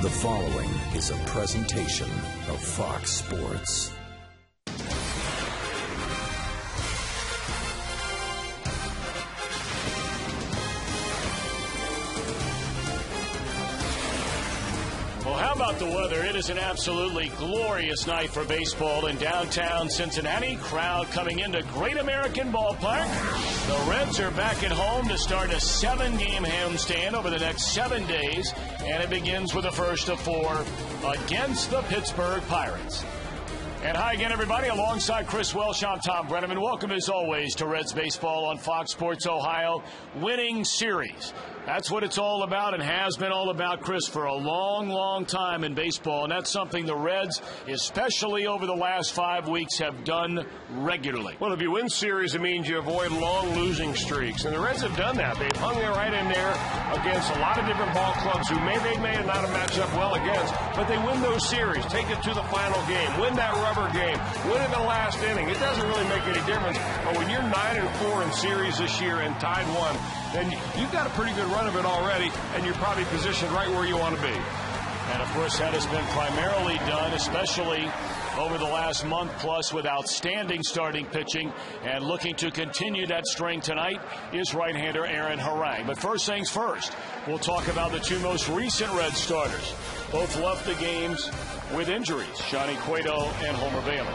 The following is a presentation of Fox Sports. Well, how about the weather? It is an absolutely glorious night for baseball in downtown Cincinnati. Crowd coming into Great American Ballpark. The Reds are back at home to start a 7-game homestand over the next 7 days, and it begins with the first of 4 against the Pittsburgh Pirates. And hi again, everybody. Alongside Chris Welsh, I'm Tom Brenneman. Welcome, as always, to Reds Baseball on Fox Sports Ohio. Winning series. That's what it's all about and has been all about, Chris, for a long, long time in baseball. And that's something the Reds, especially over the last 5 weeks, have done regularly. Well, if you win series, it means you avoid long losing streaks. And the Reds have done that. They've hung there right in there against a lot of different ball clubs who they may not have matched up well against, but they win those series, take it to the final game, win that rubber game, win in the last inning. It doesn't really make any difference. But when you're 9-4 in series this year and tied 1, then you've got a pretty good run of it already, and you're probably positioned right where you want to be. And, of course, that has been primarily done, especially over the last month plus, with outstanding starting pitching. And looking to continue that string tonight is right-hander Aaron Harang. But first things first, we'll talk about the 2 most recent Red starters. Both left the games with injuries, Johnny Cueto and Homer Bailey.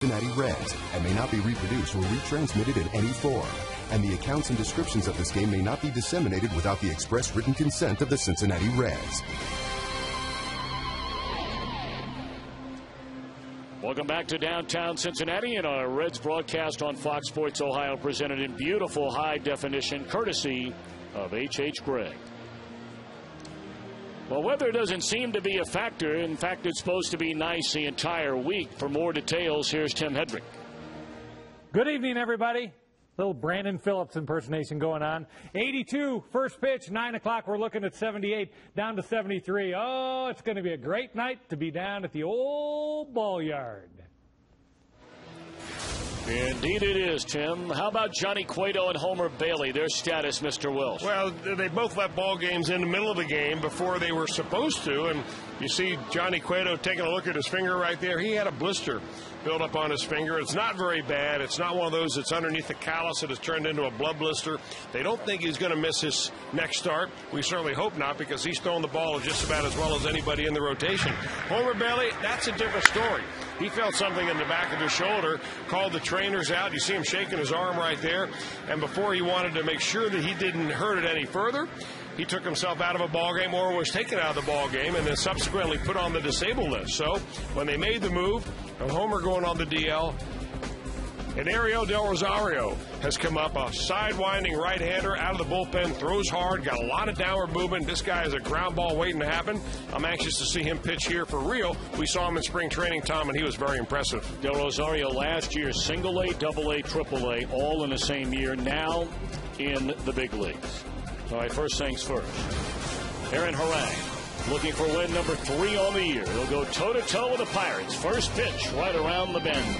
Cincinnati Reds and may not be reproduced or retransmitted in any form. And the accounts and descriptions of this game may not be disseminated without the express written consent of the Cincinnati Reds. Welcome back to downtown Cincinnati and our Reds broadcast on Fox Sports Ohio, presented in beautiful high definition, courtesy of H.H. Gregg. Well, weather doesn't seem to be a factor. In fact, it's supposed to be nice the entire week. For more details, here's Tim Hedrick. Good evening, everybody. Little Brandon Phillips impersonation going on. 82, first pitch, 9 o'clock. We're looking at 78, down to 73. Oh, it's going to be a great night to be down at the old ball yard. Indeed it is, Tim. How about Johnny Cueto and Homer Bailey? Their status, Mr. Wills? Well, they both left ball games in the middle of the game before they were supposed to, and you see Johnny Cueto taking a look at his finger right there. He had a blister built up on his finger. It's not very bad. It's not one of those that's underneath the callus that has turned into a blood blister. They don't think he's going to miss his next start. We certainly hope not, because he's throwing the ball just about as well as anybody in the rotation. Homer Bailey, that's a different story. He felt something in the back of his shoulder, called the trainers out. You see him shaking his arm right there. And before he wanted to make sure that he didn't hurt it any further, he took himself out of a ball game, or was taken out of the ball game, and then subsequently put on the disabled list. So when they made the move, and Homer going on the DL, and Ariel Del Rosario has come up, a sidewinding right-hander out of the bullpen, throws hard, got a lot of downward movement. This guy is a ground ball waiting to happen. I'm anxious to see him pitch here for real. We saw him in spring training, Tom, and he was very impressive. Del Rosario last year, single A, double A, triple A, all in the same year, now in the big leagues. All right, first things first. Aaron Harang looking for win number 3 on the year. He'll go toe-to-toe with the Pirates. First pitch right around the bend.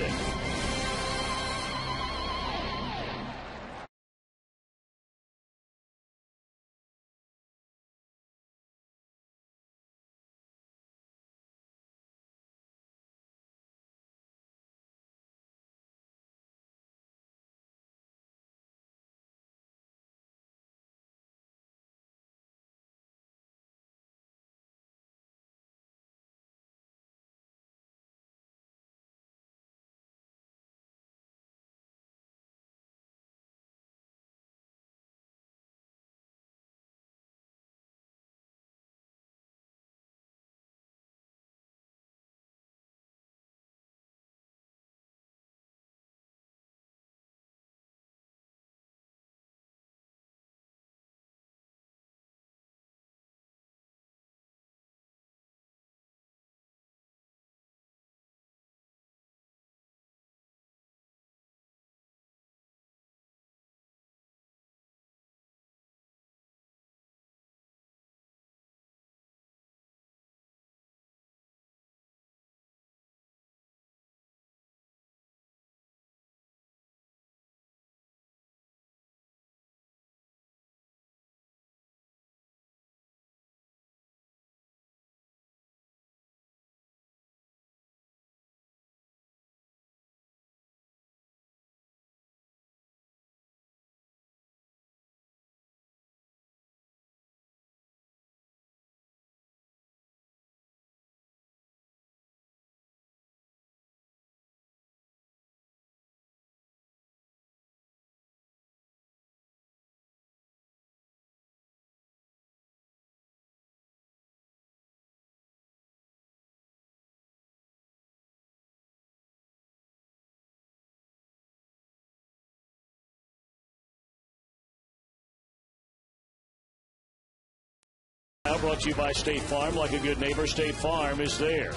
Brought to you by State Farm. Like a good neighbor, State Farm is there.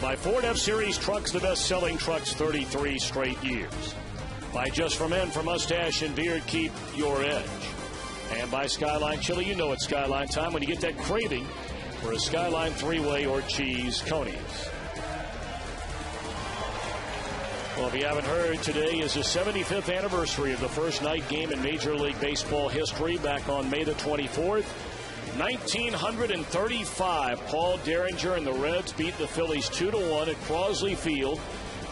By Ford F-Series trucks, the best-selling trucks 33 straight years. By Just for Men, for mustache and beard, keep your edge. And by Skyline Chili, you know it's Skyline time when you get that craving for a Skyline 3-way or cheese conies. Well, if you haven't heard, today is the 75th anniversary of the first night game in Major League Baseball history back on May the 24th. 1935, Paul Derringer and the Reds beat the Phillies 2-1 at Crosley Field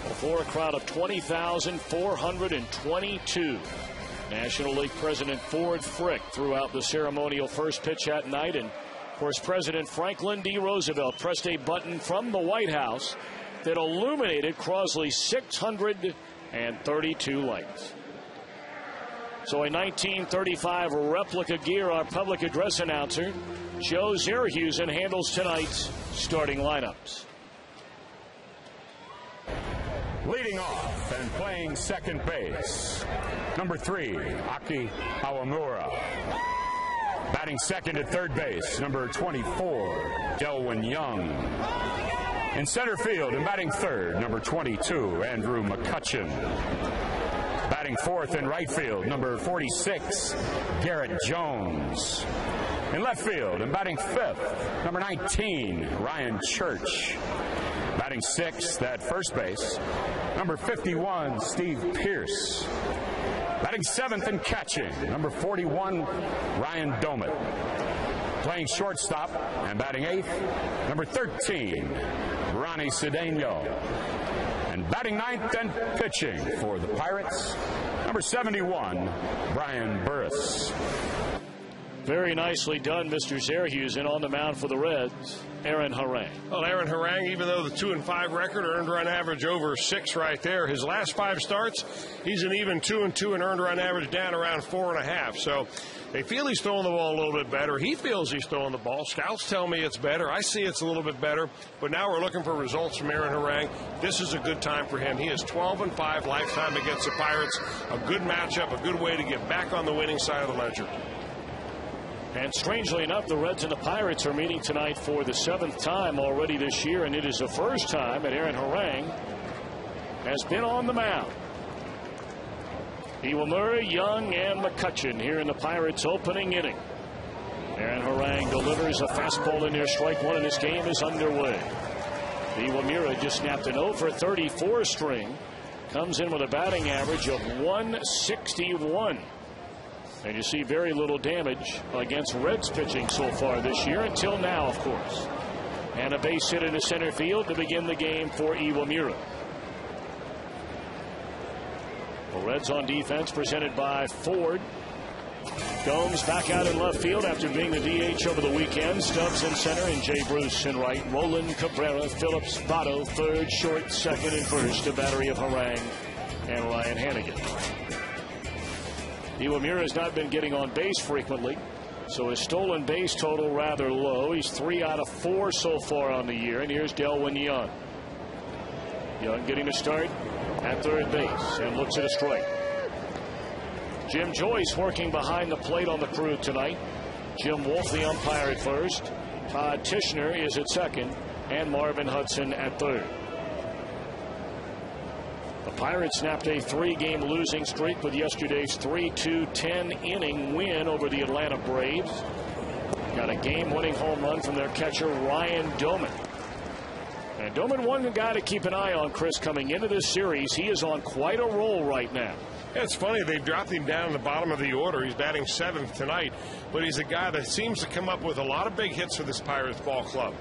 before a crowd of 20,422. National League President Ford Frick threw out the ceremonial first pitch that night, and of course President Franklin D. Roosevelt pressed a button from the White House that illuminated Crosley's 632 lights. So a 1935 replica gear, our public address announcer, Joe Zerhusen, handles tonight's starting lineups. Leading off and playing second base, number 3, Aki Awamura. Batting second at third base, number 24, Delwyn Young. In center field and batting third, number 22, Andrew McCutchen. Batting fourth in right field, number 46, Garrett Jones. In left field and batting fifth, number 19, Ryan Church. Batting sixth at first base, number 51, Steve Pierce. Batting seventh and catching, number 41, Ryan Domit. Playing shortstop and batting eighth, number 13, Ronnie Cedeno. And batting ninth and pitching for the Pirates, number 71, Brian Burris. Very nicely done, Mr. Zerhusen. On the mound for the Reds, Aaron Harang. Well, Aaron Harang, even though the 2-5 record, earned run average over 6 right there. His last 5 starts, he's an even 2-2 and earned run average down around 4.5. So they feel he's throwing the ball a little bit better. He feels he's throwing the ball. Scouts tell me it's better. I see it's a little bit better. But now we're looking for results from Aaron Harang. This is a good time for him. He is 12-5 lifetime against the Pirates. A good matchup, a good way to get back on the winning side of the ledger. And strangely enough, the Reds and the Pirates are meeting tonight for the 7th time already this year, and it is the first time that Aaron Harang has been on the mound. Iwamura, Young, and McCutchen here in the Pirates' opening inning. Aaron Harang delivers a fastball in there. Strike one, and this game is underway. Iwamura just snapped an 0-for-34 string. Comes in with a batting average of 161. And you see very little damage against Reds pitching so far this year, until now, of course. And a base hit into center field to begin the game for Iwamura. The Reds on defense, presented by Ford. Gomes back out in left field after being the DH over the weekend. Stubbs in center and Jay Bruce in right. Roland, Cabrera, Phillips, Votto, third, short, second, and first. A battery of Harang and Ryan Hannigan. Iwamura has not been getting on base frequently, so his stolen base total rather low. He's 3 out of 4 so far on the year. And here's Delwyn Young. Young getting a start at third base and looks at a strike. Jim Joyce working behind the plate on the crew tonight. Jim Wolf, the umpire, at first. Todd Tishner is at second, and Marvin Hudson at third. The Pirates snapped a 3-game losing streak with yesterday's 3-2 10-inning win over the Atlanta Braves. Got a game-winning home run from their catcher, Ryan Domit. And Domit, one guy to keep an eye on, Chris, coming into this series. He is on quite a roll right now. Yeah, it's funny. They've dropped him down in the bottom of the order. He's batting 7th tonight. But he's a guy that seems to come up with a lot of big hits for this Pirates ball club.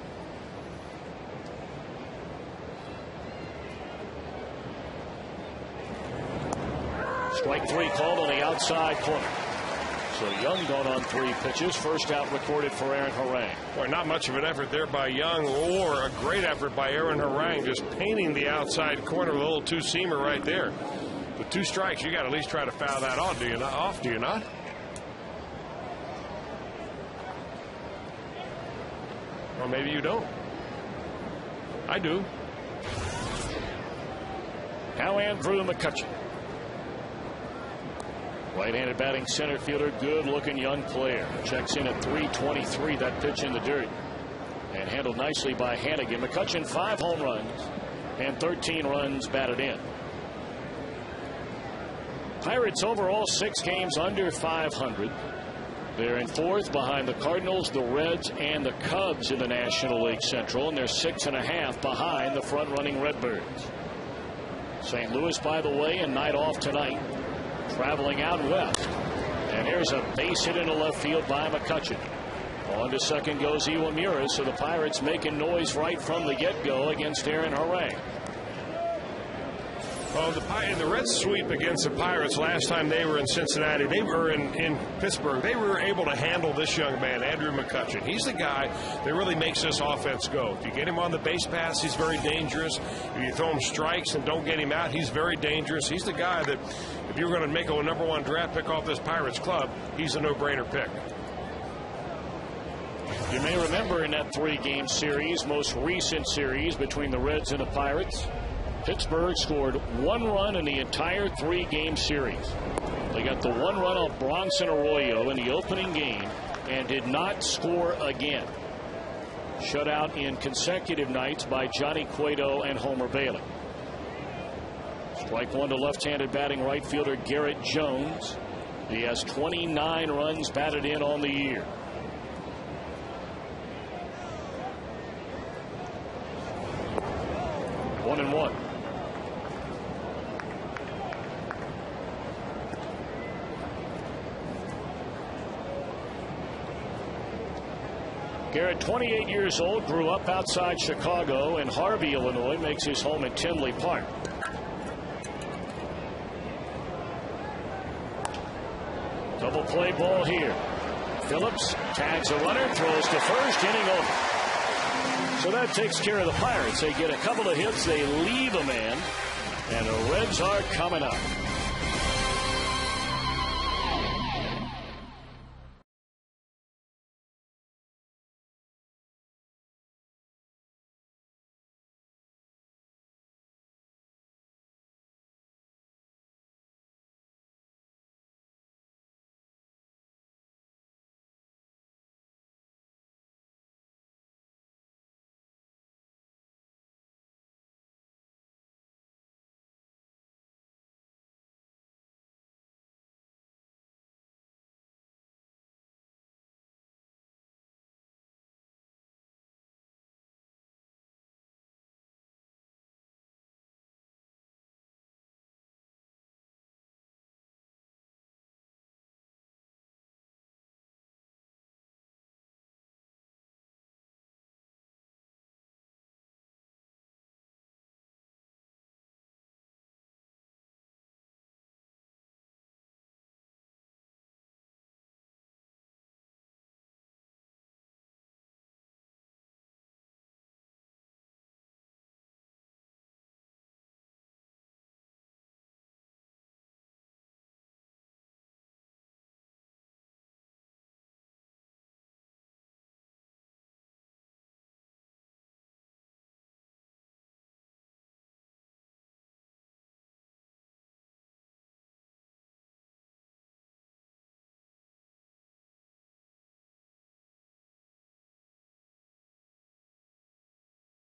Strike 3 called on the outside corner. So Young gone on 3 pitches. First out recorded for Aaron Harang. Boy, not much of an effort there by Young, or a great effort by Aaron Harang, just painting the outside corner with a little two-seamer right there. With 2 strikes, you got to at least try to foul that off, do you not? Do you not? Or maybe you don't. I do. Now Andrew McCutchen. Right-handed batting center fielder, good-looking young player. Checks in at 323, that pitch in the dirt. And handled nicely by Hannigan. McCutchen, 5 home runs and 13 runs batted in. Pirates overall 6 games under 500. They're in 4th behind the Cardinals, the Reds, and the Cubs in the National League Central. And they're 6.5 behind the front-running Redbirds. St. Louis, by the way, and night off tonight. Traveling out west. And here's a base hit into left field by McCutchen. On to second goes Iwamura, so the Pirates making noise right from the get-go against Aaron Harang. Well, the Reds sweep against the Pirates last time they were in Cincinnati. They were in Pittsburgh. They were able to handle this young man, Andrew McCutchen. He's the guy that really makes this offense go. If you get him on the base pass, he's very dangerous. If you throw him strikes and don't get him out, he's very dangerous. He's the guy that, if you're going to make a #1 draft pick off this Pirates club, he's a no-brainer pick. You may remember in that 3-game series, most recent series between the Reds and the Pirates, Pittsburgh scored 1 run in the entire 3-game series. They got the 1 run off Bronson Arroyo in the opening game and did not score again. Shut out in consecutive nights by Johnny Cueto and Homer Bailey. Strike one to left-handed batting right fielder Garrett Jones. He has 29 runs batted in on the year. One and one. Garrett, 28 years old, grew up outside Chicago, and Harvey, Illinois, makes his home at Tinley Park. Double play ball here. Phillips tags a runner, throws to first, inning over. So that takes care of the Pirates. They get a couple of hits, they leave a man, and the Reds are coming up.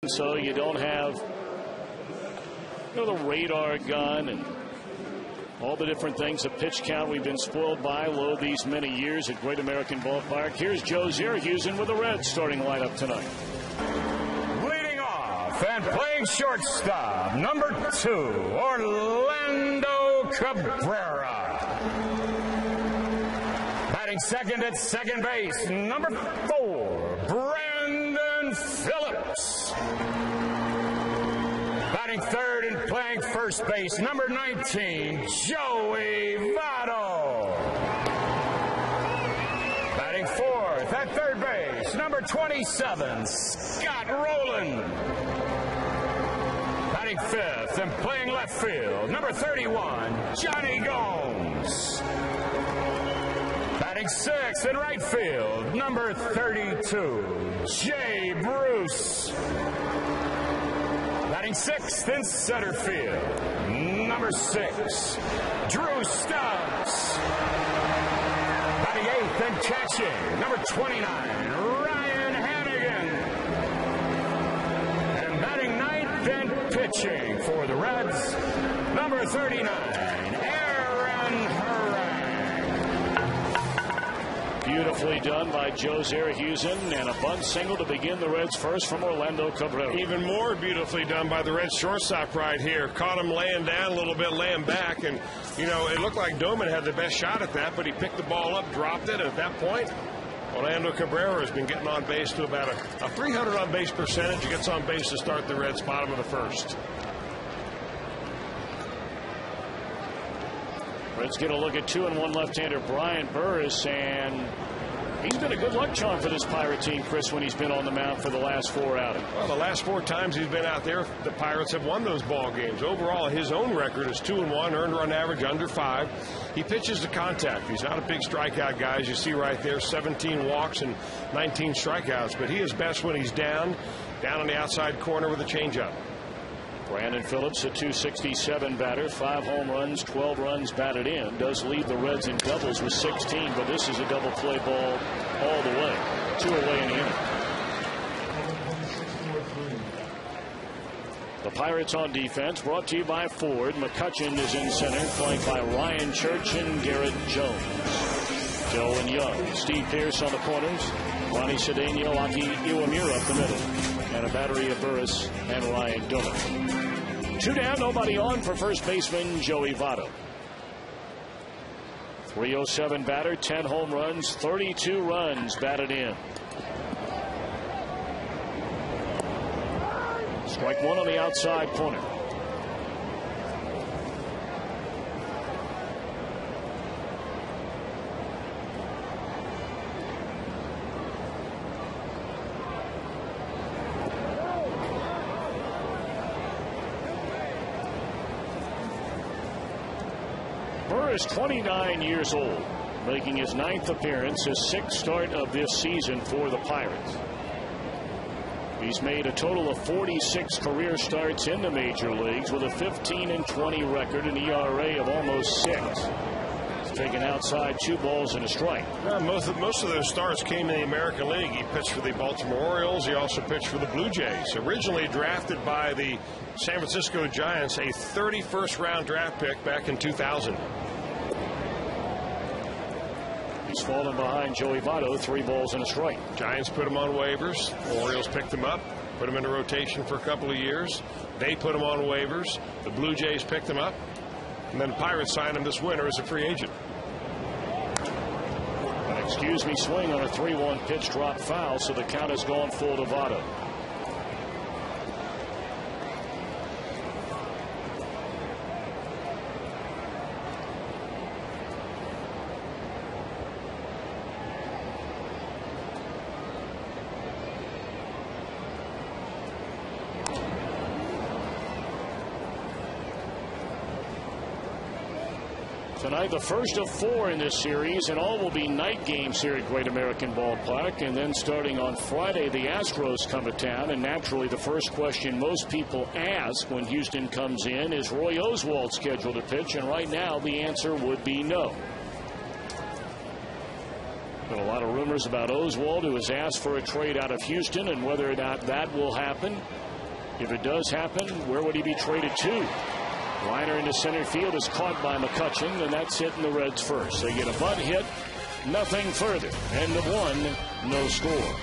So you don't have the radar gun and all the different things, a pitch count we've been spoiled by low these many years at Great American Ballpark. Here's Joe Zerhusen with the Reds starting lineup tonight. Leading off and playing shortstop, number 2, Orlando Cabrera. Batting second at second base, number 4, Brandon Phillips. Batting third and playing first base, number 19, Joey Votto. Batting fourth at third base, number 27, Scott Rowland. Batting fifth and playing left field, number 31, Johnny Gomes. Batting sixth in right field, number 32, Jay Bruce. Batting sixth in center field, number 6, Drew Stubbs. Batting eighth and catching, number 29, Ryan Hannigan. And batting ninth and pitching for the Reds, number 39, Aaron Harang. Beautifully done by Joe Zerhusen, and a bunt single to begin the Reds first from Orlando Cabrera. Even more beautifully done by the Reds shortstop right here. Caught him laying down a little bit, laying back, and it looked like Doman had the best shot at that, but he picked the ball up, dropped it, and at that point Orlando Cabrera has been getting on base to about a 300 on base percentage. He gets on base to start the Reds bottom of the first. Reds get a look at 2-1 left-hander Brian Burris, and he's been a good luck charm for this Pirate team, Chris, when he's been on the mound for the last 4 outings. Well, the last 4 times he's been out there, the Pirates have won those ball games. Overall, his own record is 2-1, earned run average under 5. He pitches to contact. He's not a big strikeout guy, as you see right there, 17 walks and 19 strikeouts, but he is best when he's down on the outside corner with a changeup. Brandon Phillips, a .267 batter, 5 home runs, 12 runs batted in. Does lead the Reds in doubles with 16, but this is a double play ball all the way. 2 away in the inning. The Pirates on defense, brought to you by Ford. McCutchen is in center, flanked by Ryan Church and Garrett Jones. Delwin Young, Steve Pearce on the corners, Ronnie Cedeno, Aki Iwamura up the middle, and a battery of Burris and Ryan Dillon. 2 down, nobody on for first baseman Joey Votto. .307 batter, 10 home runs, 32 runs batted in. Strike 1 on the outside corner. Burr is 29 years old, making his 9th appearance, his 6th start of this season for the Pirates. He's made a total of 46 career starts in the major leagues with a 15-20 record, an ERA of almost 6. He's taken outside 2 balls and a strike. Most of those starts came in the American League. He pitched for the Baltimore Orioles. He also pitched for the Blue Jays. Originally drafted by the San Francisco Giants, a 31st round draft pick back in 2000. He's fallen behind Joey Votto, 3 balls and a strike. Giants put him on waivers. Orioles picked him up, put him into rotation for a couple of years. They put him on waivers. The Blue Jays picked him up. And then the Pirates signed him this winter as a free agent. An excuse me swing on a 3-1 pitch drop foul, so the count has gone full to Votto. Tonight, the first of 4 in this series, and all will be night games here at Great American Ballpark. And then starting on Friday, the Astros come to town. And naturally, the first question most people ask when Houston comes in is Roy Oswalt scheduled to pitch? And right now, the answer would be no. Been a lot of rumors about Oswalt, who has asked for a trade out of Houston, and whether or not that will happen. If it does happen, where would he be traded to? Liner into center field is caught by McCutchen, and that's hitting the Reds first. They get a bunt hit, nothing further. End of 1, no score.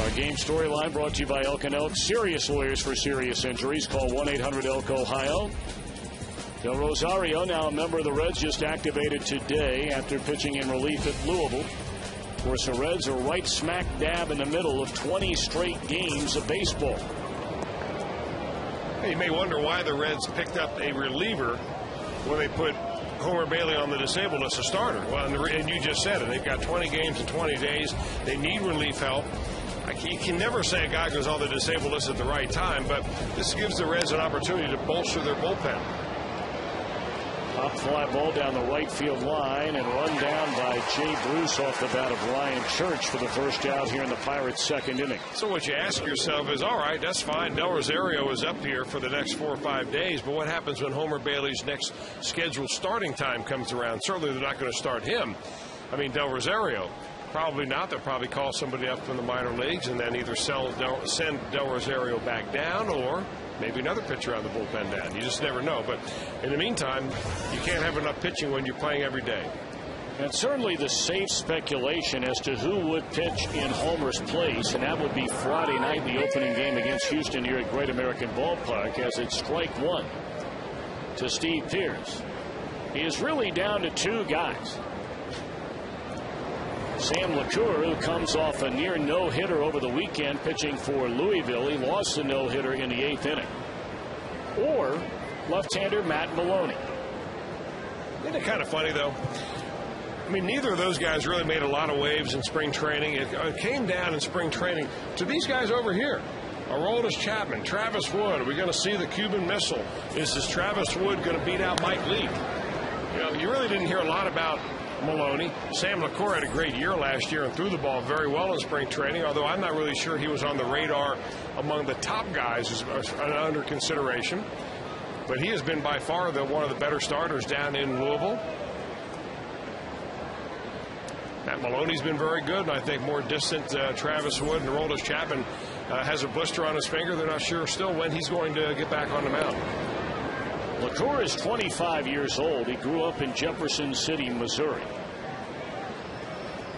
Our game storyline brought to you by Elk & Elk. Serious lawyers for serious injuries. Call 1-800-ELK-OHIO. Del Rosario, now a member of the Reds, just activated today after pitching in relief at Louisville. Of course, the Reds are right smack dab in the middle of 20 straight games of baseball. You may wonder why the Reds picked up a reliever when they put Homer Bailey on the disabled list a starter? Well, and you just said it. They've got 20 games in 20 days. They need relief help. You can never say a guy goes on the disabled list at the right time, but this gives the Reds an opportunity to bolster their bullpen. Pop fly ball down the right field line and run down by Jay Bruce off the bat of Ryan Church for the first out here in the Pirates' second inning. So what you ask yourself is, all right, that's fine. Del Rosario is up here for the next 4 or 5 days, but what happens when Homer Bailey's next scheduled starting time comes around? Certainly they're not going to start him. I mean, Del Rosario. Probably not. They'll probably call somebody up from the minor leagues and then either send Del Rosario back down or maybe another pitcher out of the bullpen down. You just never know. But in the meantime, you can't have enough pitching when you're playing every day. And certainly the safe speculation as to who would pitch in Homer's place, and that would be Friday night, the opening game against Houston here at Great American Ballpark, as it's strike one to Steve Pearce. He is really down to 2 guys. Sam LaCour, who comes off a near no-hitter over the weekend pitching for Louisville. He lost a no-hitter in the 8th inning. Or left-hander Matt Maloney. Isn't it kind of funny, though? I mean, neither of those guys really made a lot of waves in spring training. It came down in spring training to these guys over here. Aroldis Chapman, Travis Wood. Are we going to see the Cuban Missile? Is this Travis Wood going to beat out Mike Leake? You know, you really didn't hear a lot about Maloney. Sam LaCour had a great year last year and threw the ball very well in spring training, although I'm not really sure he was on the radar among the top guys under consideration. But he has been by far one of the better starters down in Louisville. Matt Maloney's been very good, and I think more distant Travis Wood and Aroldis Chapman has a blister on his finger. They're not sure still when he's going to get back on the mound. LaCour is 25 years old. He grew up in Jefferson City, Missouri,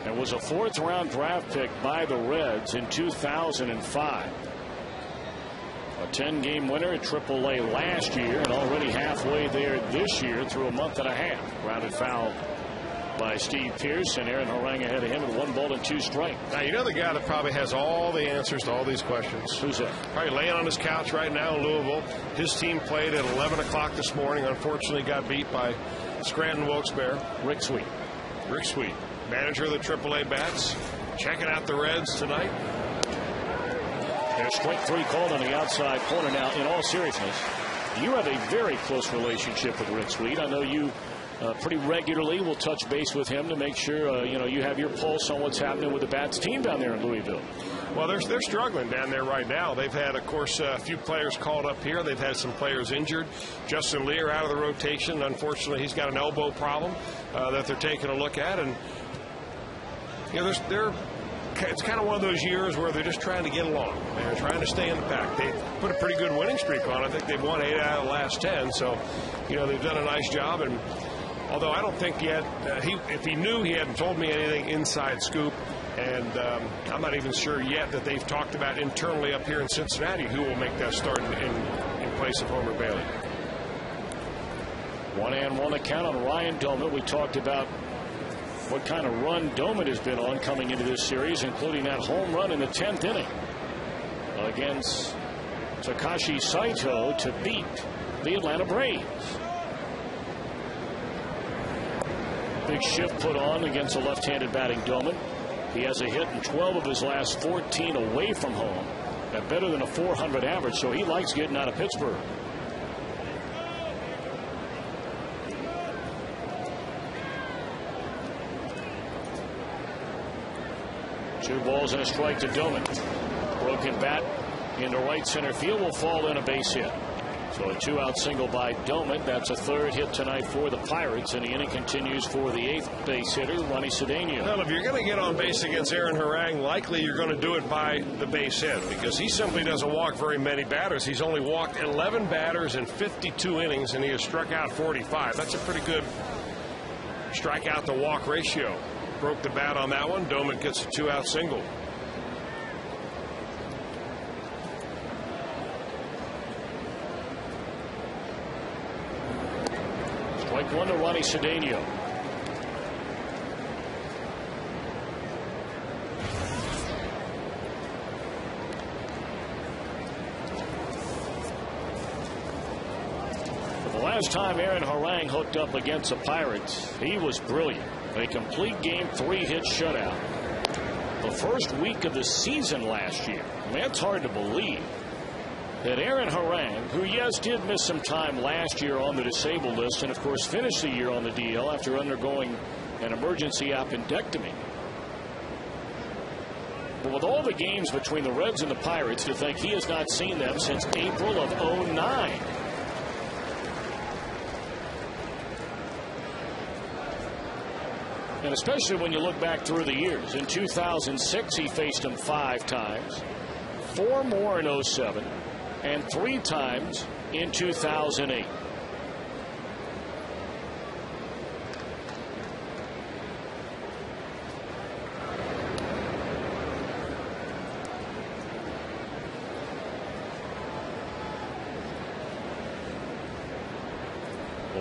and was a 4th-round draft pick by the Reds in 2005. A 10-game winner at AAA last year and already halfway there this year through a month and a half. Grounded foul by Steve Pearce, and Aaron Harang ahead of him with 1 ball and 2 strikes. Now, you know the guy that probably has all the answers to all these questions. Who's that? Probably laying on his couch right now in Louisville. His team played at 11 o'clock this morning. Unfortunately, got beat by Scranton Wilkes-Barre. Rick Sweet. Rick Sweet, manager of the AAA Bats, checking out the Reds tonight. There's strike 3 called on the outside corner. Now, in all seriousness, you have a very close relationship with Rick Sweet. I know you pretty regularly will touch base with him to make sure you have your pulse on what's happening with the Bats team down there in Louisville. Well, they're struggling down there right now. They've had, of course, a few players called up here. They've had some players injured. Justin Lear out of the rotation. Unfortunately, he's got an elbow problem that they're taking a look at. And it's kind of one of those years where they're just trying to get along. They're trying to stay in the pack. They put a pretty good winning streak on. I think they've won 8 out of the last 10. So, they've done a nice job. And although I don't think yet, if he knew, he hadn't told me anything inside scoop. And I'm not even sure yet that they've talked about internally up here in Cincinnati who will make that start in place of Homer Bailey. 1-1 account on Ryan Doumit. We talked about what kind of run Doumit has been on coming into this series, including that home run in the 10th inning against Takashi Saito to beat the Atlanta Braves. Big shift put on against a left-handed batting Doumit. He has a hit in 12 of his last 14 away from home. At better than a 400 average, so he likes getting out of Pittsburgh. Two balls and a strike to Doumit. Broken bat into right center field will fall in a base hit. So a 2-out single by Doumit. That's a 3rd hit tonight for the Pirates, and the inning continues for the 8th base hitter, Ronnie Cedeno. Well, if you're going to get on base against Aaron Harang, likely you're going to do it by the base hit because he simply doesn't walk very many batters. He's only walked 11 batters in 52 innings, and he has struck out 45. That's a pretty good strikeout to walk ratio. Broke the bat on that one. Doumit gets a 2-out single. Strike 1 to Ronnie Cedeno. For the last time Aaron Harang hooked up against the Pirates, he was brilliant. A complete game, 3-hit shutout. The first week of the season last year. I mean, that's hard to believe that Aaron Harang, who, yes, did miss some time last year on the disabled list and, of course, finished the year on the DL after undergoing an emergency appendectomy. But with all the games between the Reds and the Pirates, to think he has not seen them since April of '09. And especially when you look back through the years. In 2006, he faced him 5 times, 4 more in '07, and 3 times in 2008.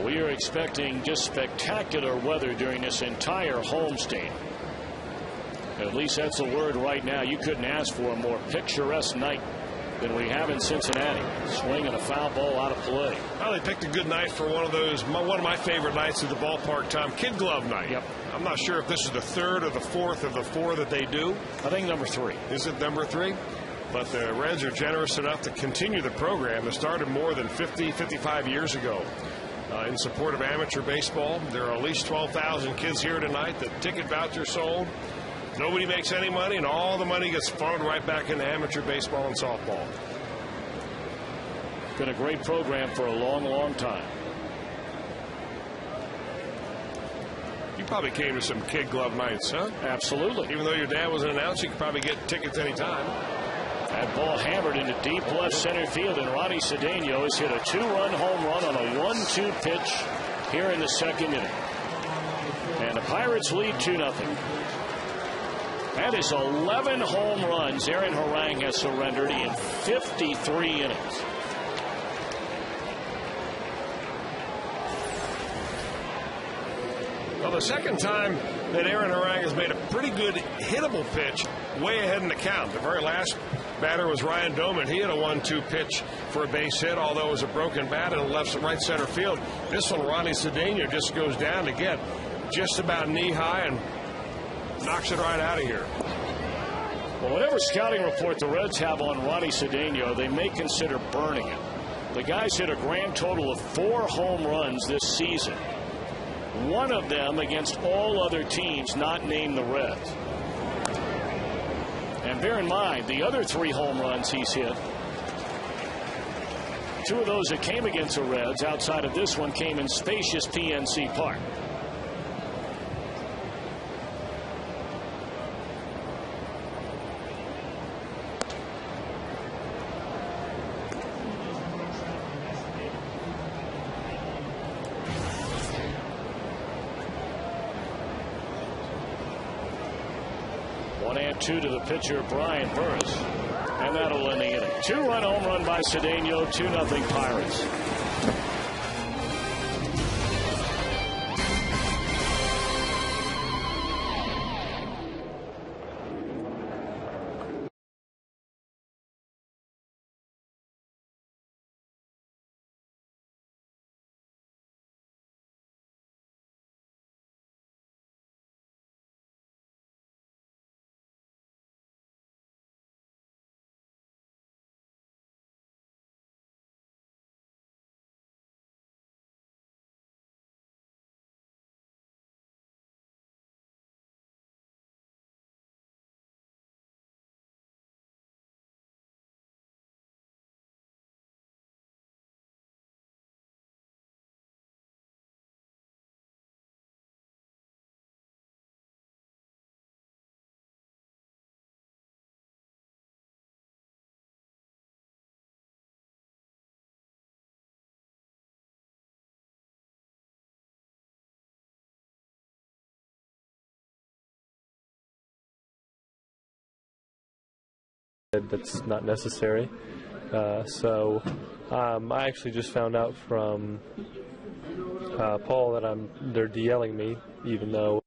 We are expecting just spectacular weather during this entire homestand. At least that's the word right now. You couldn't ask for a more picturesque night than we have in Cincinnati. Swinging a foul ball out of play. Well, they picked a good night for one of my favorite nights at the ballpark, Tom. Kid Glove night. Yep. I'm not sure if this is the 3rd or the 4th of the 4 that they do. I think number 3. Is it number 3? But the Reds are generous enough to continue the program that started more than 55 years ago. In support of amateur baseball. There are at least 12,000 kids here tonight. The ticket voucher sold. Nobody makes any money, and all the money gets funneled right back into amateur baseball and softball. Been a great program for a long, long time. You probably came to some Kid Glove nights, huh? Absolutely. Even though your dad was an announcer, you could probably get tickets anytime. That ball hammered into deep left center field, and Ronnie Cedeno has hit a 2-run home run on a 1-2 pitch here in the 2nd inning. And the Pirates lead 2-0. That is 11 home runs Aaron Harang has surrendered in 53 innings. Well, the second time that Aaron Harang has made a pretty good hittable pitch way ahead in the count. The very last batter was Ryan Doman. He had a 1-2 pitch for a base hit, although it was a broken bat in left right center field. This one, Ronnie Cedeno just goes down to get just about knee high and knocks it right out of here. Well, whatever scouting report the Reds have on Ronnie Cedeno, they may consider burning it. The guy's hit a grand total of 4 home runs this season. One of them against all other teams not named the Reds. And bear in mind, the other 3 home runs he's hit, 2 of those that came against the Reds outside of this one came in spacious PNC Park. And 2 to the pitcher, Brian Burris. And that'll end the inning. 2-run home run by Cedeno, 2-0 Pirates. That's not necessary. So I actually just found out from Paul that they're DLing me, even though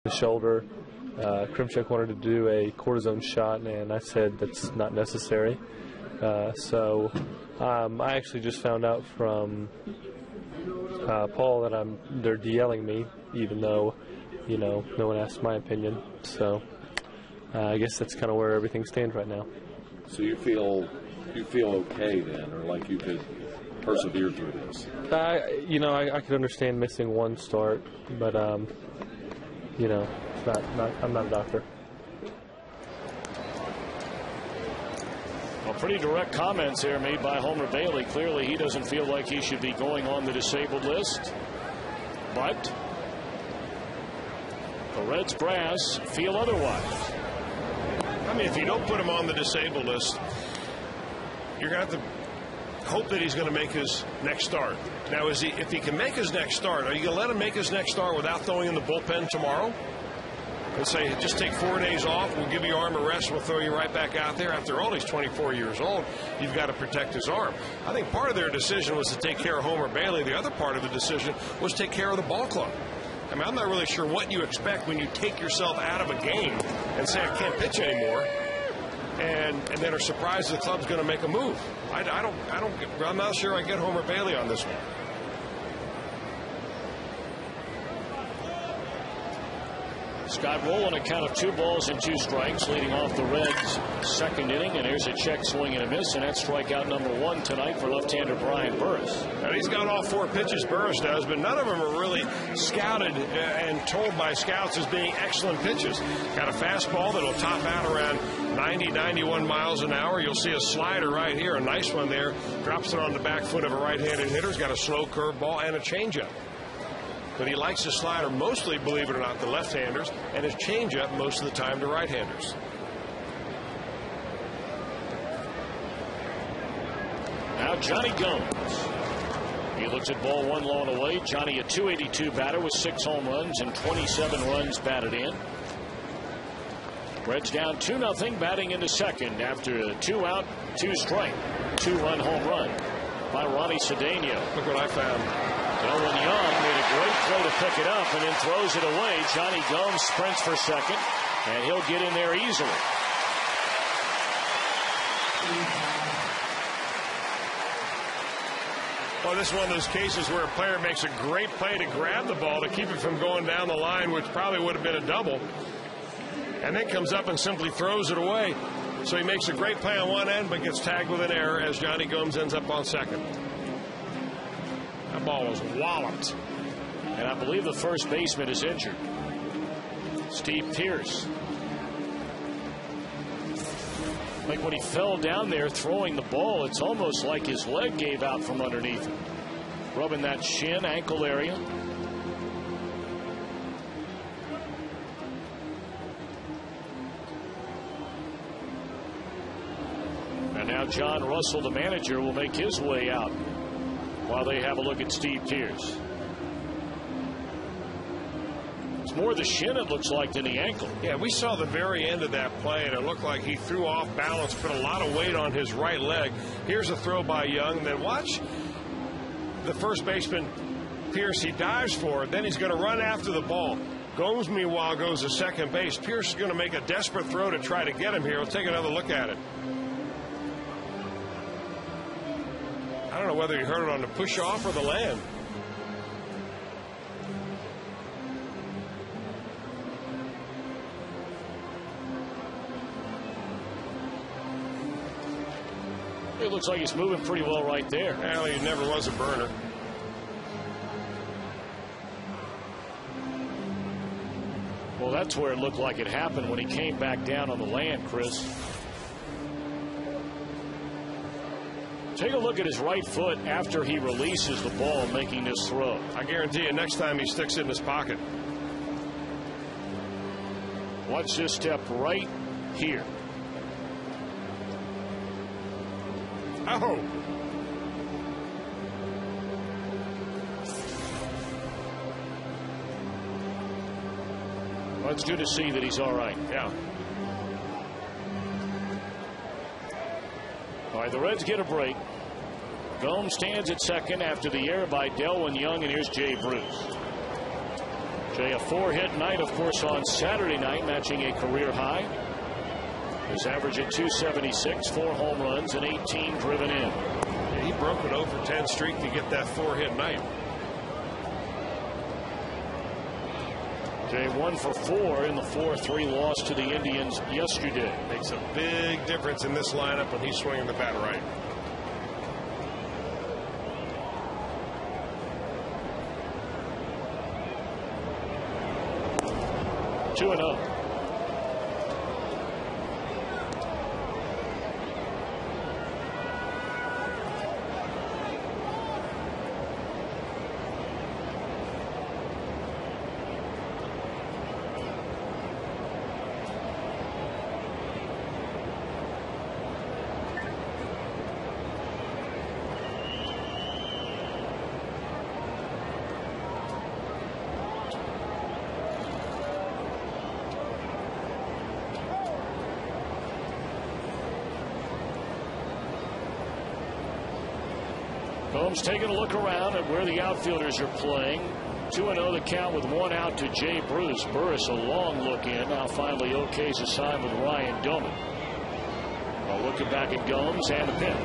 the shoulder. Krimchek wanted to do a cortisone shot, and I said that's not necessary. So I actually just found out from Paul that they're DLing me, even though, you know, no one asked my opinion. So I guess that's kind of where everything stands right now. So you feel okay then, or like you could persevere through this? You know, I could understand missing one start, but you know, it's not I'm not a doctor. Well, pretty direct comments there made by Homer Bailey. Clearly, he doesn't feel like he should be going on the disabled list. But the Reds brass feel otherwise. I mean, if you don't put him on the disabled list, you're going to have to hope that he's going to make his next start. Now, if he can make his next start, are you going to let him make his next start without throwing in the bullpen tomorrow? And say, just take 4 days off, we'll give your arm a rest, we'll throw you right back out there. After all, he's 24 years old. You've got to protect his arm. I think part of their decision was to take care of Homer Bailey. The other part of the decision was to take care of the ball club. I mean, I'm not really sure what you expect when you take yourself out of a game and say, I can't pitch anymore, and then are surprised the club's going to make a move. I'm not sure I get Homer Bailey on this one. Scott Roll on a count of 2 balls and 2 strikes, leading off the Reds' second inning. And here's a check swing and a miss, and that's strikeout number 1 tonight for left-hander Brian Burris. And he's got all 4 pitches, Burris does, but none of them are really scouted and told by scouts as being excellent pitches. Got a fastball that'll top out around 90, 91 miles an hour. You'll see a slider right here, a nice one there. Drops it on the back foot of a right-handed hitter. He's got a slow curveball and a changeup. But he likes his slider mostly, believe it or not, to left-handers, and his changeup most of the time to right-handers. Now Johnny Gomes. He looks at ball 1 long away. Johnny, a .282 batter with 6 home runs and 27 runs batted in. Reds down 2-0, batting into second after a 2-out, 2-strike, 2-run home run by Ronnie Cedeno. Look what I found. Delwin Young made a great play to pick it up and then throws it away. Johnny Gomes sprints for second, and he'll get in there easily. Well, this is one of those cases where a player makes a great play to grab the ball to keep it from going down the line, which probably would have been a double, and then comes up and simply throws it away. So he makes a great play on one end, but gets tagged with an error as Johnny Gomes ends up on second. That ball was walloped. And I believe the first baseman is injured. Steve Pearce. Like when he fell down there throwing the ball, it's almost like his leg gave out from underneath him. Rubbing that shin, ankle area. And now John Russell, the manager, will make his way out while they have a look at Steve Pearce. It's more the shin, it looks like, than the ankle. Yeah, we saw the very end of that play, and it looked like he threw off balance, put a lot of weight on his right leg. Here's a throw by Young. Then watch the first baseman, Pearce. He dives for it. Then he's going to run after the ball. Gomes, meanwhile, goes to second base. Pearce is going to make a desperate throw to try to get him here. We'll take another look at it. I don't know whether he heard it on the push-off or the land. It looks like he's moving pretty well right there. Well, he never was a burner. Well, that's where it looked like it happened when he came back down on the land, Chris. Take a look at his right foot after he releases the ball making this throw. I guarantee you next time he sticks it in his pocket. Watch this step right here. Oh. Well, it's good to see that he's all right. Yeah. All right, the Reds get a break. Gomes stands at second after the error by Delwin Young, and here's Jay Bruce. Jay, a 4-hit night, of course, on Saturday night, matching a career high. His average at 276, 4 home runs, and 18 driven in. Yeah, he broke an 0-for-10 streak to get that 4-hit night. Jay 1 for 4 in the 4-3 loss to the Indians yesterday. Makes a big difference in this lineup when he's swinging the bat right. Two and up. Combs taking a look around at where the outfielders are playing. 2-0 the count with 1 out to Jay Bruce. Burris a long look in. Now finally OK's assigned with Ryan Doman. Well, looking back at Gomes and the pitch.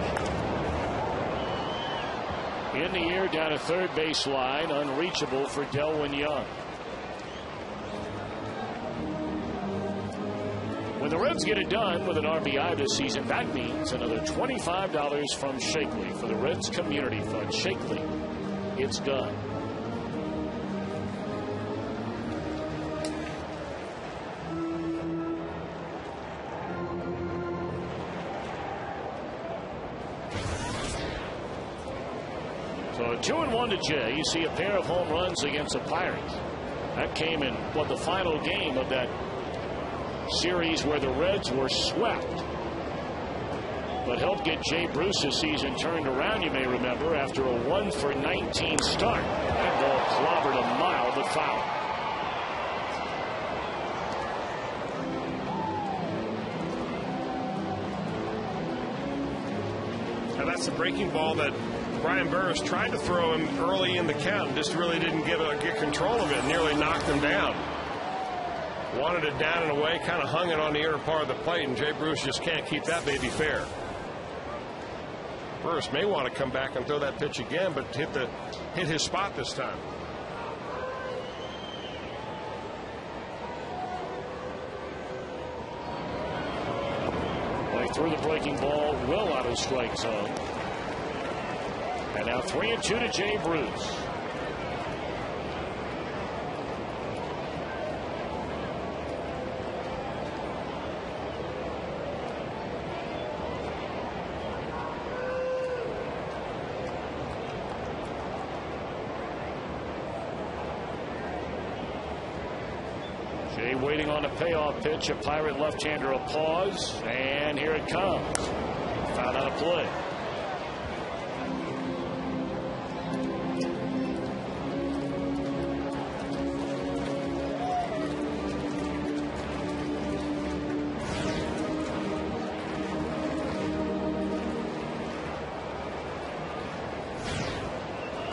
In the air down to third baseline. Unreachable for Delwyn Young. When the Reds get it done with an RBI this season, that means another $25 from Shakely for the Reds Community Fund. Shakely, it's done. So 2-1 to Jay. You see a pair of home runs against the Pirates. That came in, the final game of that series where the Reds were swept, but helped get Jay Bruce's season turned around, you may remember, after a 1-for-19 start. That ball clobbered a mile but foul. Now that's the breaking ball that Brian Burris tried to throw him early in the count and just really didn't get control of it. Nearly knocked him down. Wanted it down and away, kind of hung it on the inner part of the plate, and Jay Bruce just can't keep that baby fair. Burris may want to come back and throw that pitch again, but hit his spot this time. They threw the breaking ball well out of strike zone. And now 3-2 to Jay Bruce. Jay waiting on a payoff pitch. A Pirate left-hander, a pause, and here it comes. Found out a play.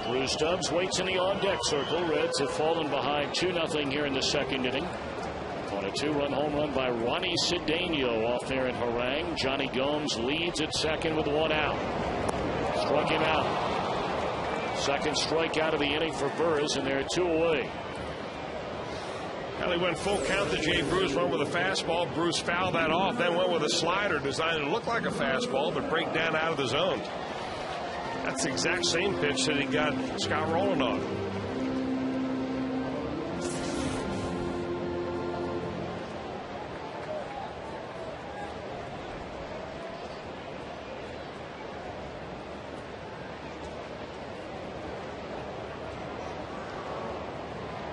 Bruce Stubbs waits in the on-deck circle. Reds have fallen behind 2-0 here in the second inning. On a 2-run home run by Ronnie Cedeno off there in Harang. Johnny Gomes leads at second with 1 out. Struck him out. Second strikeout of the inning for Burris, and they're 2 away. Well, he went full count to Jay Bruce, went with a fastball. Bruce fouled that off, then went with a slider designed to look like a fastball, but break down out of the zone. That's the exact same pitch that he got Scott Rowland on.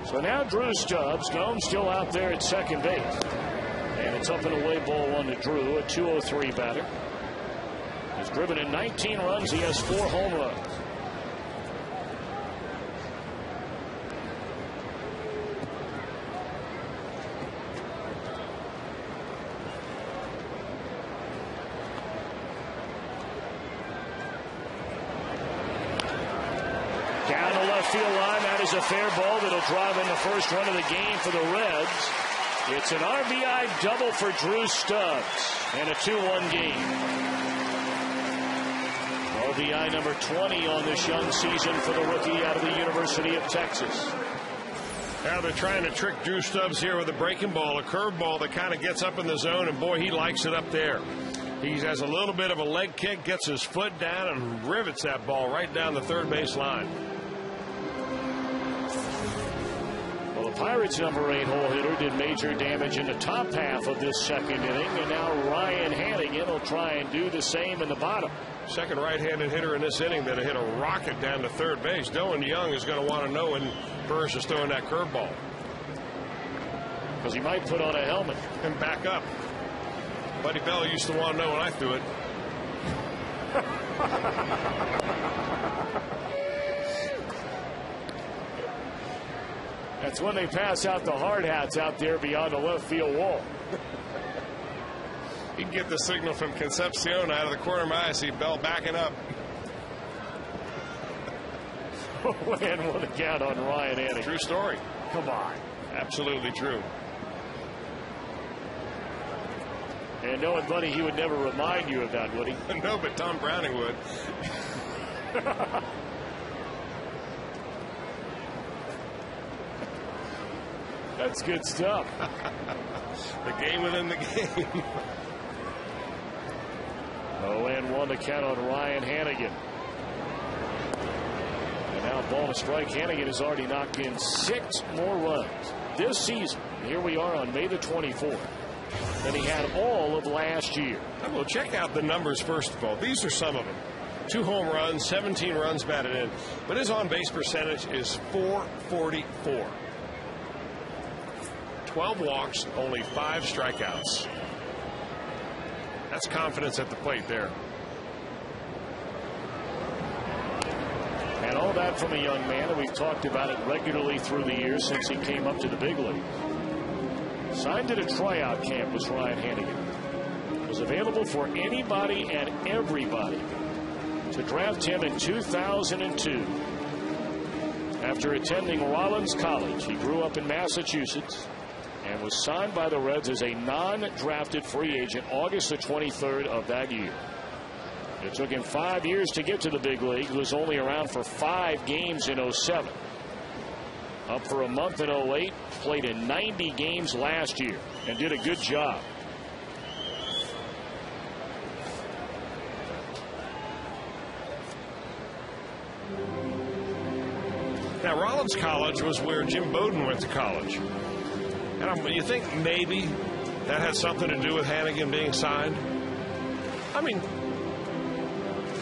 So now Drew Stubbs. Gomes still out there at second base. And it's up and away, ball 1 to Drew, a 203 batter. He's driven in 19 runs. He has 4 home runs. Down the left field line. That is a fair ball that'll drive in the first run of the game for the Reds. It's an RBI double for Drew Stubbs and a 2-1 game. RBI number 20 on this young season for the rookie out of the University of Texas. Now they're trying to trick Drew Stubbs here with a breaking ball, a curveball that kind of gets up in the zone, and boy, he likes it up there. He has a little bit of a leg kick, gets his foot down, and rivets that ball right down the third base line. Well, the Pirates' number 8 hole hitter did major damage in the top half of this second inning, and now Ryan Hannigan will try and do the same in the bottom. Second right-handed hitter in this inning that hit a rocket down to third base. Dylan Young is going to want to know when Burris is throwing that curveball. Because he might put on a helmet and back up. Buddy Bell used to want to know when I threw it. That's when they pass out the hard hats out there beyond the left field wall. You can get the signal from Concepcion out of the corner of my eye. See Bell backing up. And what a count on Ryan Hannigan. True story. Come on. Absolutely true. And knowing Buddy, he would never remind you of that, would he? No, but Tom Browning would. That's good stuff. The game within the game. 0-1 to count on Ryan Hannigan. And now ball to strike. Hannigan has already knocked in 6 more runs this season. Here we are on May the 24th. Than he had all of last year. Well, check out the numbers first of all. These are some of them. 2 home runs, 17 runs batted in. But his on-base percentage is .444. 12 walks, only 5 strikeouts. That's confidence at the plate there. And all that from a young man, and we've talked about it regularly through the years since he came up to the big league. Signed at a tryout camp was Ryan Hannigan. Was available for anybody and everybody to draft him in 2002. After attending Rollins College, he grew up in Massachusetts and was signed by the Reds as a non-drafted free agent August the 23rd of that year. It took him 5 years to get to the big league. He was only around for 5 games in 07. Up for a month in 08, played in 90 games last year and did a good job. Now, Rollins College was where Jim Bowden went to college. And you think maybe that had something to do with Hannigan being signed? I mean,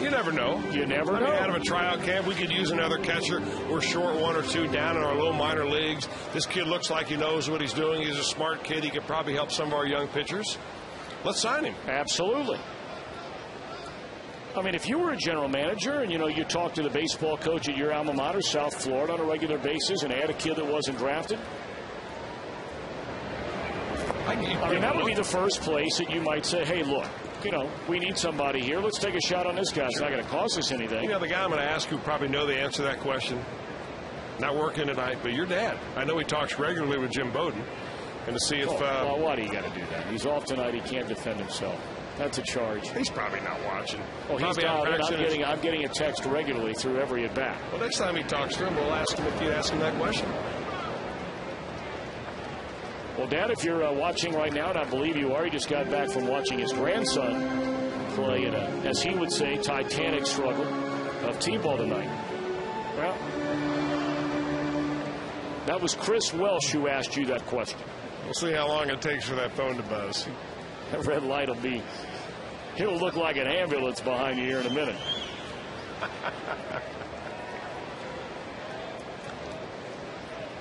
you never know. You never know. Out of a tryout camp, we could use another catcher. We're short 1 or 2 down in our low minor leagues. This kid looks like he knows what he's doing. He's a smart kid. He could probably help some of our young pitchers. Let's sign him. Absolutely. I mean, if you were a general manager and, you talk to the baseball coach at your alma mater, South Florida, on a regular basis and add a kid that wasn't drafted, I mean, that would be the first place that you might say, hey, look, we need somebody here. Let's take a shot on this guy. It's not going to cost us anything. The guy I'm going to ask who probably know the answer to that question, not working tonight, but your dad. I know he talks regularly with Jim Bowden. And to see if... well, why do you got to do that? He's off tonight. He can't defend himself. That's a charge. He's probably not watching. Oh, he's not. I'm getting a text regularly through every at-bat. Well, next time he talks to him, we'll ask him if you ask him that question. Well, Dad, if you're watching right now, and I believe you are, he just got back from watching his grandson play in a, as he would say, titanic struggle of T-ball tonight. Well, that was Chris Welsh who asked you that question. We'll see how long it takes for that phone to buzz. That red light it'll look like an ambulance behind you here in a minute.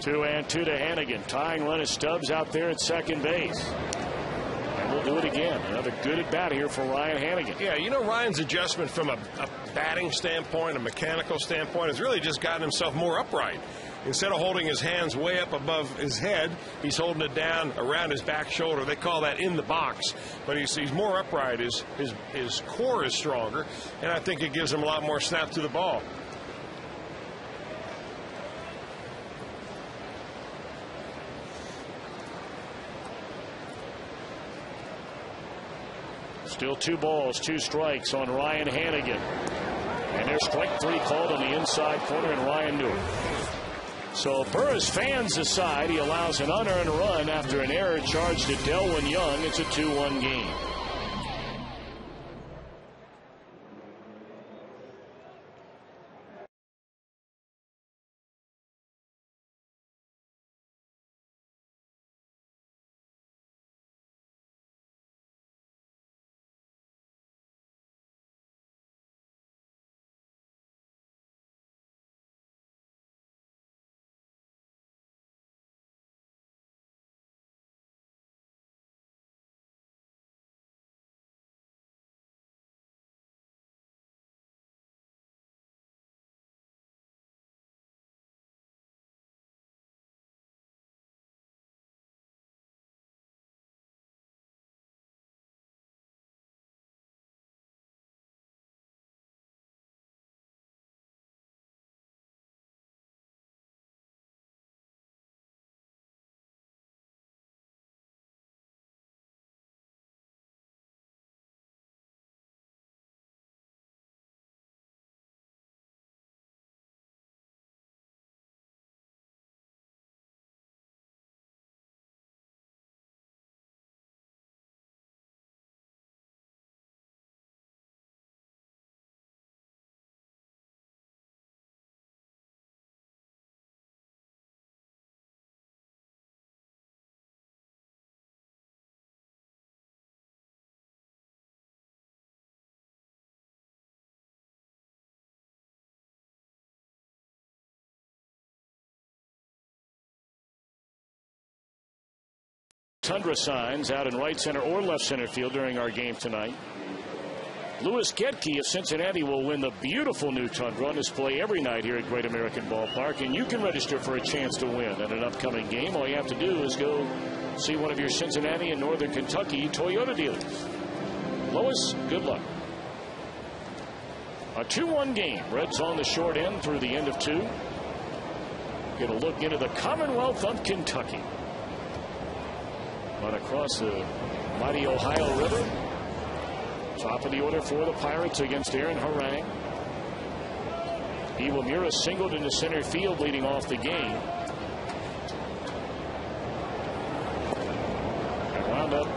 2-2 to Hannigan. Tying run is Stubbs out there at second base. And we'll do it again. Another good at bat here for Ryan Hannigan. Yeah, Ryan's adjustment from a batting standpoint, a mechanical standpoint, has really just gotten himself more upright. Instead of holding his hands way up above his head, he's holding it down around his back shoulder. They call that in the box. But he's more upright. His core is stronger, and I think it gives him a lot more snap to the ball. Still 2 balls, 2 strikes on Ryan Hannigan. And there's strike 3 called on the inside corner, and Ryan knew it. So Burris fans aside, he allows an unearned run after an error charged at Delwyn Young. It's a 2-1 game. Tundra signs out in right center or left center field during our game tonight. Louis Gedke of Cincinnati will win the beautiful new Tundra on display every night here at Great American Ballpark, and you can register for a chance to win at an upcoming game. All you have to do is go see one of your Cincinnati and Northern Kentucky Toyota dealers. Louis, good luck. A 2-1 game. Reds on the short end through the end of 2. Get a look into the Commonwealth of Kentucky. Run across the mighty Ohio River. Top of the order for the Pirates against Aaron Harang. Iwamura singled into center field leading off the game. And wound up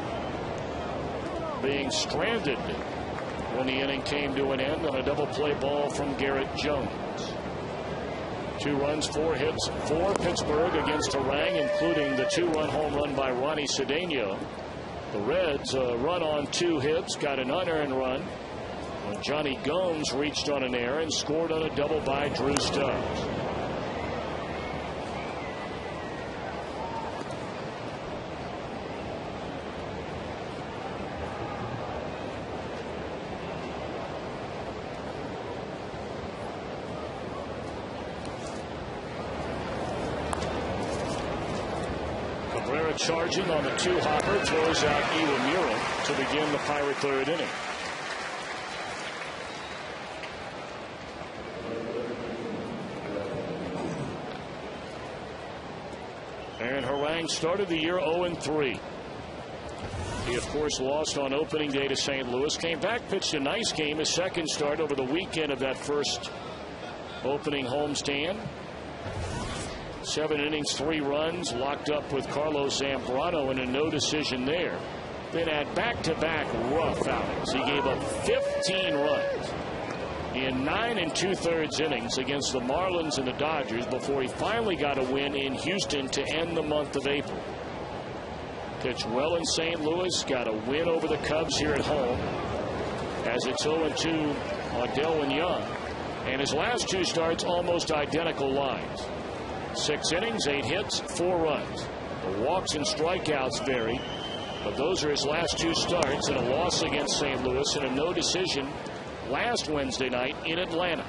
being stranded when the inning came to an end on a double play ball from Garrett Jones. 2 runs, 4 hits for Pittsburgh against Harang, including the 2-run home run by Ronnie Cedeno. The Reds run on 2 hits, got an unearned run when Johnny Gomes reached on an error and scored on a double by Drew Stubbs. Charging on the 2-hopper, throws out Iwamura to begin the Pirate 3rd inning. And Harang started the year 0-3. He, of course, lost on opening day to St. Louis. Came back, pitched a nice game, his second start over the weekend of that first opening homestand. 7 innings, 3 runs, locked up with Carlos Zambrano and a no decision there. Then had back-to-back rough outings. He gave up 15 runs in 9 2/3 innings against the Marlins and the Dodgers before he finally got a win in Houston to end the month of April. Pitched well in St. Louis, got a win over the Cubs here at home as it's 0-2 on Delwyn Young. And his last 2 starts, almost identical lines. 6 innings, 8 hits, 4 runs. The walks and strikeouts vary, but those are his last 2 starts, and a loss against St. Louis and a no decision last Wednesday night in Atlanta.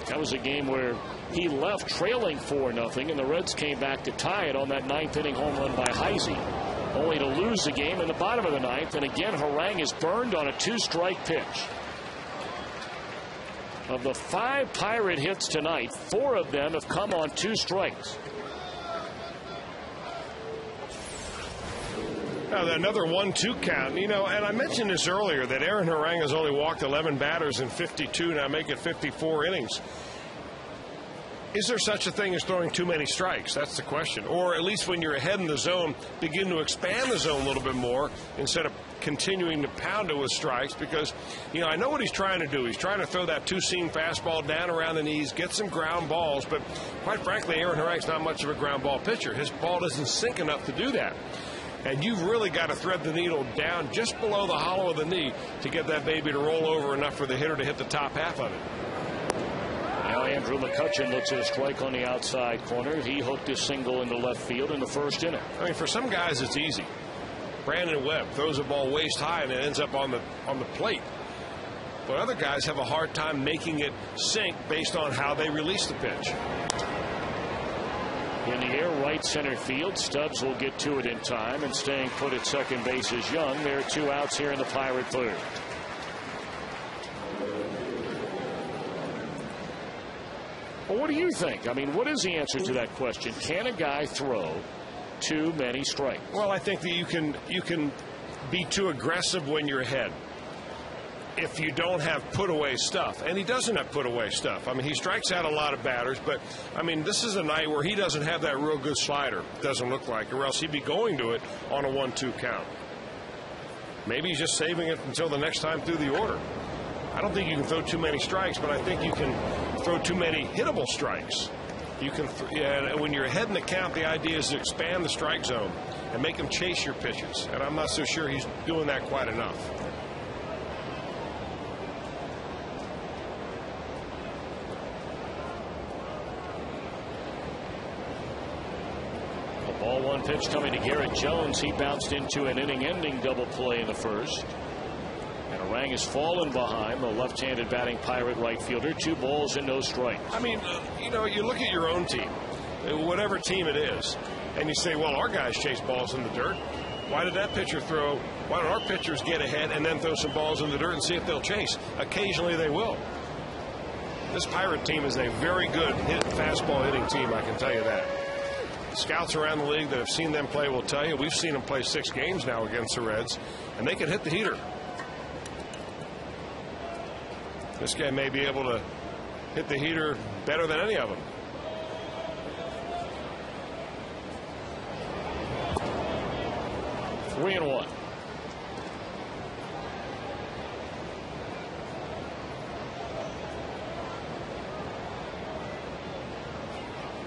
That was a game where he left trailing 4-0, and the Reds came back to tie it on that 9th inning home run by Heisey, only to lose the game in the bottom of the 9th. And again, Harang is burned on a 2-strike pitch. Of the 5 Pirate hits tonight, 4 of them have come on 2 strikes. Another 1-2 count. You know, and I mentioned this earlier that Aaron Harang has only walked 11 batters in 52, now make it 54 innings. Is there such a thing as throwing too many strikes? That's the question. Or at least when you're ahead in the zone, begin to expand the zone a little bit more instead of continuing to pound it with strikes, because, you know, I know what he's trying to do. He's trying to throw that two-seam fastball down around the knees, get some ground balls, but quite frankly, Aaron Harang's not much of a ground ball pitcher. His ball doesn't sink enough to do that. And you've really got to thread the needle down just below the hollow of the knee to get that baby to roll over enough for the hitter to hit the top half of it. Now Andrew McCutchen looks at a strike on the outside corner. He hooked his single into left field in the first inning. I mean, for some guys, it's easy. Brandon Webb throws a ball waist high and it ends up on the plate. But other guys have a hard time making it sink based on how they release the pitch. In the air, right center field. Stubbs will get to it in time, and staying put at second base is Young. There are 2 outs here in the Pirate third. Well, what do you think? I mean, what is the answer to that question? Can a guy throw too many strikes? Well, I think that you can be too aggressive when you're ahead if you don't have put away stuff, and he doesn't have put away stuff. I mean, he strikes out a lot of batters, but I mean, this is a night where he doesn't have that real good slider, doesn't look like, or else he'd be going to it on a 1-2 count. Maybe he's just saving it until the next time through the order. I don't think you can throw too many strikes, but I think you can throw too many hittable strikes. You can, and when you're ahead in the count, the idea is to expand the strike zone and make him chase your pitches, and I'm not so sure he's doing that quite enough. Ball 1 pitch coming to Garrett Jones. He bounced into an inning-ending double play in the first. And Harang has fallen behind the left-handed batting Pirate right fielder. 2 balls and no strikes. I mean, you know, you look at your own team, whatever team it is, and you say, well, our guys chase balls in the dirt. Why did that pitcher throw? Why don't our pitchers get ahead and then throw some balls in the dirt and see if they'll chase? Occasionally they will. This Pirate team is a very good fastball hitting team, I can tell you that. Scouts around the league that have seen them play will tell you we've seen them play 6 games now against the Reds, and they can hit the heater. This guy may be able to hit the heater better than any of them. Three and 1.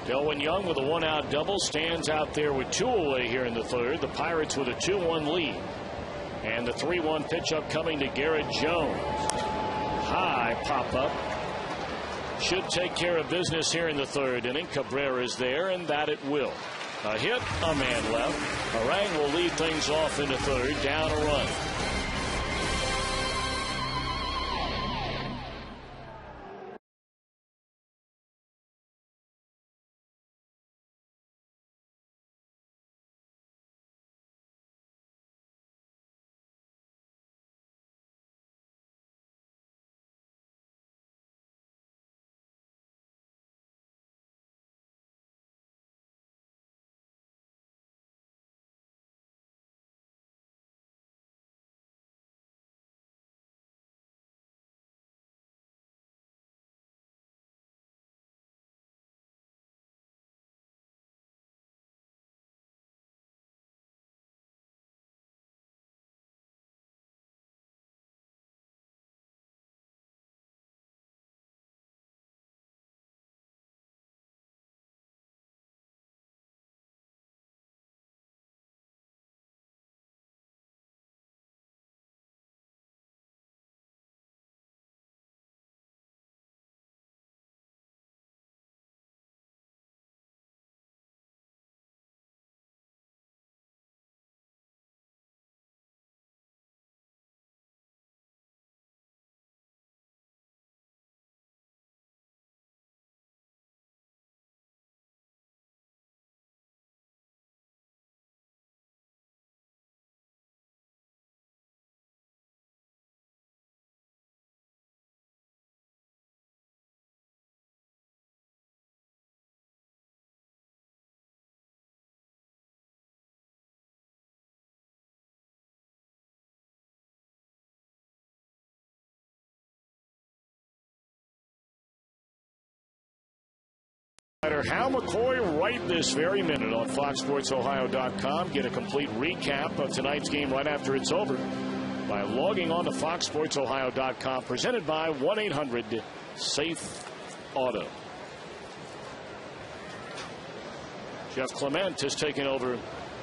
Delwyn Young with a 1-out double stands out there with 2 away here in the third. The Pirates with a 2-1 lead. And the 3-1 pitch up coming to Garrett Jones. High pop up. Should take care of business here in the third inning. Cabrera is there, and that it will. A hit, a man left. Harang will lead things off in the third, down a run. Hal McCoy right this very minute on FoxSportsOhio.com. Get a complete recap of tonight's game right after it's over by logging on to FoxSportsOhio.com. Presented by 1-800-SAFE-AUTO. Jeff Clement has taken over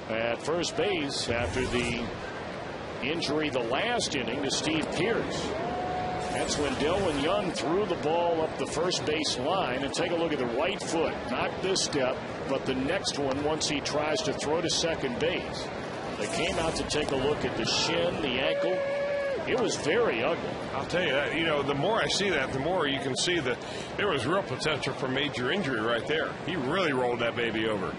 at first base after the injury the last inning to Steve Pierce. That's when Delwyn Young threw the ball up the first base line. And take a look at the right foot. Not this step, but the next one once he tries to throw to second base. They came out to take a look at the shin, the ankle. It was very ugly. I'll tell you that, the more I see that, the more you can see that there was real potential for major injury right there. He really rolled that baby over.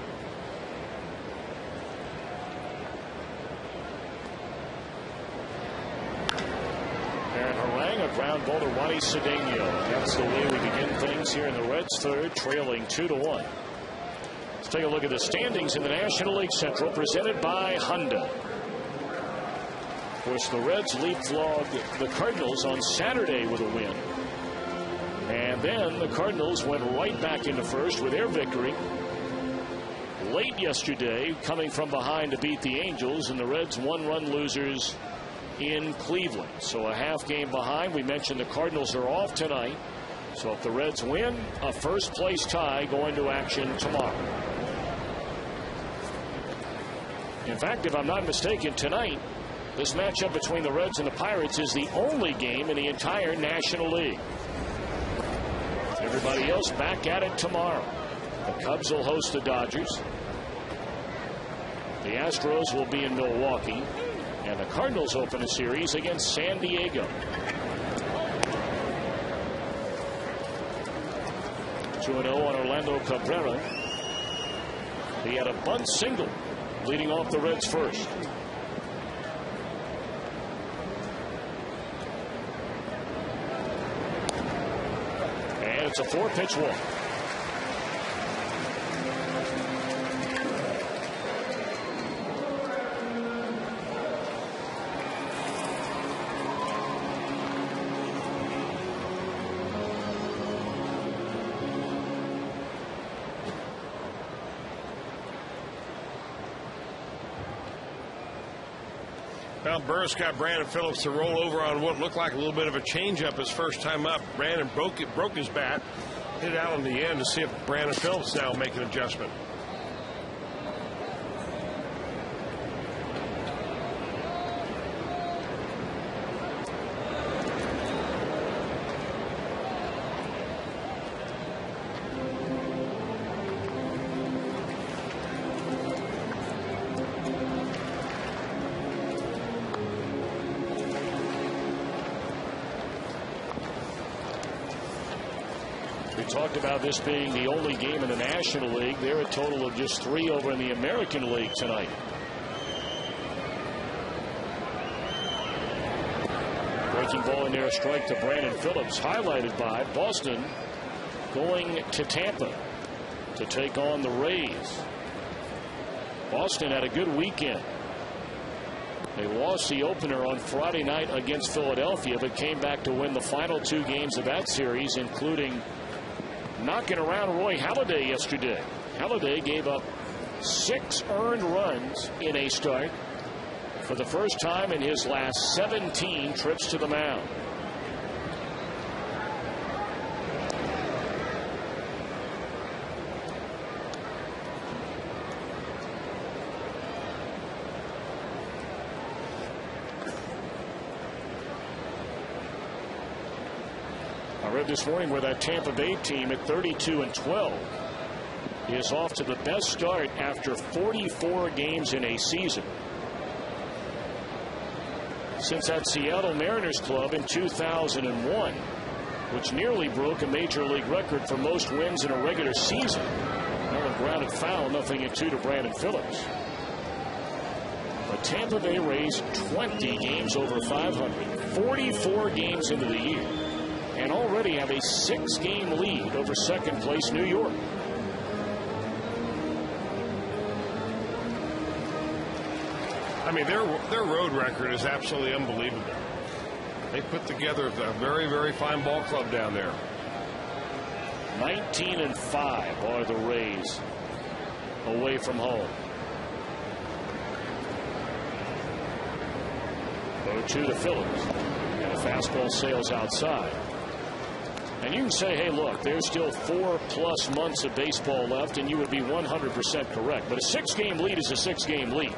A ground ball to Ronnie Cedeno. That's the way we begin things here in the Reds' third, trailing 2-1. Let's take a look at the standings in the National League Central, presented by Honda. Of course, the Reds leapfrogged the Cardinals on Saturday with a win. And then the Cardinals went right back into first with their victory late yesterday, coming from behind to beat the Angels, and the Reds one-run losers in Cleveland. So a half game behind. We mentioned the Cardinals are off tonight. So if the Reds win, a first place tie going to action tomorrow. In fact, if I'm not mistaken, tonight this matchup between the Reds and the Pirates is the only game in the entire National League. Everybody else back at it tomorrow. The Cubs will host the Dodgers. The Astros will be in Milwaukee. And the Cardinals open a series against San Diego. 2-0 on Orlando Cabrera. He had a bunt single leading off the Reds first. And it's a 4-pitch walk. Well, Burris got Brandon Phillips to roll over on what looked like a little bit of a changeup his first time up. Brandon broke his bat, hit it out in the end to see if Brandon Phillips now make an adjustment. Talked about this being the only game in the National League. They're a total of just 3 over in the American League tonight. Breaking ball in there, a strike to Brandon Phillips, highlighted by Boston going to Tampa to take on the Rays. Boston had a good weekend. They lost the opener on Friday night against Philadelphia, but came back to win the final 2 games of that series, including knocking around Roy Halladay yesterday. Halladay gave up 6 earned runs in a start for the first time in his last 17 trips to the mound. I read this morning where that Tampa Bay team at 32-12 is off to the best start after 44 games in a season since that Seattle Mariners club in 2001, which nearly broke a major league record for most wins in a regular season. Well, a grounded foul, 0-2 to Brandon Phillips. But Tampa Bay Rays 20 games over 500, 44 games into the year, and already have a 6-game lead over second place New York. I mean, their road record is absolutely unbelievable. They put together a very, very fine ball club down there. 19-5 are the Rays away from home. 0-2 to Phillips, and a fastball sails outside. And you can say, hey, look, there's still 4+ months of baseball left, and you would be 100% correct. But a 6-game lead is a 6-game lead.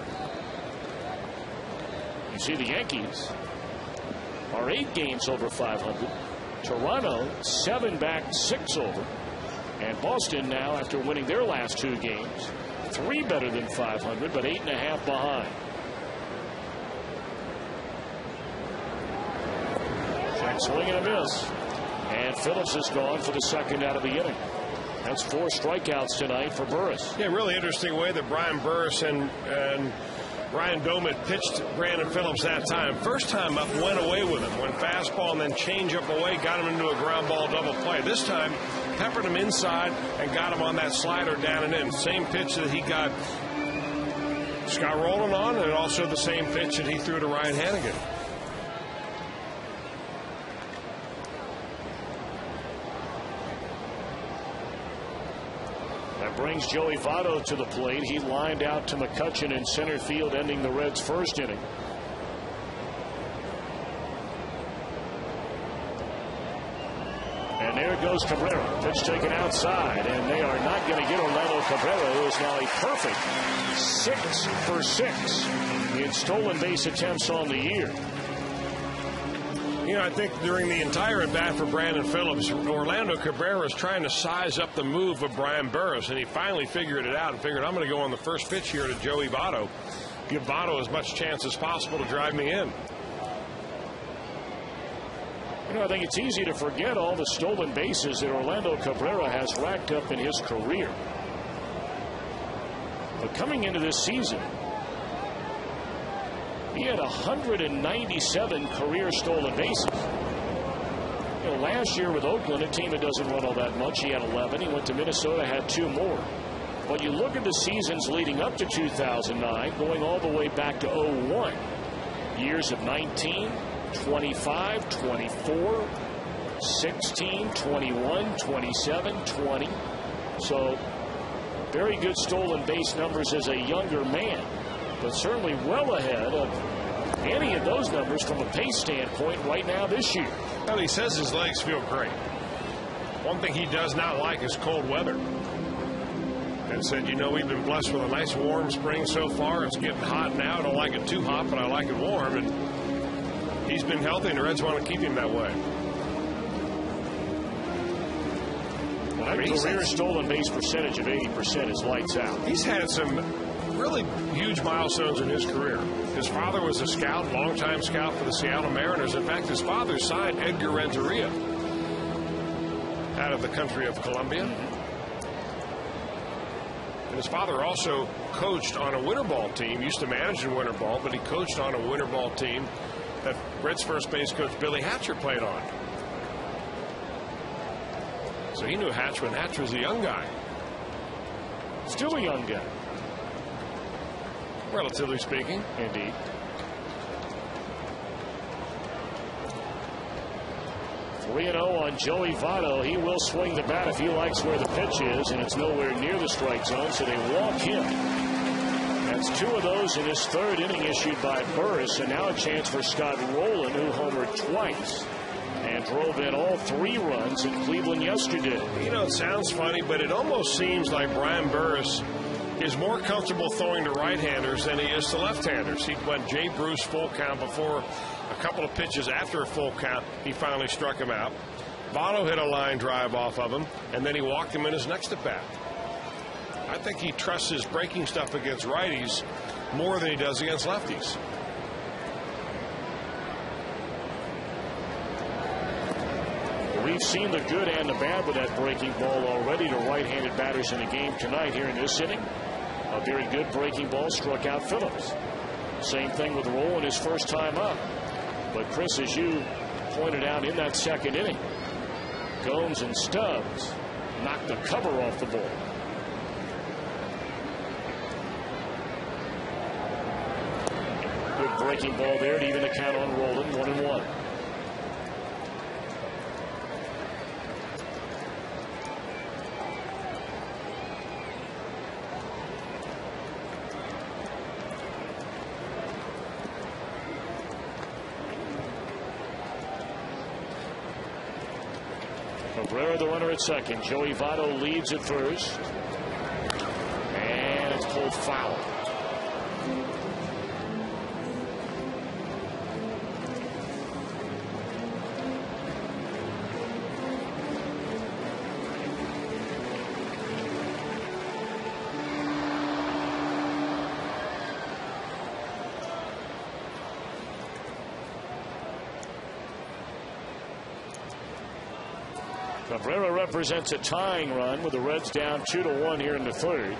You see the Yankees are 8 games over 500. Toronto 7 back, 6 over. And Boston now, after winning their last 2 games, 3 better than 500, but 8.5 behind. Check swing and a miss. And Phillips is gone for the second out of the inning. That's 4 strikeouts tonight for Burris. Yeah, really interesting way that Brian Burris and Ryan Doumit pitched Brandon Phillips that time. First time up, went away with him. Went fastball and then change up away, got him into a ground ball double play. This time, peppered him inside and got him on that slider down and in. Same pitch that he got Scott Rowland on, and also the same pitch that he threw to Ryan Hannigan. Brings Joey Votto to the plate. He lined out to McCutchen in center field, ending the Reds' first inning. And there goes Cabrera. Pitch taken outside, and they are not going to get Orlando Cabrera, who is now a perfect 6 for 6 in stolen base attempts on the year. You know, I think during the entire at-bat for Brandon Phillips, Orlando Cabrera is trying to size up the move of Brian Burris, and he finally figured it out and figured, I'm going to go on the first pitch here to Joey Votto. Give Votto as much chance as possible to drive me in. You know, I think it's easy to forget all the stolen bases that Orlando Cabrera has racked up in his career. But coming into this season, he had 197 career stolen bases. You know, last year with Oakland, a team that doesn't run all that much, he had 11. He went to Minnesota, had 2 more. But you look at the seasons leading up to 2009, going all the way back to 01. Years of 19, 25, 24, 16, 21, 27, 20. So very good stolen base numbers as a younger man, but certainly well ahead of any of those numbers from a pace standpoint right now this year. Well, he says his legs feel great. One thing he does not like is cold weather. And said, you know, we've been blessed with a nice warm spring so far. It's getting hot now. I don't like it too hot, but I like it warm. And he's been healthy, and the Reds want to keep him that way. Well, that career stolen base percentage of 80% is lights out. He's had some really huge milestones in his career. His father was a scout, longtime scout for the Seattle Mariners. In fact, his father signed Edgar Renteria out of the country of Colombia. And his father also coached on a winter ball team, used to manage in winter ball, but he coached on a winter ball team that Reds first base coach Billy Hatcher played on. So he knew Hatch when Hatch was a young guy. Still a young guy. Relatively speaking. Indeed. Three 3-0 on Joey Votto. He will swing the bat if he likes where the pitch is, and it's nowhere near the strike zone, so they walk him. That's 2 of those in his 3rd inning issued by Burris, and now a chance for Scott Rowland, who homered twice and drove in all 3 runs in Cleveland yesterday. You know, it sounds funny, but it almost seems like Brian Burris is more comfortable throwing to right-handers than he is to left-handers. He went Jay Bruce full count before a couple of pitches after a full count. He finally struck him out. Votto hit a line drive off of him, and then he walked him in his next at-bat. I think he trusts his breaking stuff against righties more than he does against lefties. We've seen the good and the bad with that breaking ball already to right-handed batters in the game tonight here in this inning. A very good breaking ball struck out Phillips. Same thing with Rowland his first time up. But Chris, as you pointed out in that 2nd inning, Gomes and Stubbs knocked the cover off the ball. Good breaking ball there to even the count on Rowland, 1-1. Cabrera, the runner at second. Joey Votto leads at first. And it's pulled foul. Cabrera represents a tying run with the Reds down 2-1 here in the third.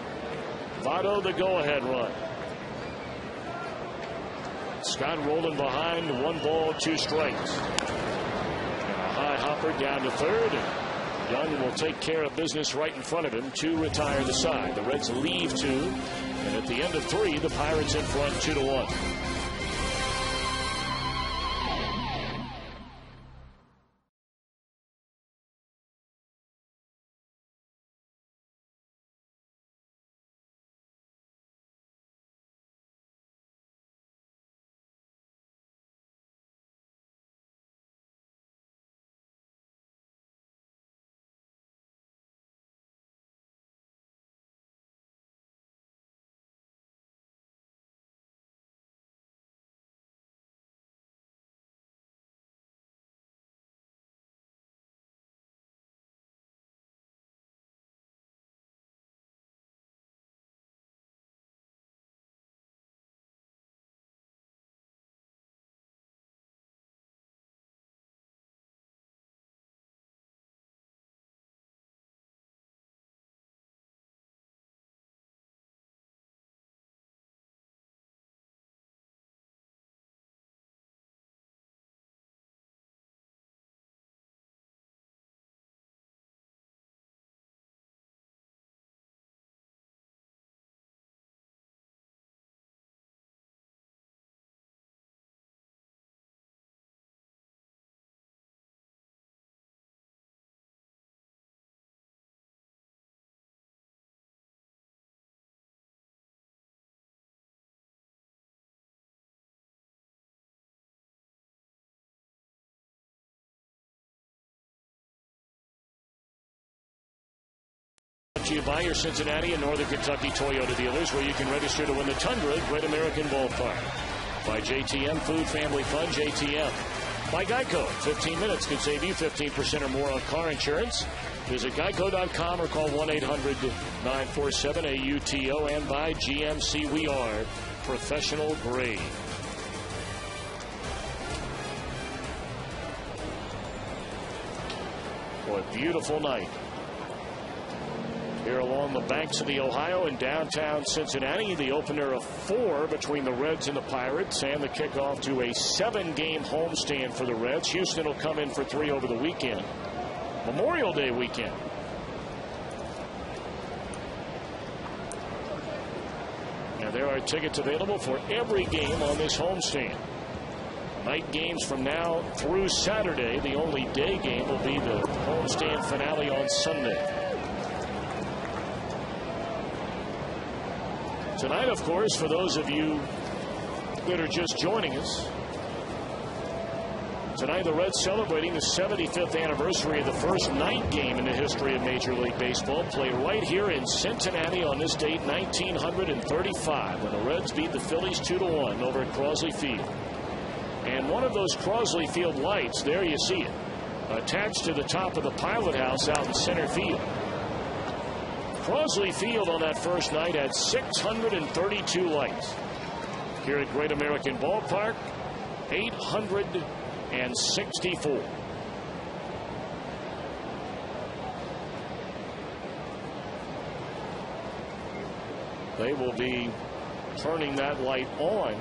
Votto the go-ahead run. Scott rolling behind, 1 ball, 2 strikes. And a high hopper down to third. And Young will take care of business right in front of him to retire the side. The Reds leave 2. And at the end of 3, the Pirates in front 2-1. To you by your Cincinnati and Northern Kentucky Toyota dealers, where you can register to win the Tundra at Great American Ballpark. By JTM Food Family Fun, JTM. By Geico, 15 minutes can save you 15% or more on car insurance. Visit geico.com or call 1-800-947-AUTO. And by GMC, we are professional grade. What a beautiful night here along the banks of the Ohio in downtown Cincinnati. The opener of 4 between the Reds and the Pirates, and the kickoff to a 7-game homestand for the Reds. Houston will come in for 3 over the weekend. Memorial Day weekend. And there are tickets available for every game on this homestand. Night games from now through Saturday. The only day game will be the homestand finale on Sunday. Tonight, of course, for those of you that are just joining us, tonight the Reds celebrating the 75th anniversary of the first night game in the history of Major League Baseball, played right here in Cincinnati on this date, 1935, when the Reds beat the Phillies 2-1 over at Crosley Field. And one of those Crosley Field lights, there you see it, attached to the top of the pilot house out in center field. Crosley Field on that first night had 632 lights. Here at Great American Ballpark, 864. They will be turning that light on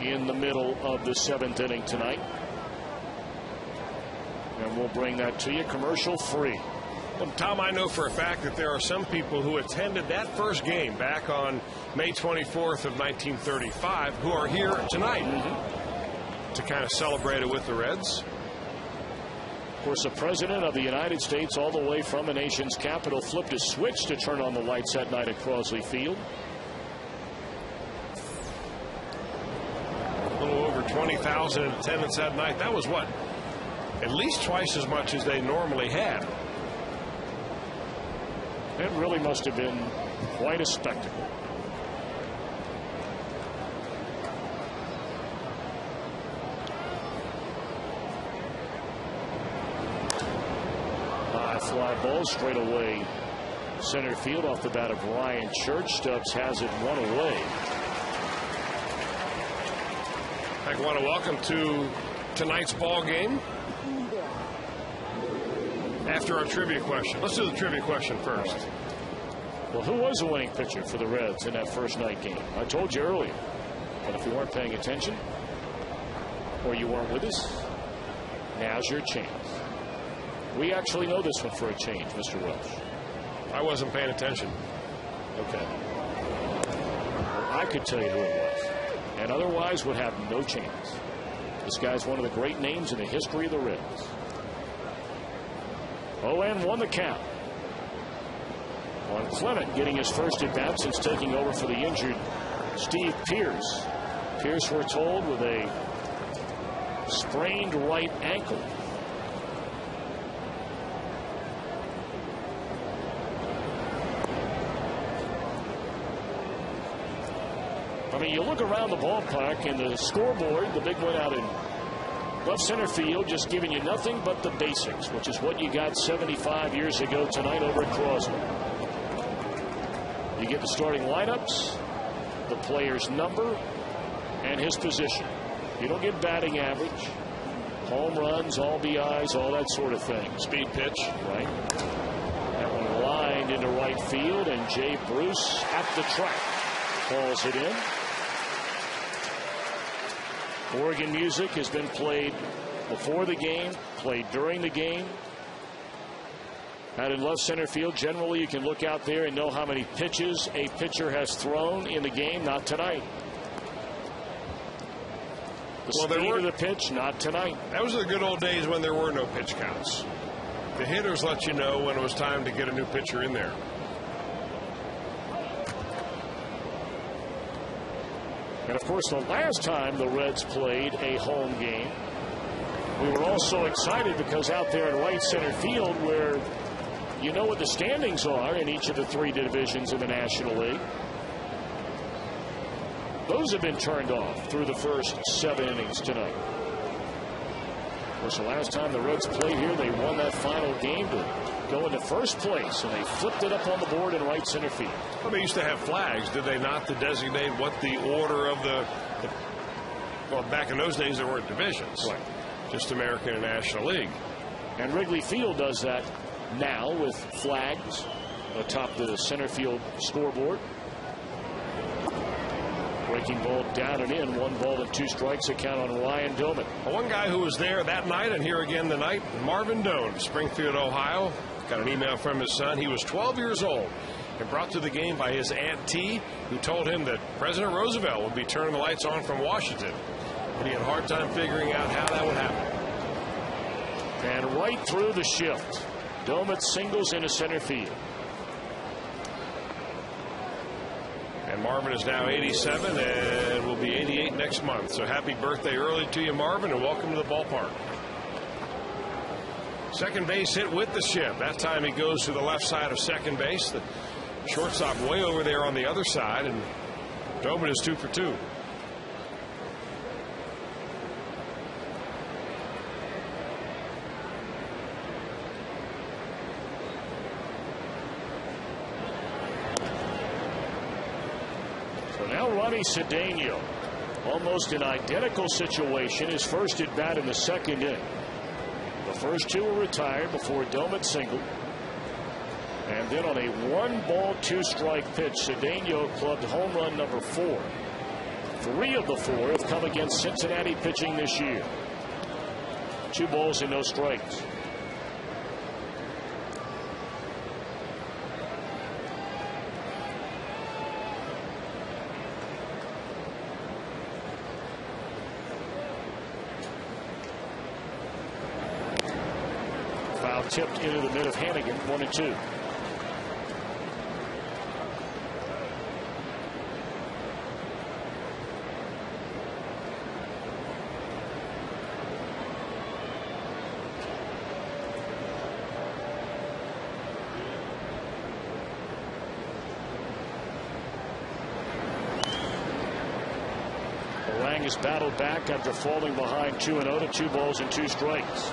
in the middle of the 7th inning tonight. And we'll bring that to you commercial free. Well, Tom, I know for a fact that there are some people who attended that first game back on May 24th of 1935 who are here tonight to kind of celebrate it with the Reds. Of course, the President of the United States, all the way from the nation's capital, flipped a switch to turn on the lights that night at Crosley Field. A little over 20,000 in attendance that night. That was what? at least twice as much as they normally had. It really must have been quite a spectacle. High fly ball straight away. Center field off the bat of Ryan Church. Stubbs has it one away. I want to welcome to tonight's ball game. After our trivia question. Let's do the trivia question first. Well, who was the winning pitcher for the Reds in that first night game? I told you earlier. But if you weren't paying attention or you weren't with us, now's your chance. We actually know this one for a change, Mr. Welsh. I wasn't paying attention. Okay. Well, I could tell you who it was. And otherwise would have no chance. This guy's one of the great names in the history of the Reds. 0-1 the count on Clement getting his first at bat since taking over for the injured Steve Pearce. Pearce, we're told, with a sprained right ankle. I mean, you look around the ballpark and the scoreboard, the big one out in left center field, just giving you nothing but the basics, which is what you got 75 years ago tonight over at Crosley. You get the starting lineups, the player's number, and his position. You don't get batting average, home runs, all BIs, all that sort of thing. Speed pitch. Right. That one lined into right field, and Jay Bruce at the track calls it in. Oregon music has been played before the game, played during the game. Out in left center field, generally you can look out there and know how many pitches a pitcher has thrown in the game. Not tonight. The speed of the pitch, not tonight. That was the good old days when there were no pitch counts. The hitters let you know when it was time to get a new pitcher in there. And of course, the last time the Reds played a home game, we were all so excited because out there in right center field, where you know what the standings are in each of the three divisions in the National League, those have been turned off through the first 7 innings tonight. Of course, the last time the Reds played here, they won that final game to go into first place, and they flipped it up on the board in right center field. Well, they used to have flags, did they not, to designate what the order of well, back in those days there weren't divisions. Right. Just American and National League. And Wrigley Field does that now with flags atop the center field scoreboard. Breaking ball down and in. 1 ball and 2 strikes. A count on Ryan Doman. Well, one guy who was there that night and here again tonight, Marvin Doan, Springfield, Ohio. Got an email from his son. He was 12 years old and brought to the game by his Aunt T, who told him that President Roosevelt would be turning the lights on from Washington. But he had a hard time figuring out how that would happen. And right through the shift, Doman singles into center field. And Marvin is now 87 and will be 88 next month. So happy birthday early to you, Marvin, and welcome to the ballpark. Second base hit with the shift. That time he goes to the left side of second base. The shortstop way over there on the other side, and Doman is 2 for 2. Now Ronnie Cedeno, almost an identical situation. His first at bat in the second inning. The first 2 were retired before Doman singled. And then on a 1 ball 2 strike pitch, Cedeno clubbed home run number 4. 3 of the 4 have come against Cincinnati pitching this year. 2 balls and no strikes. Tipped into the mid of Hannigan, 1-2. Harang has battled back after falling behind 2-0 to 2 balls and 2 strikes.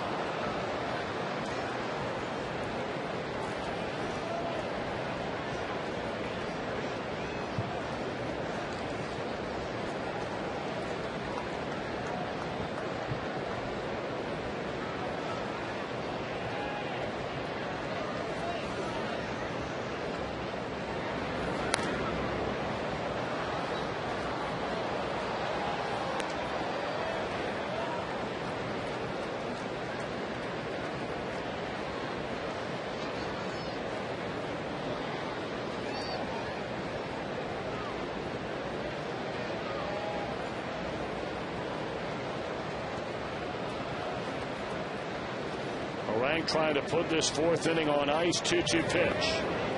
Harang trying to put this 4th inning on ice. 2-2 pitch.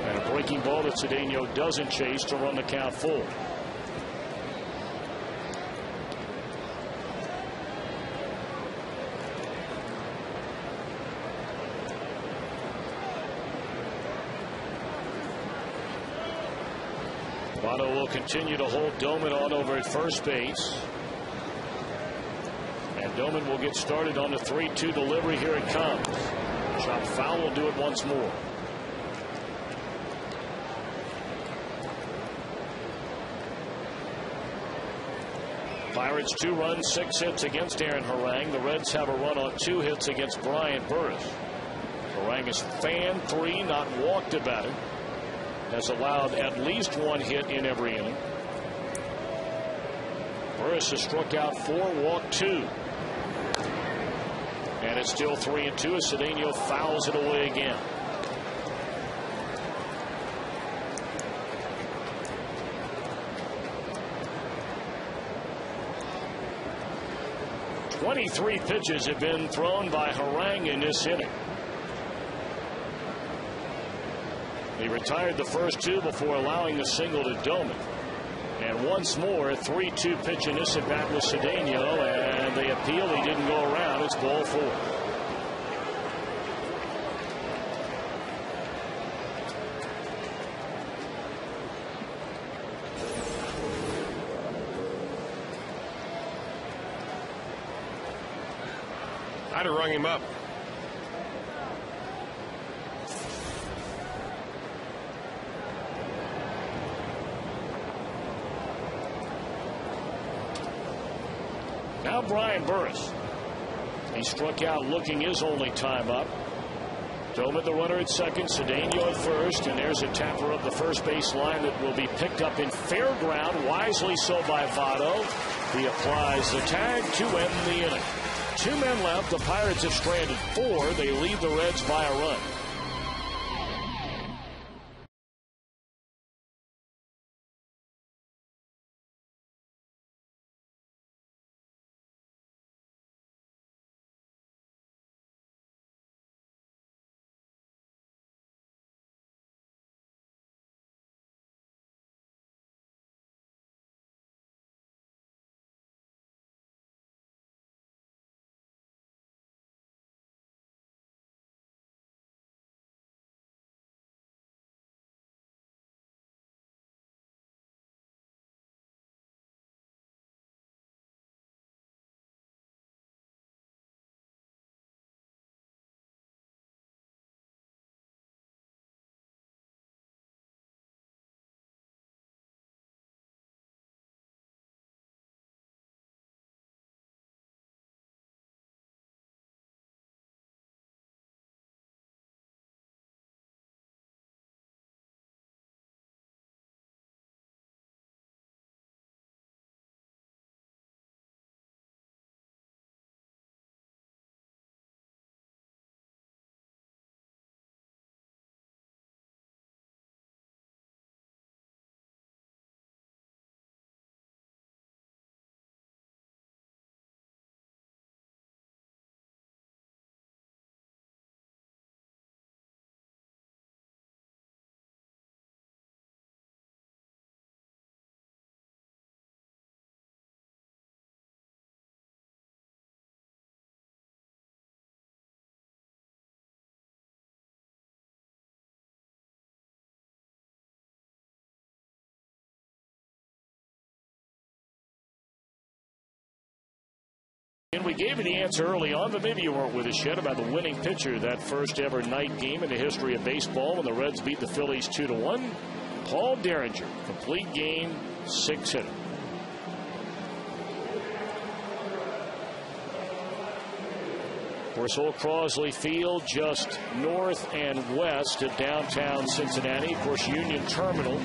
And a breaking ball that Cedeno doesn't chase to run the count full. Votto will continue to hold Doman on over at first base. And Doman will get started on the 3-2 delivery. Here it comes. Shot foul will do it once more. Pirates 2 runs, 6 hits against Aaron Harang. The Reds have a run on 2 hits against Brian Burris. Harang has fanned 3, not walked a batter. Has allowed at least 1 hit in every inning. Burris has struck out 4, walked 2. And it's still 3-2 as Cedeno fouls it away again. "23 pitches have been thrown by Harang in this inning. He retired the first 2 before allowing the single to Doman. And once more, a 3-2 pitch in this at bat with Cedeno, and they appeal. He didn't go around. It's ball 4. I'd have rung him up. Now Brian Burris. He struck out looking his only time up. Doman the runner at second, Cedeno at first, and there's a tapper up the first base line that will be picked up in fair ground, wisely so by Votto. He applies the tag to end the inning. 2 men left. The Pirates have stranded 4. They lead the Reds by a run. And we gave you the answer early on, but maybe you weren't with us yet, about the winning pitcher that first ever night game in the history of baseball when the Reds beat the Phillies 2-1. Paul Derringer, complete game, 6-hitter. Of course, old Crosley Field just north and west of downtown Cincinnati. Of course, Union Terminal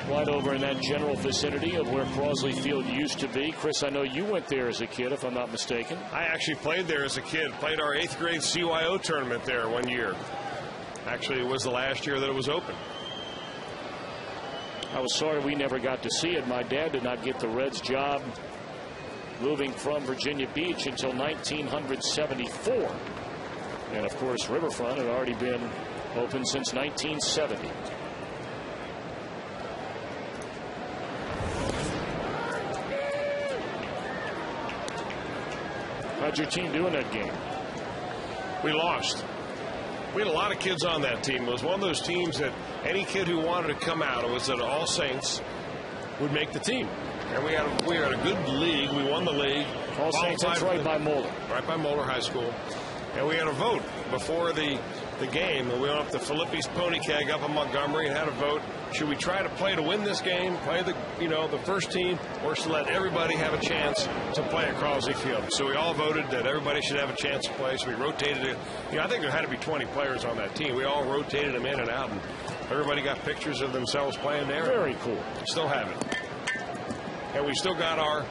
right over in that general vicinity of where Crosley Field used to be. Chris, I know you went there as a kid, if I'm not mistaken. I actually played there as a kid. Played our 8th grade CYO tournament there one year. Actually, it was the last year that it was open. I was sorry we never got to see it. My dad did not get the Reds job moving from Virginia Beach until 1974. And, of course, Riverfront had already been open since 1970. How'd your team do in that game? We lost. We had a lot of kids on that team. It was one of those teams that any kid who wanted to come out, it was at All Saints, would make the team. And we had a good league. We won the league. All Saints, that's right by Moeller. Right by Moeller High School. And we had a vote before the game. And we went up to Filippi's Pony Keg up in Montgomery and had a vote. Should we try to play to win this game, play the first team, or should let everybody have a chance to play at Crosley Field? So we all voted that everybody should have a chance to play. So we rotated it. I think there had to be 20 players on that team. We all rotated them in and out, and everybody got pictures of themselves playing there. Very cool. Still have it. And we still got our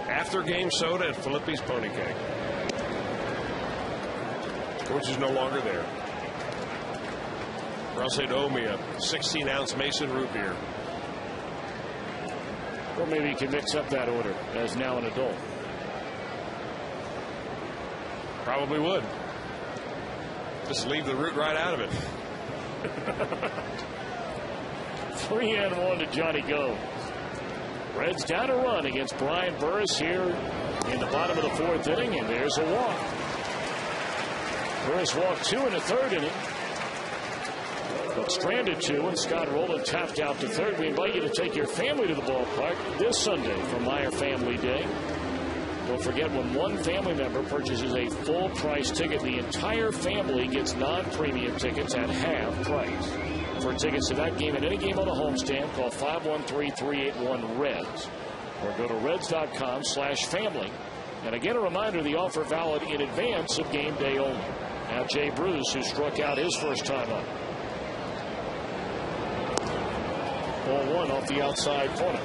after-game soda at Filippi's Pony Keg, which is no longer there. Or else they'd owe me a 16-ounce Mason root beer. Or maybe you can mix up that order as now an adult. Probably would. Just leave the root right out of it. 3-1 to Johnny Go. Reds down a run against Brian Burris here in the bottom of the 4th inning, and there's a walk. Burris walked 2 in the 3rd inning, but stranded 2, and Scott Rowland tapped out to 3rd. We invite you to take your family to the ballpark this Sunday for Meyer Family Day. Don't forget, when one family member purchases a full price ticket, the entire family gets non-premium tickets at half price. For tickets to that game and any game on the homestand, call 513-381-REDS or go to reds.com/family. And again, a reminder, the offer valid in advance of game day only. Now Jay Bruce, who struck out his first time up. Ball 1 off the outside corner.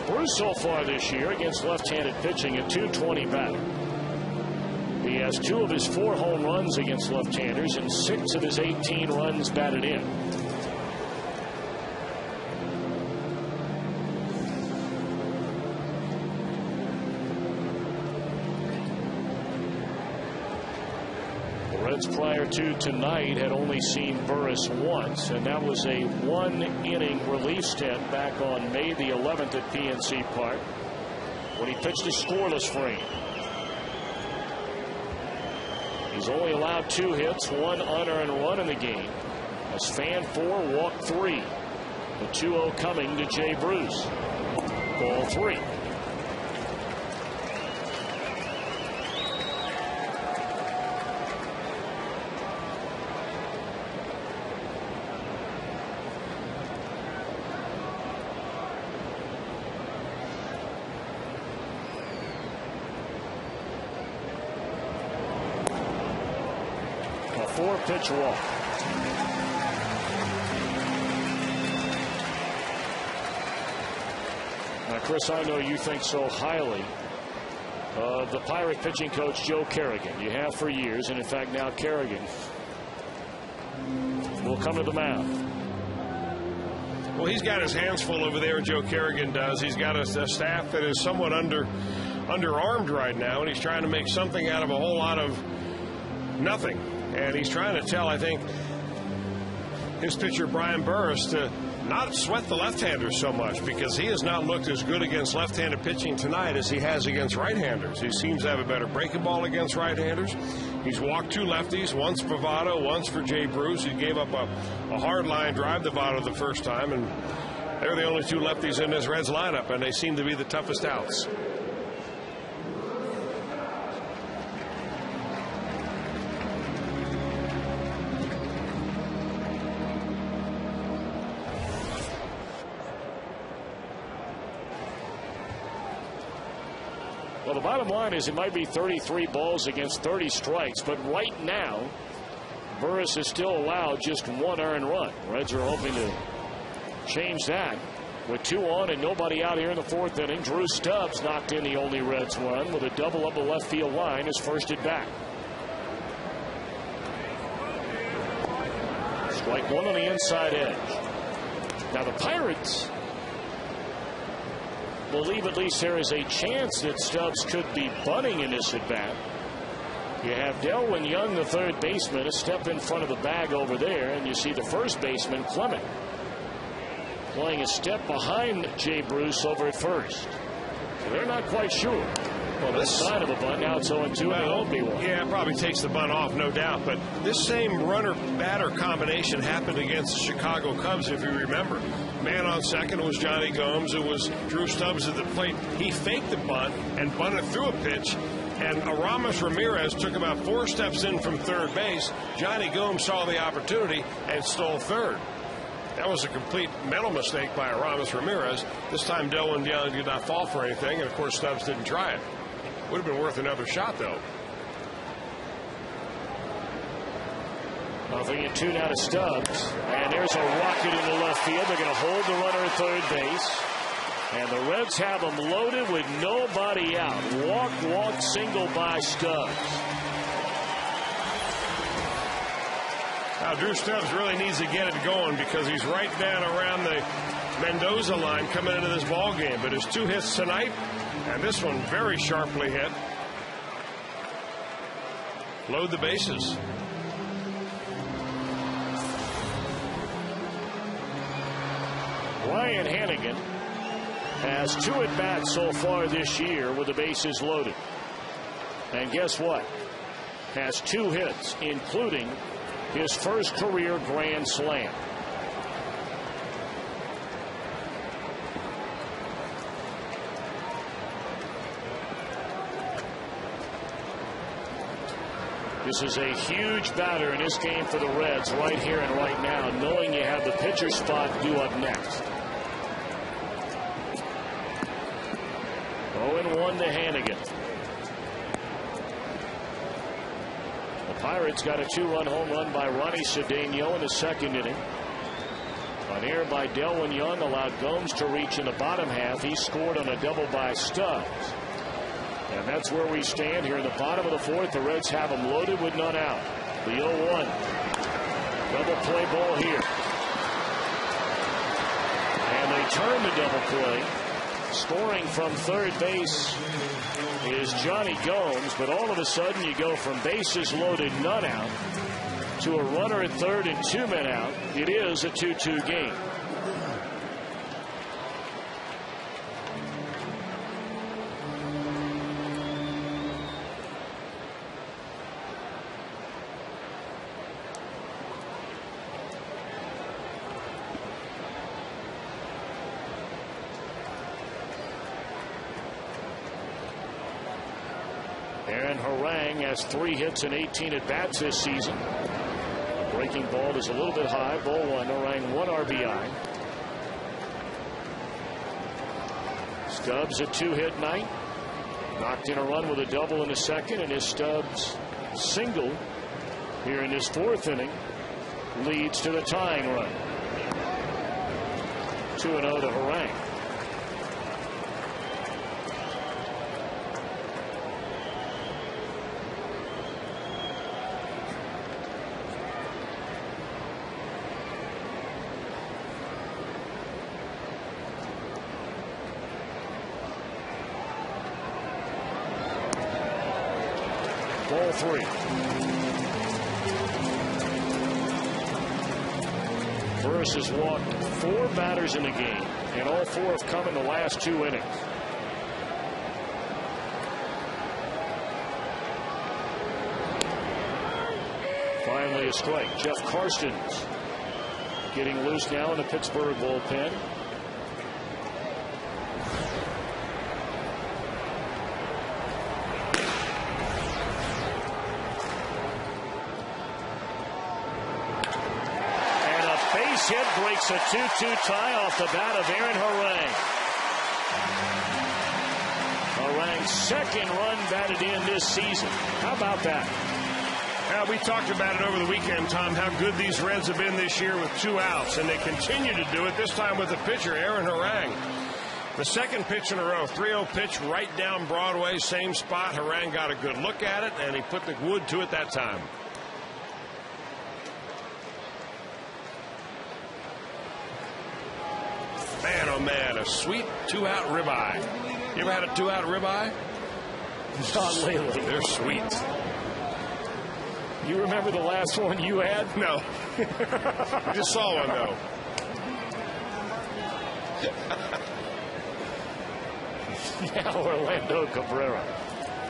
Bruce so far this year against left-handed pitching, a .220 batter. He has 2 of his 4 home runs against left-handers and 6 of his 18 runs batted in. Reds prior to tonight had only seen Burris once, and that was a 1-inning relief stint back on May the 11th at PNC Park when he pitched a scoreless frame. He's only allowed 2 hits, 1 unearned run in the game. As fan 4, walk 3. The 2-0 coming to Jay Bruce. Ball 3. A 4-pitch walk. Now, Chris, I know you think so highly of the Pirate pitching coach Joe Kerrigan. You have for years, and in fact now Kerrigan will come to the mound. Well, he's got his hands full over there, Joe Kerrigan does. He's got a staff that is somewhat underarmed right now, and he's trying to make something out of a whole lot of nothing. And he's trying to tell, I think, his pitcher Brian Burris to not sweat the left-handers so much, because he has not looked as good against left-handed pitching tonight as he has against right-handers. He seems to have a better breaking ball against right-handers. He's walked 2 lefties, once for Votto, once for Jay Bruce. He gave up a hard line drive to Votto the first time, and they're the only 2 lefties in this Reds lineup, and they seem to be the toughest outs. Well, the bottom line is it might be 33 balls against 30 strikes, but right now, Burris is still allowed just 1 earned run. Reds are hoping to change that. With 2 on and nobody out here in the 4th inning, Drew Stubbs knocked in the only Reds run with a double up the left field line, his first at bat. Strike 1 on the inside edge. Now the Pirates believe at least there is a chance that Stubbs could be bunting in this at bat. You have Delwyn Young, the 3rd baseman, a step in front of the bag over there, and you see the 1st baseman, Clement, playing a step behind Jay Bruce over at first. So they're not quite sure. Well, this side of a bunt, now it's 0-2, and it won't be one. Yeah, it probably takes the bunt off, no doubt. But this same runner-batter combination happened against the Chicago Cubs, if you remember. Man on second was Johnny Gomes. It was Drew Stubbs at the plate. He faked the bunt and bunted through a pitch. And Aramis Ramirez took about 4 steps in from third base. Johnny Gomes saw the opportunity and stole third. That was a complete mental mistake by Aramis Ramirez. This time Delwyn Young did not fall for anything, and of course Stubbs didn't try it. Would have been worth another shot, though. 0-2 now to Stubbs, and there's a rocket into left field. They're going to hold the runner at third base, and the Reds have them loaded with nobody out. Walk, single by Stubbs. Now Drew Stubbs really needs to get it going, because he's right down around the Mendoza line coming into this ball game. But his 2 hits tonight, and this one very sharply hit. Load the bases. Ryan Hannigan has 2 at-bats so far this year with the bases loaded. And guess what? Has 2 hits, including his first career grand slam. This is a huge batter in this game for the Reds right here and right now, knowing you have the pitcher spot due up next. 0-1 to Hannigan. The Pirates got a 2-run home run by Ronnie Cedeno in the 2nd inning. An error by Delwyn Young allowed Gomes to reach in the bottom half. He scored on a double by Stubbs. And that's where we stand here in the bottom of the 4th. The Reds have them loaded with none out. The 0-1. Double play ball here. And they turn the double play. Scoring from third base is Johnny Gomes, but all of a sudden you go from bases loaded, none out, to a runner at third and 2 men out. It is a 2-2 game. Aaron Harang has 3 hits and 18 at-bats this season. A breaking ball is a little bit high. Ball 1. Harang 1 RBI. Stubbs a 2-hit night. Knocked in a run with a double in the 2nd, and his Stubbs single here in this 4th inning leads to the tying run. 2-0 to Harang. Ball 3. Burris has walked 4 batters in the game, and all 4 have come in the last 2 innings. Finally a strike. Jeff Karstens getting loose now in the Pittsburgh bullpen. And a base hit breaks a 2-2 tie off the bat of Aaron Harang. Harang's second run batted in this season. How about that? We talked about it over the weekend, Tom, how good these Reds have been this year with 2 outs, and they continue to do it, this time with the pitcher, Aaron Harang. The second pitch in a row, 3-0 pitch right down Broadway, same spot. Harang got a good look at it, and he put the wood to it that time. Man, oh man, a sweet 2-out ribeye. You ever had a 2-out ribeye? Not lately. They're sweet. You remember the last one you had? No. I just saw one, though. Now Orlando Cabrera.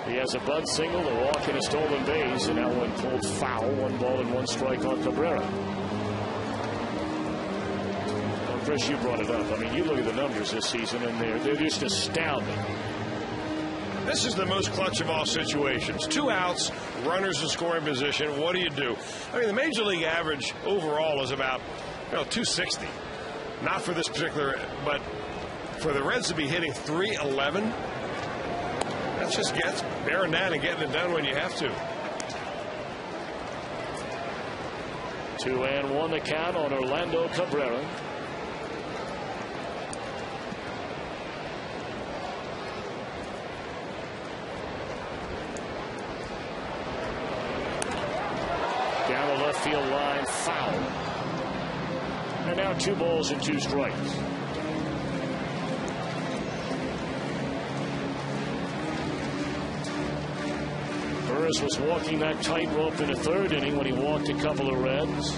He has a bunt single, a walk, and a stolen base, and now one pulled foul. 1 ball and 1 strike on Cabrera. Well, Chris, you brought it up. I mean, you look at the numbers this season, and they're just astounding. This is the most clutch of all situations. 2 outs, runners in scoring position. What do you do? I mean, the major league average overall is about 260. Not for this particular, but for the Reds to be hitting 311, that just gets bearing down and getting it done when you have to. 2-1 the count on Orlando Cabrera. Down the left field line, foul. And now 2 balls and 2 strikes. Burris was walking that tightrope in the 3rd inning when he walked a couple of Reds,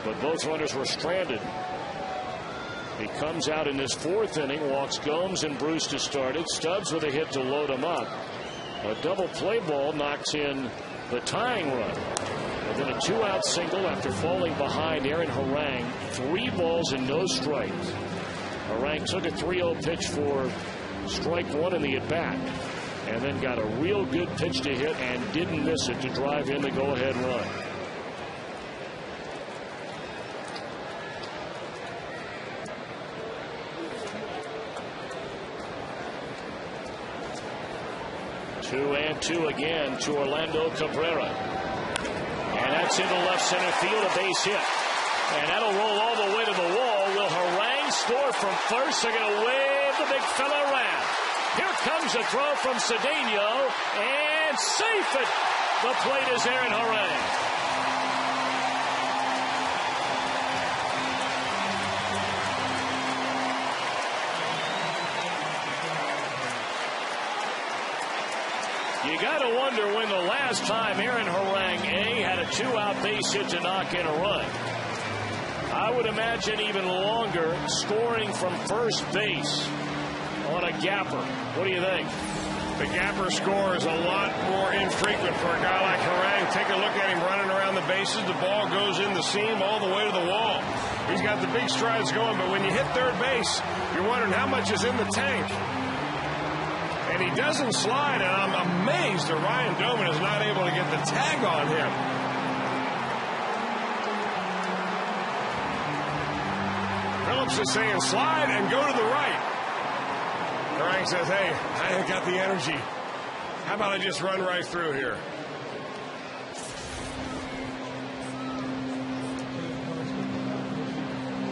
but both runners were stranded. He comes out in this 4th inning, walks Gomes and Bruce to start it. Stubbs with a hit to load him up. A double play ball knocks in the tying run. And then a 2-out single after falling behind Aaron Harang. 3 balls and no strikes. Harang took a 3-0 pitch for strike 1 in the at-bat, and then got a real good pitch to hit and didn't miss it to drive in the go-ahead run. Two and 2 again to Orlando Cabrera. And that's into left center field, a base hit. And that'll roll all the way to the wall. Will Harang score from first? They're going to wave the big fella around. Here comes a throw from Cedeno, and safe at the plate is Aaron Harang. You got to wonder when the last time Aaron Harang had a 2-out base hit to knock in a run. I would imagine even longer, scoring from first base on a gapper. What do you think? The gapper score is a lot more infrequent for a guy like Harang. Take a look at him running around the bases. The ball goes in the seam all the way to the wall. He's got the big strides going, but when you hit third base, you're wondering how much is in the tank. And he doesn't slide, and I'm amazed that Ryan Doman is not able to get the tag on him. Phillips is saying slide and go to the right. Harang says, hey, I ain't got the energy. How about I just run right through here?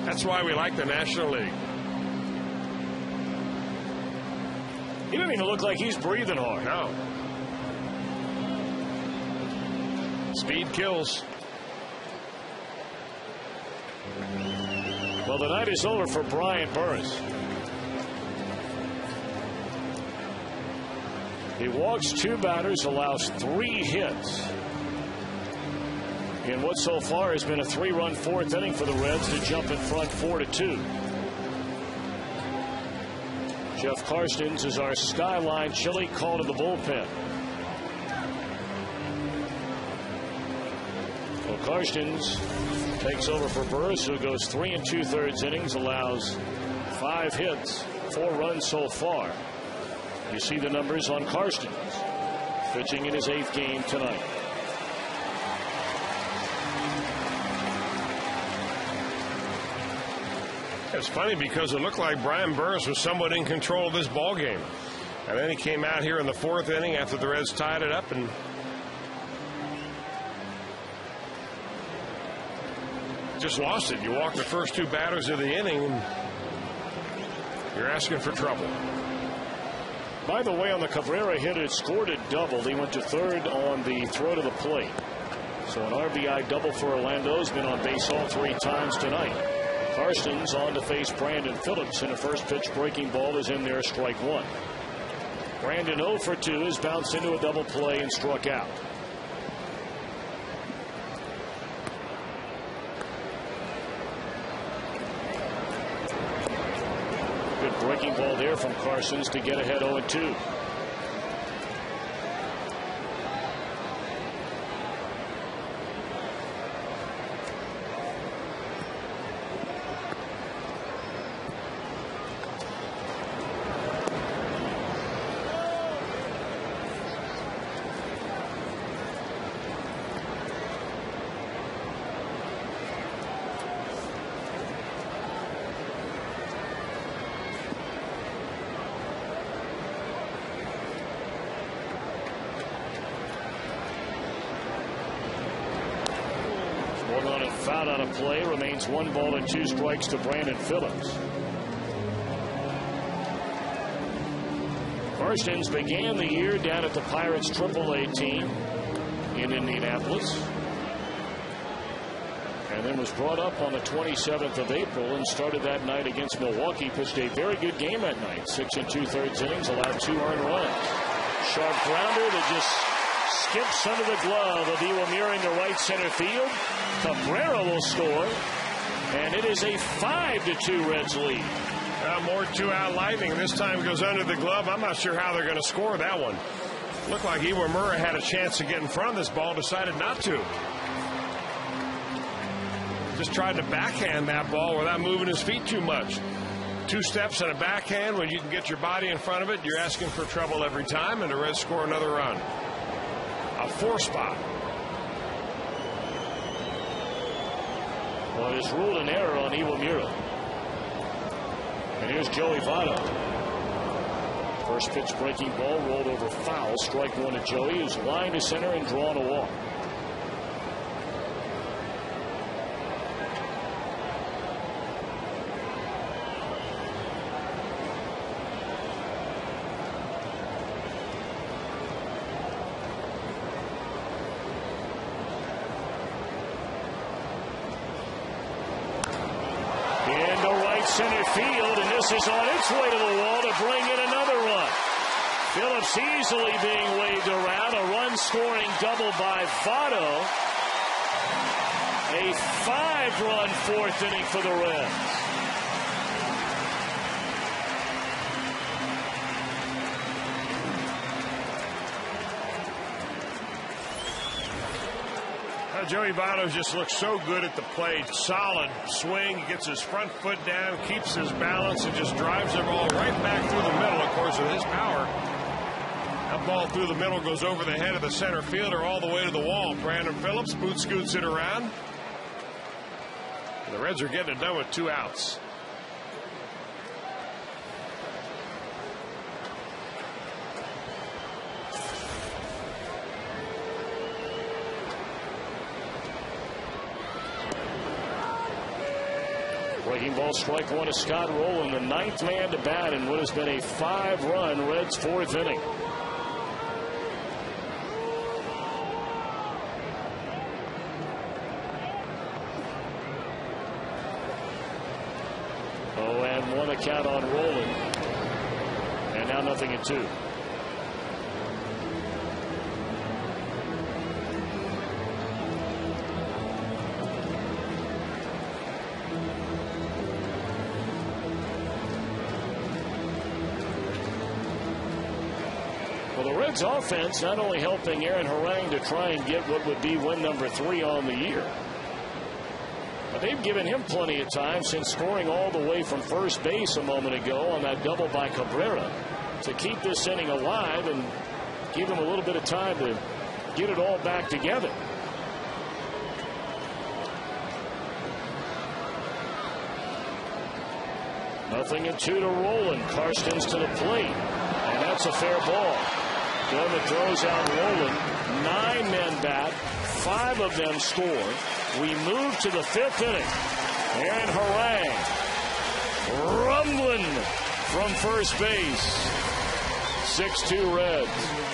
That's why we like the National League. He doesn't even look like he's breathing hard. No. Speed kills. Well, the night is over for Brian Burris. He walks 2 batters, allows 3 hits. in what so far has been a 3-run fourth inning for the Reds to jump in front 4-2. Jeff Karstens is our Skyline Chili call to the bullpen. Well, Karstens takes over for Burris, who goes 3 2/3 innings, allows 5 hits, 4 runs so far. You see the numbers on Karstens, pitching in his 8th game tonight. It's funny because it looked like Brian Burris was somewhat in control of this ball game, and then he came out here in the 4th inning after the Reds tied it up and just lost it. You walk the first 2 batters of the inning and you're asking for trouble. By the way, on the Cabrera hit, it scored a double. He went to 3rd on the throw to the plate. So an RBI double for Orlando. Has been on base all 3 times tonight. Karstens on to face Brandon Phillips, and a first pitch breaking ball is in there, strike 1. Brandon 0 for 2 has bounced into a double play and struck out. Good breaking ball there from Karstens to get ahead 0-2. Foul out of play. Remains 1 ball and 2 strikes to Brandon Phillips. Karstens began the year down at the Pirates AAA team in Indianapolis, and then was brought up on the 27th of April and started that night against Milwaukee. Pitched a very good game that night. 6 2/3 innings, allowed 2 earned runs. Sharp grounder that just skips under the glove of Iwamura into right center field. Cabrera will score, and it is a 5-2 Reds lead. More 2-out lightning. This time goes under the glove. I'm not sure how they're going to score that one. Looked like Iwamura had a chance to get in front of this ball, decided not to. Just tried to backhand that ball without moving his feet too much. 2 steps and a backhand. When you can get your body in front of it, you're asking for trouble every time, and the Reds score another run. A 4 spot. Well, it's ruled an error on Iwamura. And here's Joey Votto. First pitch breaking ball rolled over foul. Strike 1 to Joey, who's lined to center and drawn a walk. Center field, and this is on its way to the wall to bring in another run. Phillips easily being waved around. A run-scoring double by Votto. A 5-run 4th inning for the Reds. Joey Votto just looks so good at the plate. Solid swing. He gets his front foot down, keeps his balance, and just drives the ball right back through the middle. Of course, with his power, that ball through the middle goes over the head of the center fielder all the way to the wall. Brandon Phillips scoots it around. And the Reds are getting it done with 2 outs. Breaking ball, strike 1 to Scott Rowland, the 9th man to bat in what has been a 5-run Reds 4th inning. Oh, and 1 account on Rowland, and now 0-2. Well, the Reds offense not only helping Aaron Harang to try and get what would be win number 3 on the year, but they've given him plenty of time since scoring all the way from first base a moment ago on that double by Cabrera to keep this inning alive and give him a little bit of time to get it all back together. Nothing at 2 to Roland. Karstens to the plate, and that's a fair ball. Gilman throws out Roland. 9 men bat. 5 of them score. We move to the 5th inning. Aaron Harang rumbling from first base. 6-2 Reds.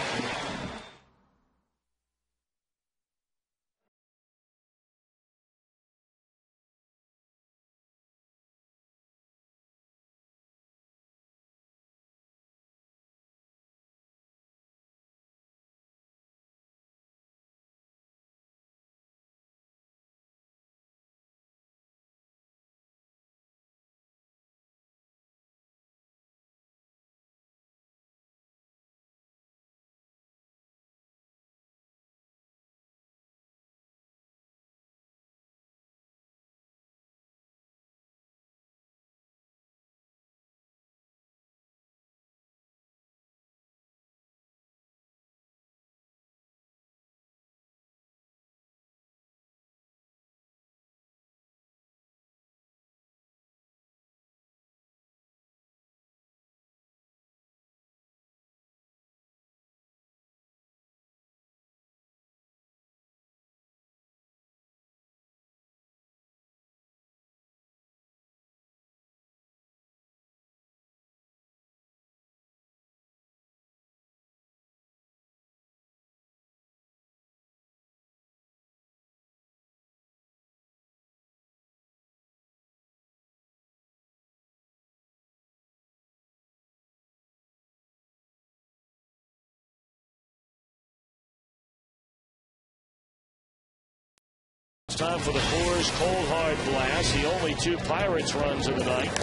It's time for the Coors Cold Hard Blast. The only 2 Pirates runs of the night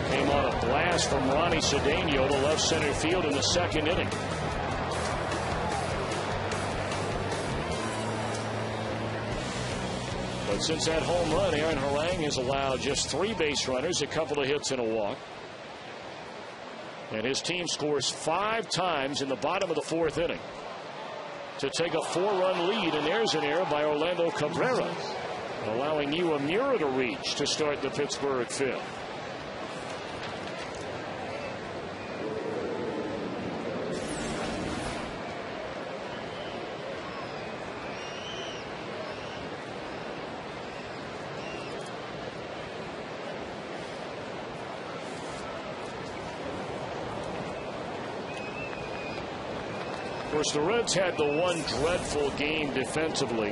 came on a blast from Ronnie Cedeno to left center field in the 2nd inning. But since that home run, Aaron Harang has allowed just 3 base runners, a couple of hits and a walk. And his team scores 5 times in the bottom of the 4th inning to take a 4-run lead, and there's an error by Orlando Cabrera, allowing Uemura to reach to start the Pittsburgh 5th. Of course, the Reds had the one dreadful game defensively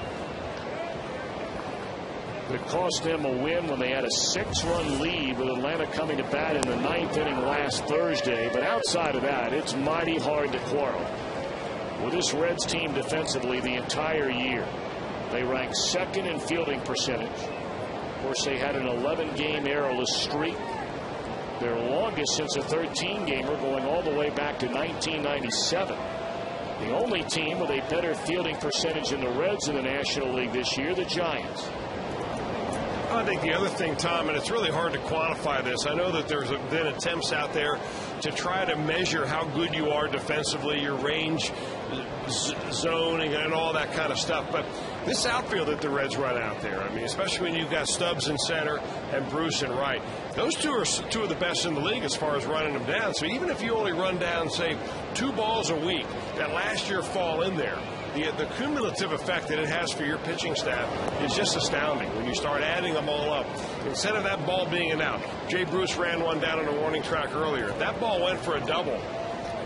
that cost them a win when they had a 6-run lead with Atlanta coming to bat in the 9th inning last Thursday. But outside of that, it's mighty hard to quarrel with this Reds team defensively the entire year. They ranked 2nd in fielding percentage. Of course, they had an 11-game errorless streak, their longest since a 13-gamer, going all the way back to 1997. The only team with a better fielding percentage than the Reds in the National League this year, the Giants. I think the other thing, Tom, and it's really hard to quantify this. I know that there's been attempts out there to try to measure how good you are defensively, your range, zoning, and all that kind of stuff. But this outfield that the Reds run out there, I mean, especially when you've got Stubbs in center and Bruce in right, those 2 are 2 of the best in the league as far as running them down. So even if you only run down, say, 2 balls a week, that last year fall in there, the cumulative effect that it has for your pitching staff is just astounding when you start adding them all up. Instead of that ball being an out, Jay Bruce ran one down on a warning track earlier. If that ball went for a double,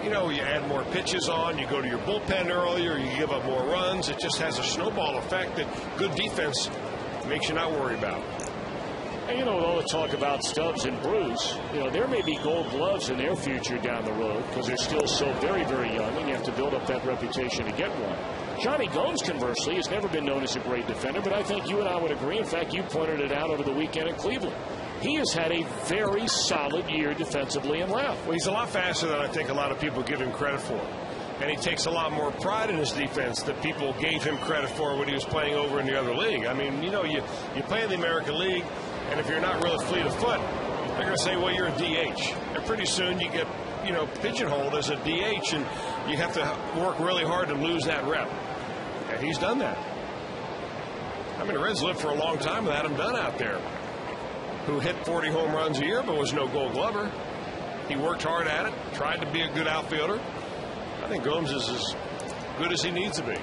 you know, you add more pitches on, you go to your bullpen earlier, you give up more runs. It just has a snowball effect that good defense makes you not worry about. And you know, with all the talk about Stubbs and Bruce, you know, there may be gold gloves in their future down the road because they're still so very, very young, and you have to build up that reputation to get one. Johnny Gomes, conversely, has never been known as a great defender, but I think you and I would agree. In fact, you pointed it out over the weekend in Cleveland. He has had a very solid year defensively and left. Well, he's a lot faster than I think a lot of people give him credit for. And he takes a lot more pride in his defense that people gave him credit for when he was playing over in the other league. I mean, you know, you play in the American League, and if you're not really fleet of foot, they're going to say, well, you're a DH. And pretty soon you get, you know, pigeonholed as a DH, and you have to work really hard to lose that rep. And he's done that. I mean, the Reds lived for a long time with Adam Dunn out there, who hit 40 home runs a year but was no Gold Glover. He worked hard at it, tried to be a good outfielder. I think Gomes is as good as he needs to be.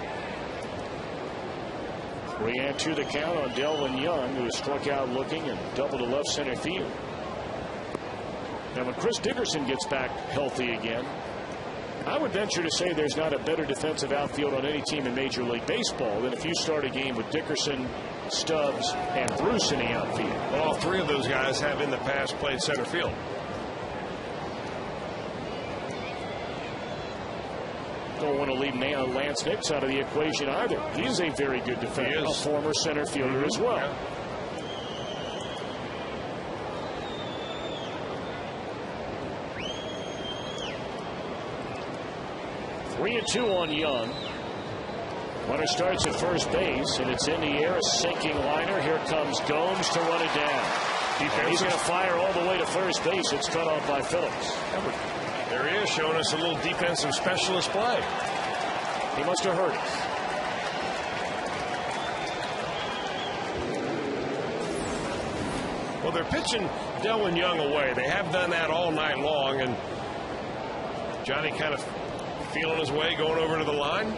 3-2 the count on Delvin Young, who struck out looking and doubled to left center field. Now, when Chris Dickerson gets back healthy again, I would venture to say there's not a better defensive outfield on any team in Major League Baseball than if you start a game with Dickerson, Stubbs, and Bruce in the outfield. Well, all three of those guys have in the past played center field. Don't want to leave Lance Nix out of the equation either. He is a very good defender, a former center fielder as well. Yeah. Three and two on Young. Runner starts at first base, and it's in the air, a sinking liner. Here comes Gomes to run it down. He's going to fire all the way to first base. It's cut off by Phillips. There he is, showing us a little defensive specialist play. He must have heard it. Well, they're pitching Delvin Young away. They have done that all night long, and Johnny kind of feeling his way, going over to the line,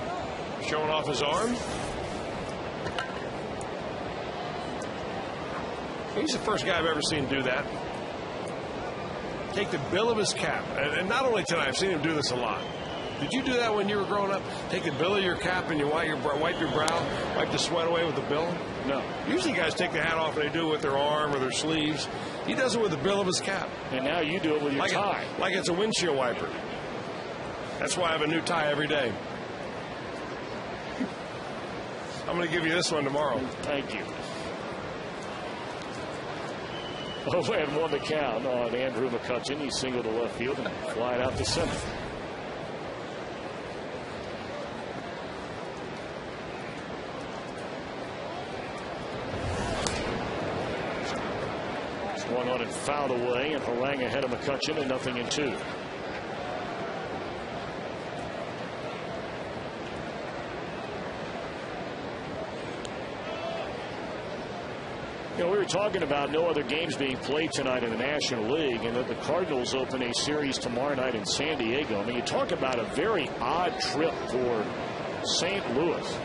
showing off his arm. He's the first guy I've ever seen do that. Take the bill of his cap. And not only tonight, I've seen him do this a lot. Did you do that when you were growing up? Take the bill of your cap and you wipe your brow, wipe the sweat away with the bill? No. Usually guys take the hat off and they do it with their arm or their sleeves. He does it with the bill of his cap. And now you do it with your tie. Like it's a windshield wiper. That's why I have a new tie every day. I'm going to give you this one tomorrow. Thank you. 0-1 the count on Andrew McCutchen. He singled to left field and flied out to center. Swung on and fouled away, and Harang ahead of McCutchen, and 0-2. You know, we were talking about no other games being played tonight in the National League, and that the Cardinals open a series tomorrow night in San Diego. I mean, you talk about a very odd trip for St. Louis.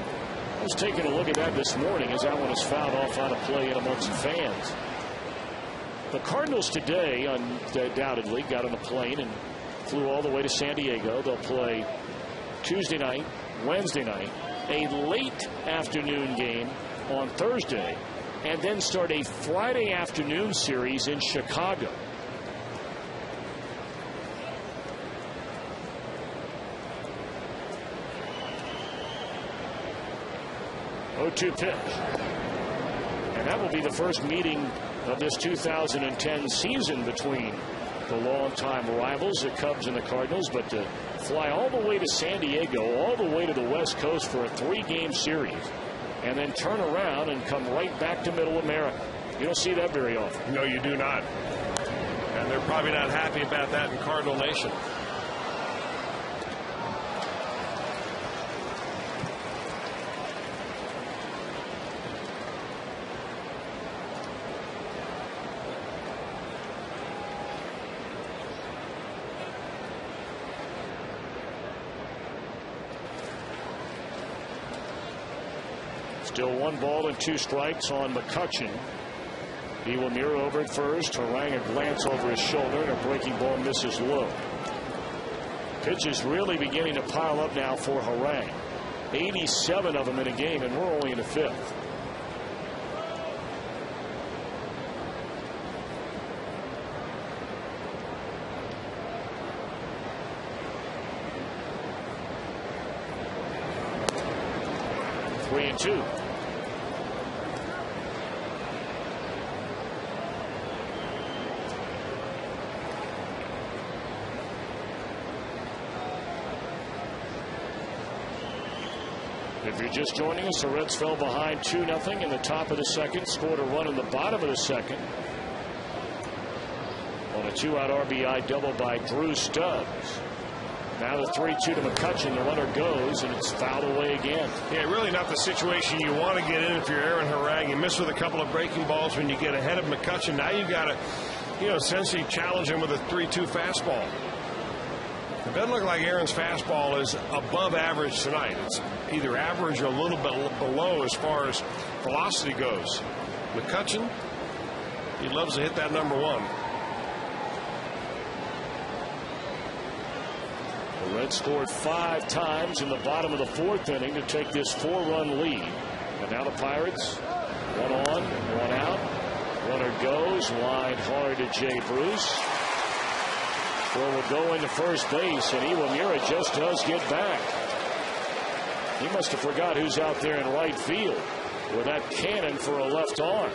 I was taking a look at that this morning as that one was fouled off on a play in amongst the fans. The Cardinals today undoubtedly got on a plane and flew all the way to San Diego. They'll play Tuesday night, Wednesday night, a late afternoon game on Thursday, and then start a Friday afternoon series in Chicago. Oh, 2 pitch. And that will be the first meeting of this 2010 season between the longtime rivals, the Cubs and the Cardinals. But to fly all the way to San Diego, all the way to the West Coast for a 3-game series, and then turn around and come right back to Middle America. You don't see that very often. No, you do not. And they're probably not happy about that in Cardinal Nation. Still 1 ball and 2 strikes on McCutchen. Iwamura over at first. Harang a glance over his shoulder, and a breaking ball misses low. Pitch is really beginning to pile up now for Harang. 87 of them in a game, and we're only in the 5th. Three and 2. If you're just joining us, the Reds fell behind 2-0 in the top of the second, scored a run in the bottom of the second on a 2-out RBI double by Drew Stubbs. Now the 3-2 to McCutchen. The runner goes, and it's fouled away again. Yeah, really not the situation you want to get in if you're Aaron Harang. You miss with a couple of breaking balls when you get ahead of McCutchen. Now you got to, essentially challenge him with a 3-2 fastball. It doesn't look like Aaron's fastball is above average tonight. It's either average or a little bit below as far as velocity goes. McCutchen, he loves to hit that number 1. The Reds scored 5 times in the bottom of the 4th inning to take this 4-run lead. And now the Pirates, 1 on, 1 out. Runner goes, line hard to Jay Bruce. Throw will go into first base, and Iwamura just does get back. He must have forgot who's out there in right field with that cannon for a left arm.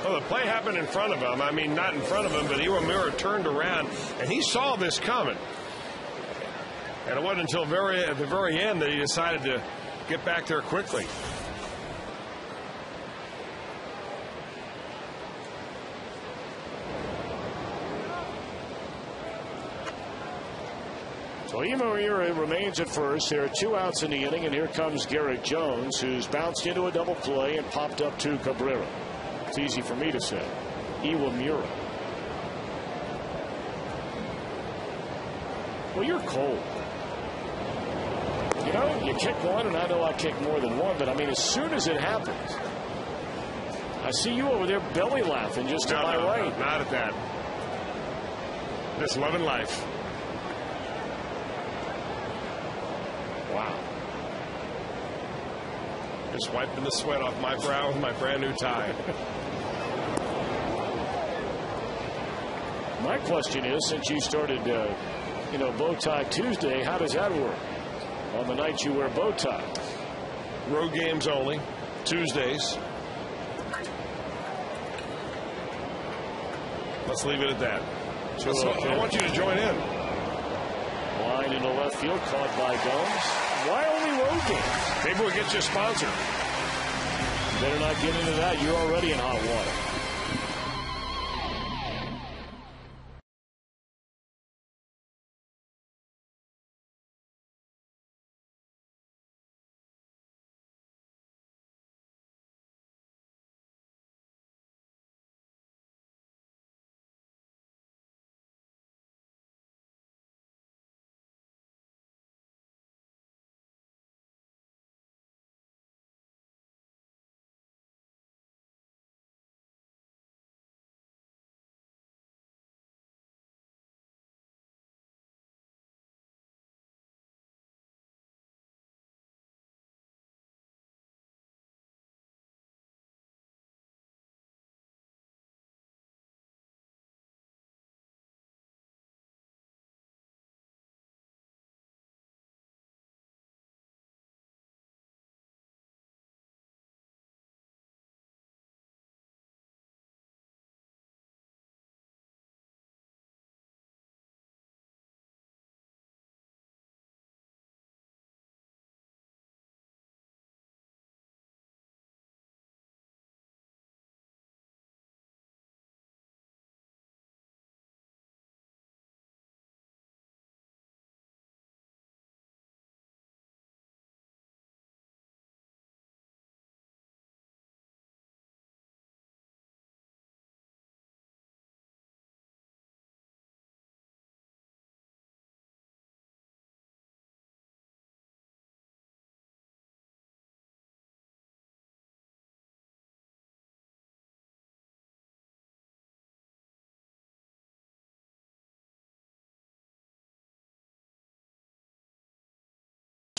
Well, the play happened in front of him. I mean, not in front of him, but Iwamura turned around, and he saw this coming. And it wasn't until at the very end that he decided to get back there quickly. So Iwamura remains at first. There are 2 outs in the inning, and here comes Garrett Jones, who's bounced into a double play and popped up to Cabrera. It's easy for me to say. Iwamura. Well, you're cold. You kick one, and I know I kick more than one, but I mean, as soon as it happens, I see you over there belly laughing just to my right. Not at that. Just loving life. Wow. Just wiping the sweat off my brow with my brand new tie. My question is, since you started, bow tie Tuesday, how does that work on the night you wear bow ties? Road games only, Tuesdays. Let's leave it at that. So I want you to join in. Line into left field, caught by Gomes. Why only road games? Maybe we'll get you a sponsor. Better not get into that. You're already in hot water.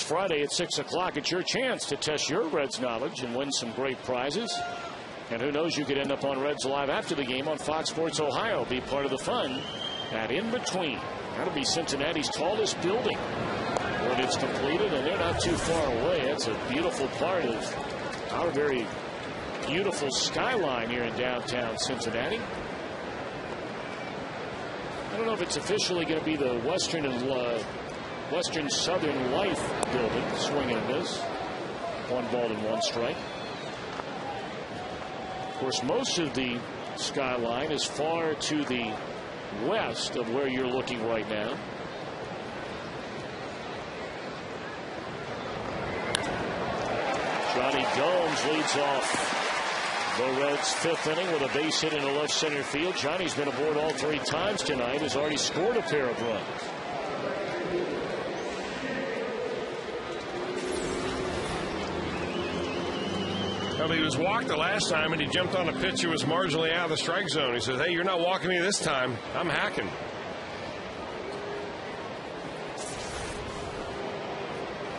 Friday at 6 o'clock. It's your chance to test your Reds knowledge and win some great prizes. And who knows, you could end up on Reds Live after the game on Fox Sports Ohio. Be part of the fun at In Between. That'll be Cincinnati's tallest building when it's completed, and they're not too far away. That's a beautiful part of our very beautiful skyline here in downtown Cincinnati. I don't know if it's officially going to be the Western Southern Life building, swing and miss. 1-1 strike. Of course, most of the skyline is far to the west of where you're looking right now. Johnny Gomes leads off the Reds' 5th inning with a base hit into left center field. Johnny's been aboard all 3 times tonight, has already scored a pair of runs. Well, he was walked the last time, and he jumped on a pitch that was marginally out of the strike zone. He says, hey, you're not walking me this time. I'm hacking.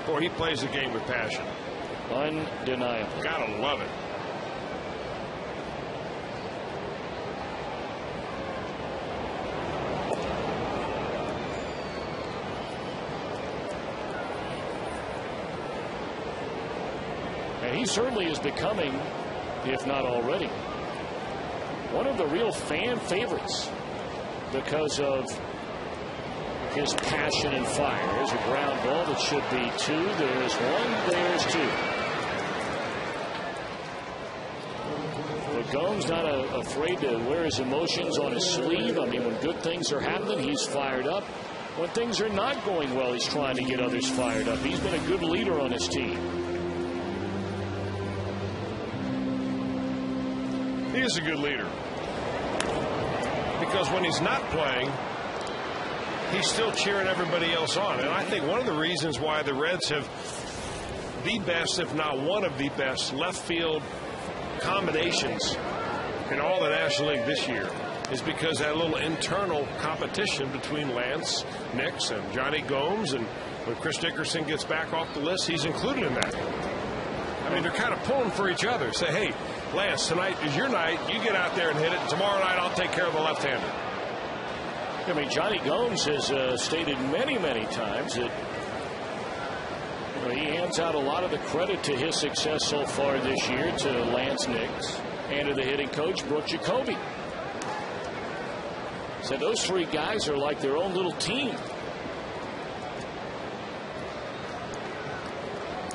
Boy, he plays the game with passion. Undeniable. Gotta love it. And he certainly is becoming, if not already, one of the real fan favorites because of his passion and fire. There's a ground ball that should be 2. There's 1. There's 2. But Gomes not afraid to wear his emotions on his sleeve. I mean, when good things are happening, he's fired up. When things are not going well, he's trying to get others fired up. He's been a good leader on his team. He is a good leader. Because when he's not playing, he's still cheering everybody else on. And I think one of the reasons why the Reds have the best, if not one of the best, left field combinations in all the National League this year is because that little internal competition between Lance Nix and Johnny Gomes. And when Chris Dickerson gets back off the list, he's included in that. I mean, they're kind of pulling for each other. Say, hey, Lance, tonight is your night. You get out there and hit it. Tomorrow night, I'll take care of the left-hander. I mean, Johnny Gomes has stated many, many times that he hands out a lot of the credit to his success so far this year to Lance Nix and to the hitting coach, Brooke Jacoby. So those 3 guys are like their own little team.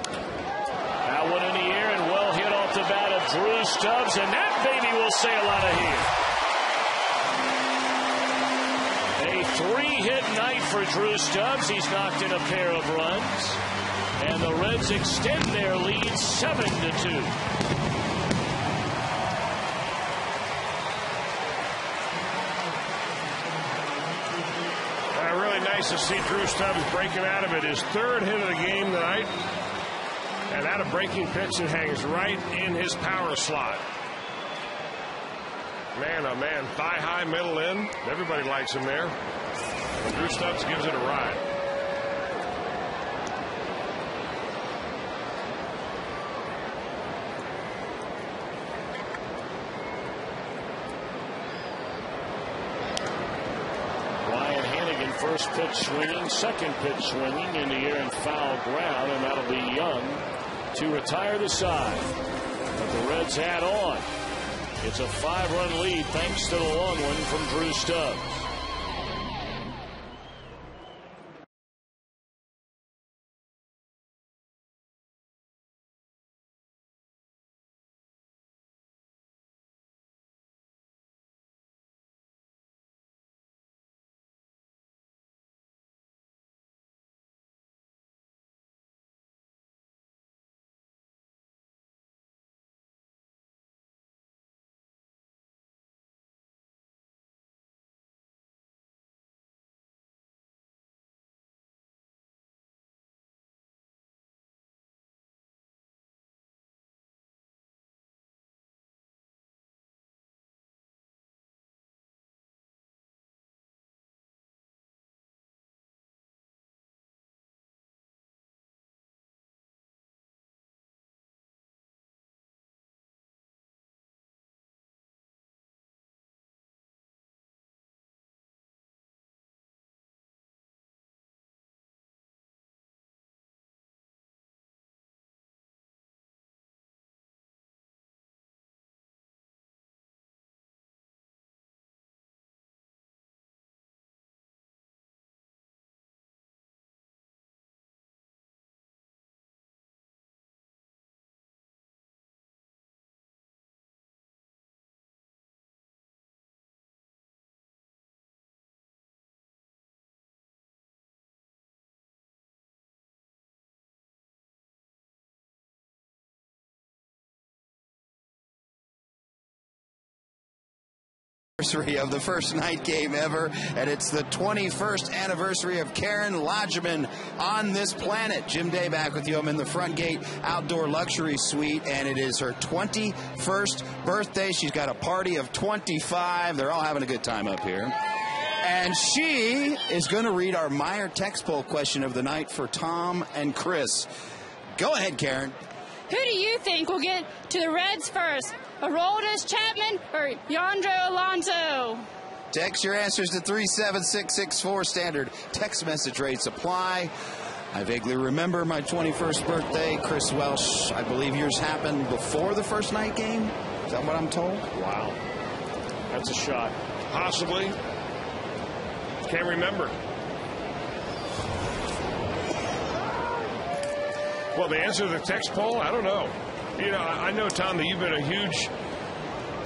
That one in the air and well hit off the bat of Drew Stubbs, and that baby will sail out of here. A 3-hit night for Drew Stubbs. He's knocked in a pair of runs, and the Reds extend their lead 7-2. Really nice to see Drew Stubbs breaking out of it. His 3rd hit of the game tonight. And that a breaking pitch that hangs right in his power slot. Man, oh man, thigh high, middle in. Everybody likes him there. And Drew Stubbs gives it a ride. First pitch swinging, second pitch swinging in the air and foul ground, and that'll be Young to retire the side. But the Reds add on. It's a 5-run lead thanks to the long one from Drew Stubbs. Of the first night game ever, and it's the 21st anniversary of Karen Lodgeman on this planet. Jim Day back with you. I'm in the Front Gate Outdoor Luxury Suite, and it is her 21st birthday. She's got a party of 25. They're all having a good time up here. And she is going to read our Meyer text poll question of the night for Tom and Chris. Go ahead, Karen. Who do you think will get to the Reds first? Aroldis Chapman or Yandro Alonso? Text your answers to 37664. Standard text message rates apply. I vaguely remember my 21st birthday. Chris Welsh, I believe yours happened before the first night game. Is that what I'm told? Wow. That's a shot. Possibly. Can't remember. Well, the answer to the text poll, I don't know. You know, I know, Tom, that you've been a huge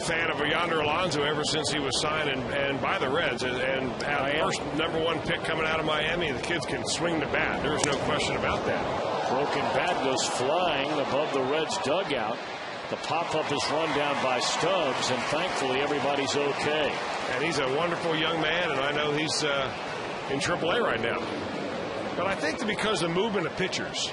fan of Yonder Alonso ever since he was signed and by the Reds. And first #1 pick coming out of Miami, the kids can swing the bat. There's no question about that. Broken bat goes flying above the Reds' dugout. The pop-up is run down by Stubbs, and thankfully everybody's okay. And he's a wonderful young man, and I know he's in AAA right now. But I think that because of the movement of pitchers,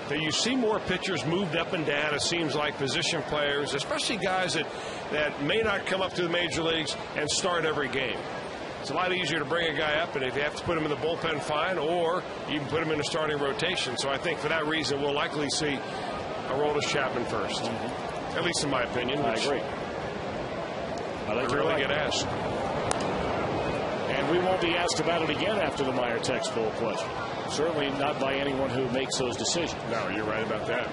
that you see more pitchers moved up and down, it seems like, position players, especially guys that may not come up to the major leagues and start every game. It's a lot easier to bring a guy up, and if you have to put him in the bullpen, fine, or you can put him in a starting rotation. So I think for that reason, we'll likely see Aroldis Chapman first. At least in my opinion. I agree. I like really get asked. And we won't be asked about it again after the Meyer text poll question. Certainly not by anyone who makes those decisions. No, you're right about that.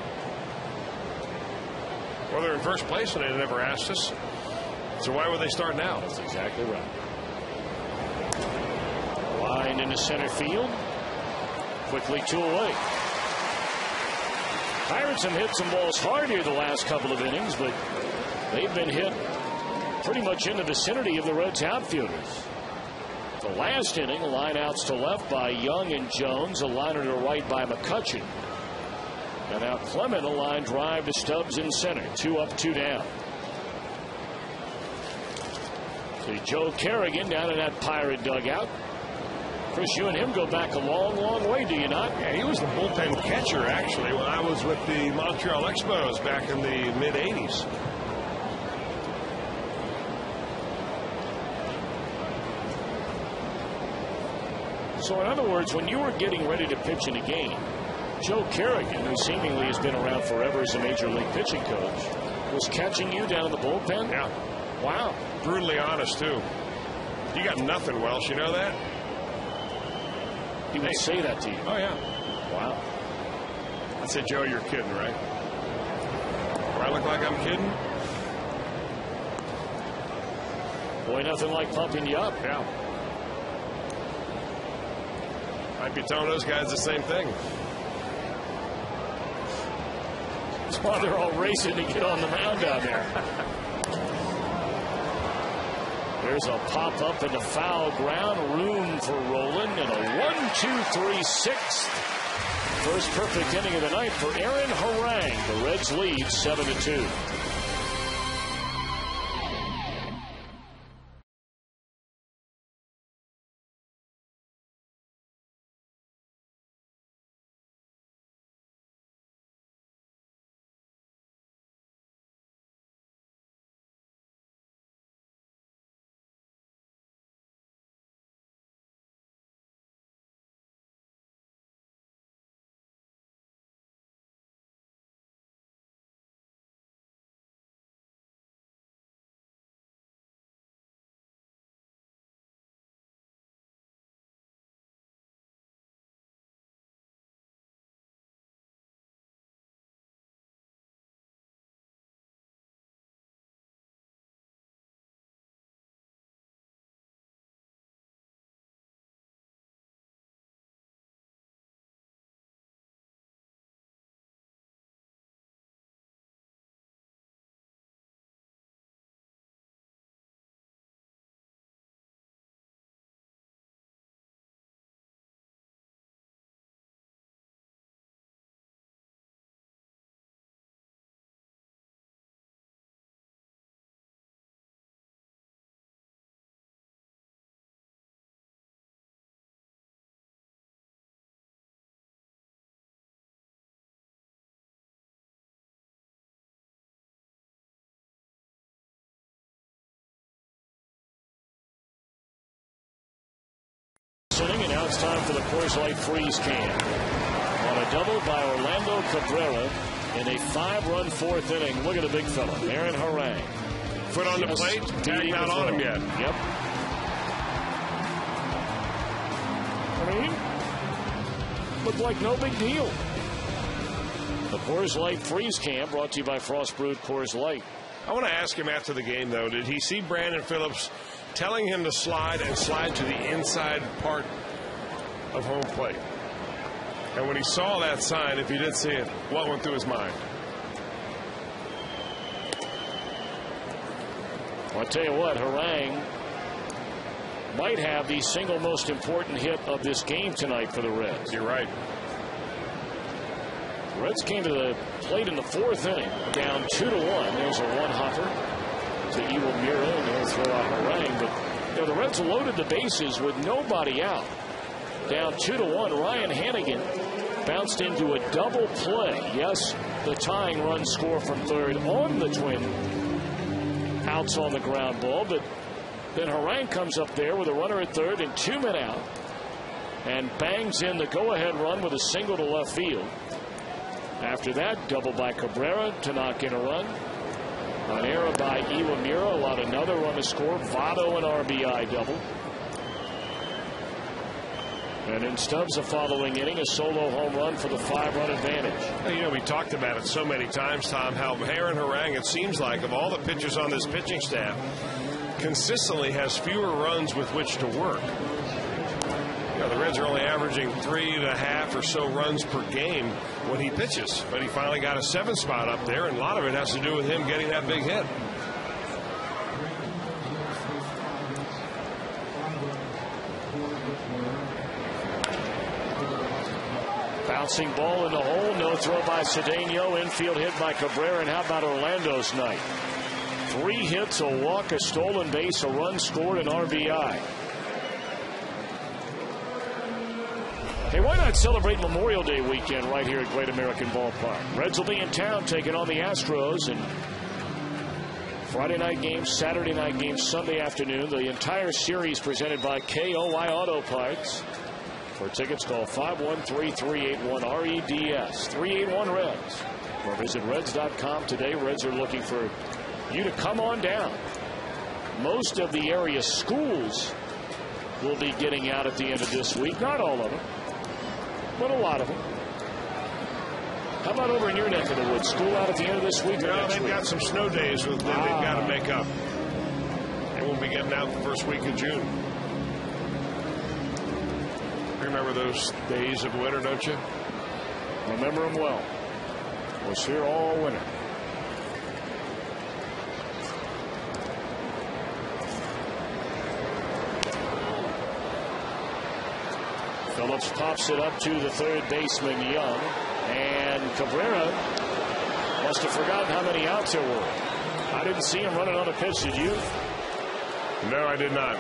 Well, they're in first place and they never asked us. So why would they start now? That's exactly right. Line into center field. Quickly 2 away. Pirates have hit some balls hard here the last couple of innings, but they've been hit pretty much in the vicinity of the Reds outfielders. The last inning, line outs to left by Young and Jones, a liner to right by McCutchen. And now Clement, a line drive to Stubbs in center. 2 up, 2 down. See Joe Kerrigan down in that Pirate dugout. Chris, you and him go back a long, long way, do you not? Yeah, he was the bullpen catcher, actually, when I was with the Montreal Expos back in the mid-'80s. So, in other words, when you were getting ready to pitch in a game, Joe Kerrigan, who seemingly has been around forever as a major league pitching coach, was catching you down in the bullpen? Yeah. Wow. Brutally honest, too. You got nothing, Welsh. You know that? He would say that to you. Oh, yeah. Wow. I said, Joe, you're kidding, right? Do I look like I'm kidding? Boy, nothing like pumping you up. Yeah. Might be telling those guys the same thing. That's why they're all racing to get on the mound down there. There's a pop-up into foul ground. Room for Roland. And a 1-2-3 6th. First perfect inning of the night for Aaron Harang. The Reds lead 7-2. it's time for the Coors Light Freeze Can. On a double by Orlando Cabrera in a 5-run fourth inning. Look at the big fella, Aaron Harang. Foot on the plate, tag not on him yet. Yep. I mean, looked like no big deal. The Coors Light Freeze Can brought to you by Frost Brewed Coors Light. I want to ask him after the game, though, did he see Brandon Phillips telling him to slide to the inside part of home plate? And when he saw that sign, if he did see it, what went through his mind? Well, I'll tell you what, Harang might have the single most important hit of this game tonight for the Reds. You're right. The Reds came to the plate in the fourth inning, down 2-1. There's a one-hopper to Iwamura, and he'll throw out Harang. But you know, the Reds loaded the bases with nobody out. Down 2-1, Ryan Hannigan bounced into a double play. Yes, the tying run score from third on the twin outs on the ground ball, but then Harang comes up there with a runner at third and 2 men out and bangs in the go-ahead run with a single to left field. After that, double by Cabrera to knock in a run. An error by Iwamura allowed another run to score. Votto an RBI double. And in Stubbs the following inning, a solo home run for the 5-run advantage. Well, you know, we talked about it so many times, Tom, how Aaron Harang, it seems like, of all the pitchers on this pitching staff, consistently has fewer runs with which to work. You know, the Reds are only averaging 3.5 or so runs per game when he pitches. But he finally got a 7 spot up there, and a lot of it has to do with him getting that big hit. Bouncing ball in the hole. No throw by Cedeno. Infield hit by Cabrera. And how about Orlando's night? 3 hits, a walk, a stolen base, a run scored, an RBI. Hey, why not celebrate Memorial Day weekend right here at Great American Ballpark? Reds will be in town taking on the Astros, and Friday night games, Saturday night games, Sunday afternoon. The entire series presented by KOI Auto Parts. For tickets, call 513-381-REDS. 381-REDS. Or visit Reds.com today. Reds are looking for you to come on down. Most of the area schools will be getting out at the end of this week. Not all of them, but a lot of them. How about over in your neck of the woods? School out at the end of this week? No, they've got some snow days that they've got to make up. They won't be getting out the first week of June. Remember those days of winter, don't you? Remember them well. Was here all winter. Phillips pops it up to the third baseman, Young. And Cabrera must have forgotten how many outs there were. I didn't see him running on a pitch, did you? No, I did not.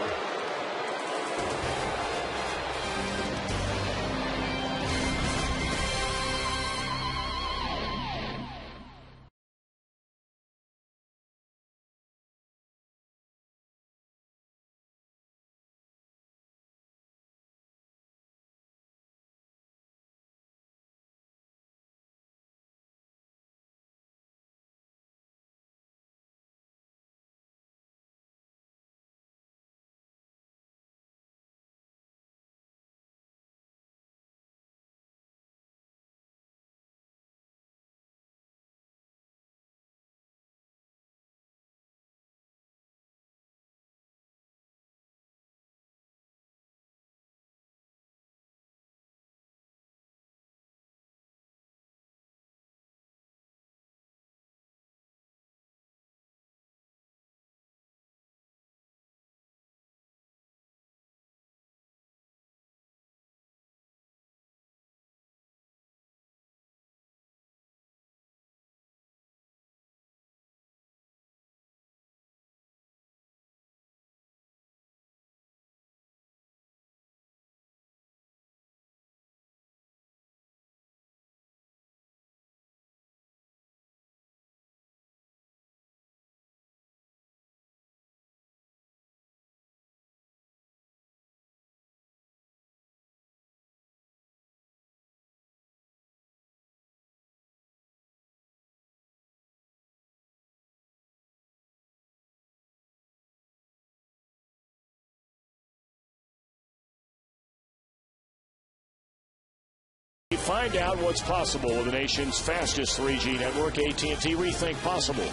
Find out what's possible with the nation's fastest 3G network, AT&T Rethink Possible.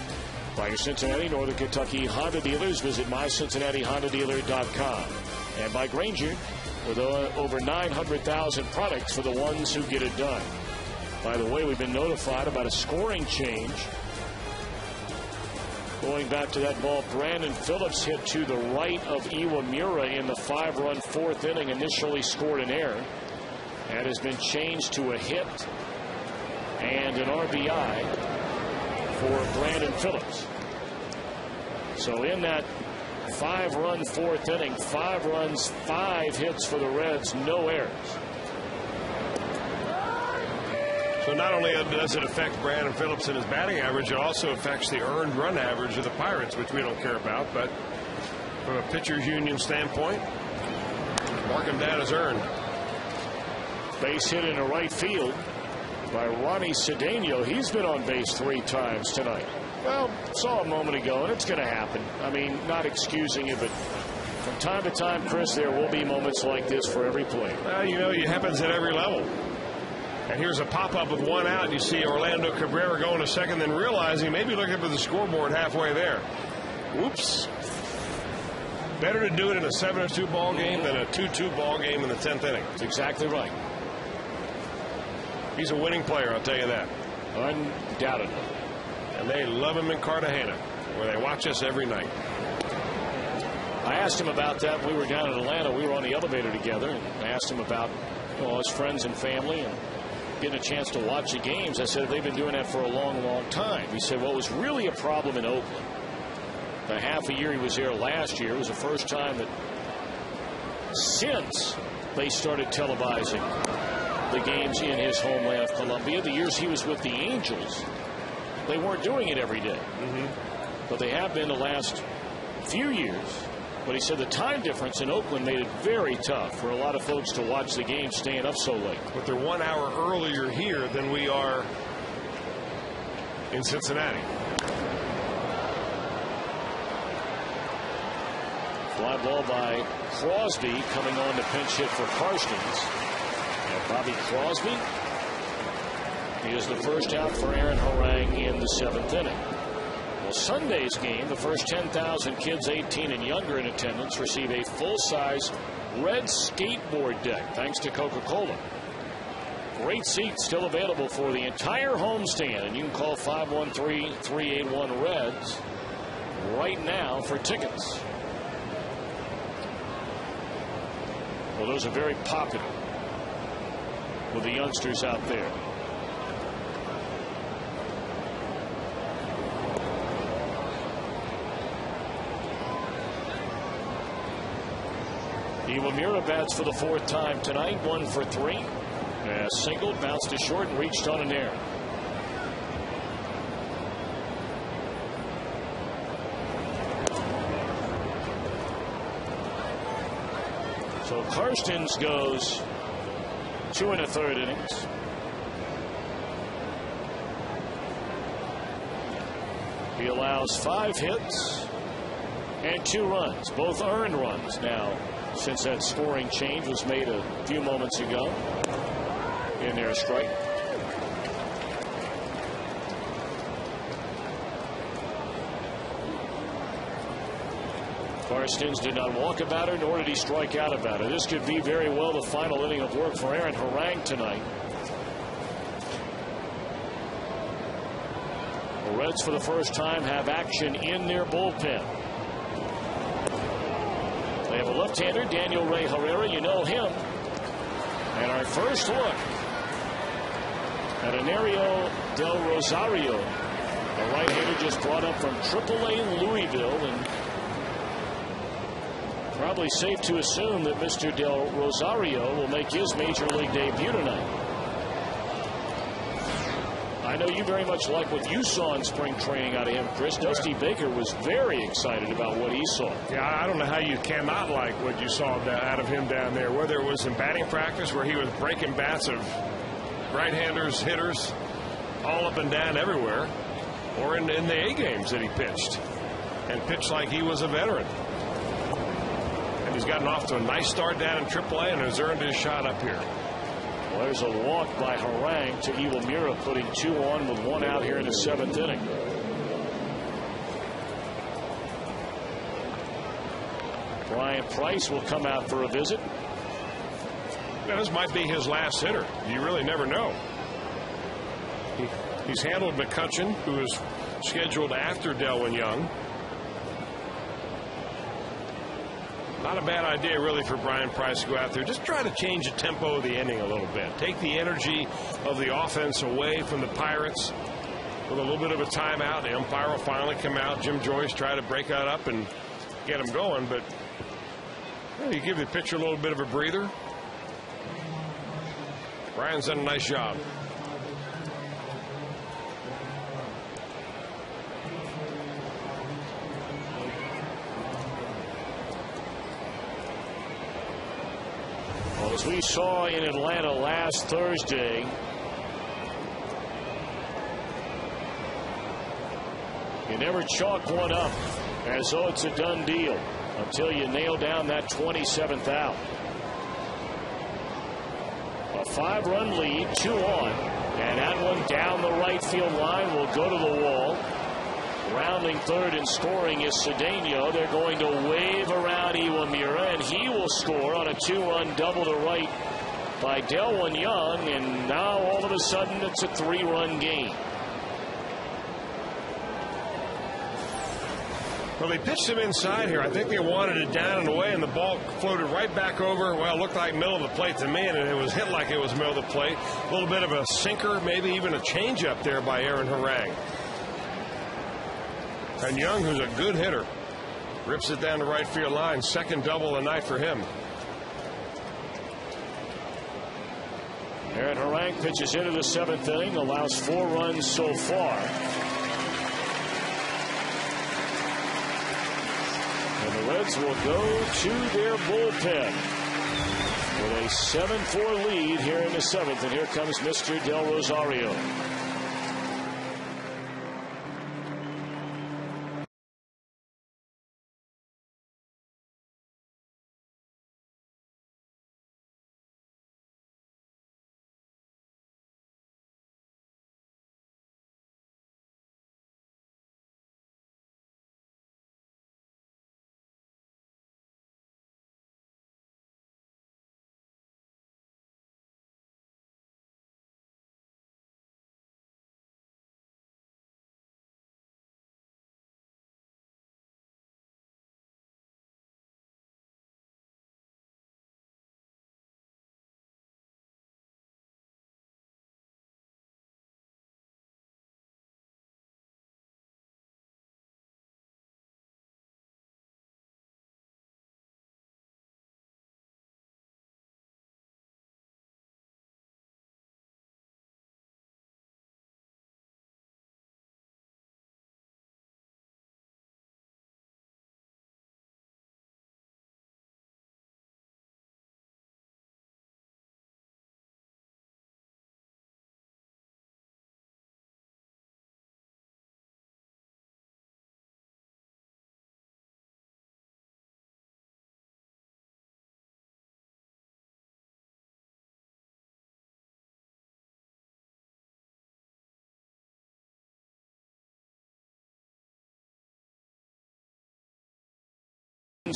By your Cincinnati, Northern Kentucky Honda dealers. Visit mycincinnatihondadealer.com. And by Grainger, with over 900,000 products for the ones who get it done. By the way, we've been notified about a scoring change. Going back to that ball, Brandon Phillips hit to the right of Iwamura in the 5-run fourth inning, initially scored an error. That has been changed to a hit and an RBI for Brandon Phillips. So in that 5-run fourth inning, 5 runs, 5 hits for the Reds, no errors. So not only does it affect Brandon Phillips and his batting average, it also affects the earned run average of the Pirates, which we don't care about. But from a pitcher's union standpoint, mark him down as earned. Base hit into right field by Ronnie Cedeno. He's been on base 3 times tonight. Well, saw a moment ago, and it's going to happen. I mean, not excusing it, but from time to time, Chris, there will be moments like this for every play. Well, you know, it happens at every level. And here's a pop-up with 1 out. You see Orlando Cabrera going to second, then realizing maybe looking for the scoreboard halfway there. Whoops. Better to do it in a 7-2 ball game than a 2-2 ball game in the 10th inning. That's exactly right. He's a winning player, I'll tell you that. Undoubtedly. And they love him in Cartagena, where they watch us every night. I asked him about that. We were down in Atlanta. We were on the elevator together, and I asked him about his friends and family and getting a chance to watch the games. I said they've been doing that for a long, long time. He said, well, it was really a problem in Oakland. The half a year he was there last year was the first time that since they started televising the games in his homeland of Colombia. The years he was with the Angels, they weren't doing it every day. But they have been the last few years. But he said the time difference in Oakland made it very tough for a lot of folks to watch the game staying up so late. But they're 1 hour earlier here than we are in Cincinnati. Fly ball by Crosby coming on to pinch hit for Karstens. And Bobby Crosby is the first out for Aaron Harang in the 7th inning. Well, Sunday's game, the first 10,000 kids 18 and younger in attendance receive a full-size red skateboard deck thanks to Coca-Cola. Great seats still available for the entire homestand, and you can call 513-381-REDS right now for tickets. Well, those are very popular with the youngsters out there. Iwamura bats for the 4th time tonight, 1 for 3. Singled, bounced to short, and reached on an error. So Karstens goes 2 1/3 innings. He allows 5 hits and 2 runs, both earned runs now, since that scoring change was made a few moments ago. In there, a strike. Karstens did not walk about it, nor did he strike out about it. This could be very well the final inning of work for Aaron Harang tonight. The Reds, for the first time, have action in their bullpen. They have a left-hander, Daniel Ray Herrera. You know him. And our first look at Anario del Rosario, a right-hander just brought up from AAA Louisville, and probably safe to assume that Mr. Del Rosario will make his major league debut tonight. I know you very much like what you saw in spring training out of him, Chris. Dusty Baker was very excited about what he saw. Yeah, I don't know how you cannot like what you saw out of him down there, whether it was in batting practice where he was breaking bats of right-handers, hitters, all up and down everywhere, or in the A games that he pitched, and pitched like he was a veteran. And he's gotten off to a nice start down in AAA and has earned his shot up here. Well, there's a walk by Harang to Iwamura, putting 2 on with 1 out here in the 7th inning. Brian Price will come out for a visit. Now, this might be his last hitter. You really never know. He's handled McCutchen, who is scheduled after Delwyn Young. Not a bad idea, really, for Brian Price to go out there. Just try to change the tempo of the inning a little bit. Take the energy of the offense away from the Pirates with a little bit of a timeout. The umpire will finally come out. Jim Joyce try to break that up and get him going, but you give the pitcher a little bit of a breather. Brian's done a nice job. Well, as we saw in Atlanta last Thursday, you never chalk one up as though it's a done deal until you nail down that 27th out. A 5-run lead, 2 on, and that one down the right field line will go to the wall. Rounding third and scoring is Cedeno. They're going to wave around Iwamura, and he will score on a 2-run double to right by Delwyn Young, and now all of a sudden it's a 3-run game. Well, they pitched him inside here. I think they wanted it down and away, and the ball floated right back over. Well, it looked like middle of the plate to me, and it was hit like it was middle of the plate. A little bit of a sinker, maybe even a changeup there by Aaron Harang. And Young, who's a good hitter, rips it down the right field line. Second double of the night for him. Aaron Harang pitches into the 7th inning, allows 4 runs so far. And the Reds will go to their bullpen with a 7-4 lead here in the 7th. And here comes Mr. Del Rosario.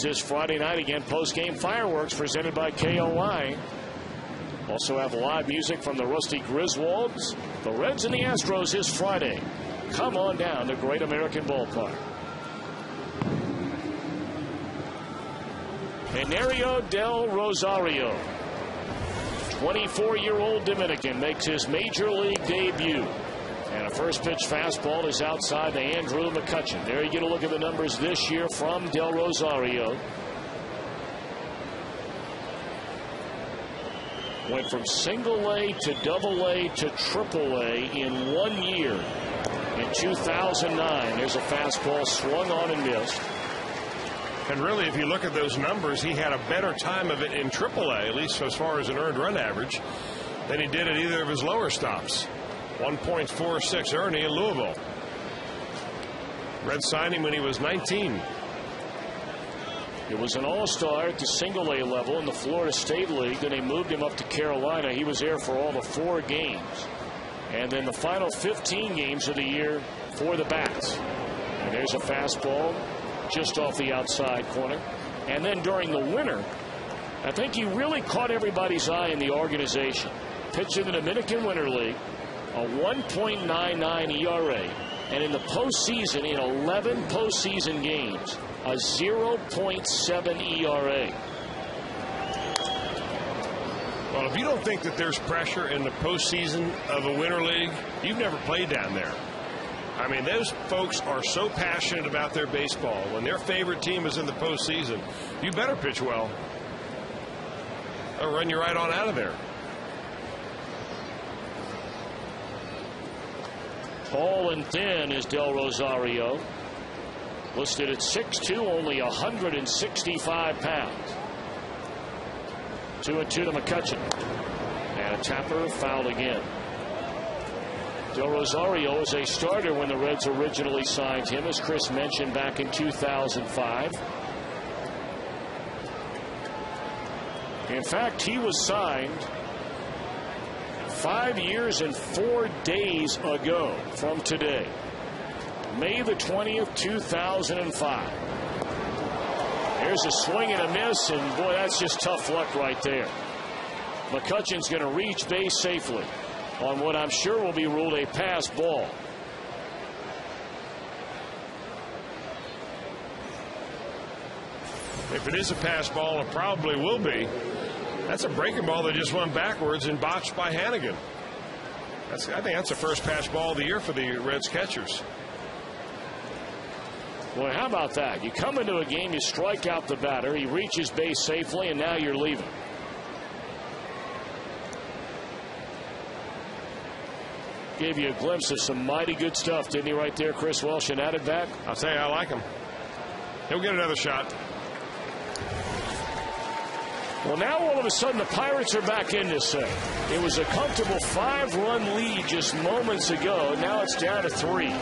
This Friday night again, post-game fireworks presented by KOI. Also have live music from the Rusty Griswolds. The Reds and the Astros is Friday. Come on down to Great American Ballpark. Enario del Rosario, 24-year-old Dominican, makes his major league debut. And a first pitch fastball is outside to Andrew McCutchen. There you get a look at the numbers this year from Del Rosario. Went from single A to double A to triple A in 1 year. In 2009, there's a fastball swung on and missed. And really, if you look at those numbers, he had a better time of it in triple A, at least as far as an earned run average, than he did at either of his lower stops. 1.46 Ernie in Louisville. Reds signed him when he was 19. It was an all-star at the single-A level in the Florida State League. Then they moved him up to Carolina. He was there for all the 4 games. And then the final 15 games of the year for the Bats. And there's a fastball just off the outside corner. And then during the winter, I think he really caught everybody's eye in the organization. Pitched in the Dominican Winter League, a 1.99 ERA. And in the postseason, in 11 postseason games, a 0.7 ERA. Well, if you don't think that there's pressure in the postseason of the Winter League, you've never played down there. I mean, those folks are so passionate about their baseball. When their favorite team is in the postseason, you better pitch well. They'll run you right on out of there. Tall and thin is Del Rosario. Listed at 6'2", only 165 pounds. 2-2 to McCutchen. And a tapper, fouled again. Del Rosario was a starter when the Reds originally signed him, as Chris mentioned, back in 2005. In fact, he was signed 5 years and 4 days ago from today. May the 20th, 2005. There's a swing and a miss, and boy, that's just tough luck right there. McCutchen's going to reach base safely on what I'm sure will be ruled a pass ball. If it is a pass ball, it probably will be. That's a breaking ball that just went backwards and botched by Hannigan. I think that's the first pass ball of the year for the Reds catchers. Boy, how about that? You come into a game, you strike out the batter, he reaches base safely, and now you're leaving. Gave you a glimpse of some mighty good stuff, didn't he, right there, Chris Welsh, and added back? I'll tell you, I like him. He'll get another shot. Well, now all of a sudden the Pirates are back in this thing. It was a comfortable 5-run lead just moments ago. Now it's down to 3.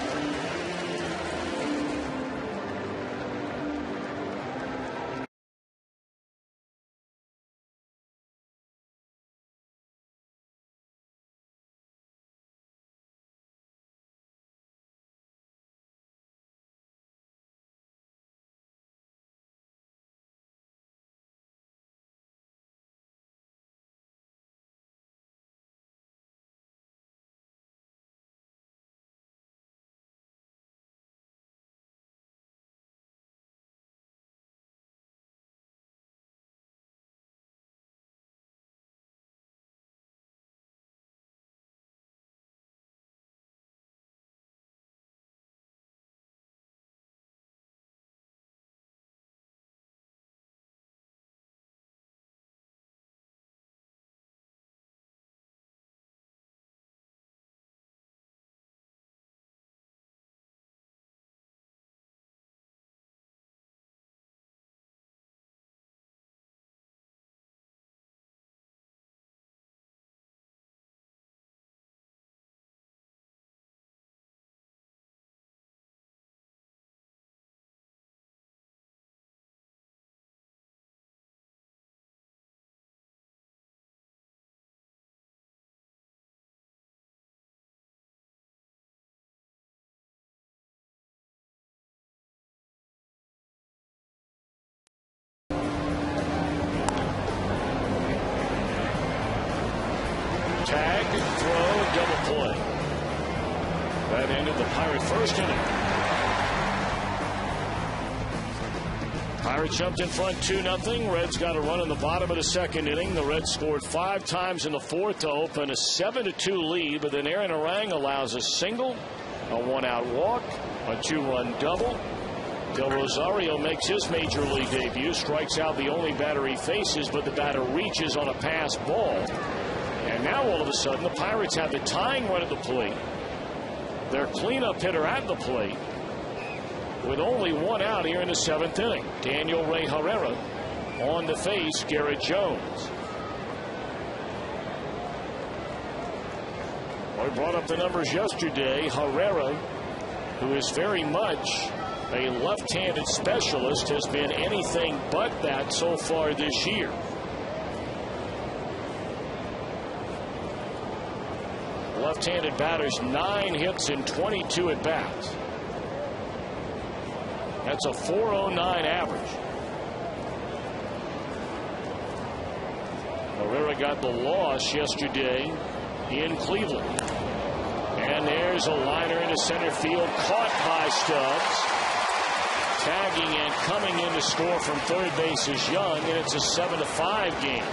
Tag, throw, double play. That ended the Pirate first inning. Pirates jumped in front 2-0. Reds got a run in the bottom of the second inning. The Reds scored 5 times in the fourth to open a 7-2 lead, but then Aaron Orang allows a single, a 1-out walk, a 2-run double. Del Rosario makes his major league debut, strikes out the only batter he faces, but the batter reaches on a pass ball. And now all of a sudden the Pirates have the tying run at the plate. Their cleanup hitter at the plate with only 1 out here in the 7th inning. Daniel Ray Herrera on to face Garrett Jones. Well, I brought up the numbers yesterday. Herrera, who is very much a left-handed specialist, has been anything but that so far this year. Left-handed batters, 9 hits in 22 at-bats. That's a .409 average. Herrera got the loss yesterday in Cleveland. And there's a liner into center field, caught by Stubbs. Tagging and coming in to score from third base is Young, and it's a 7-5 game.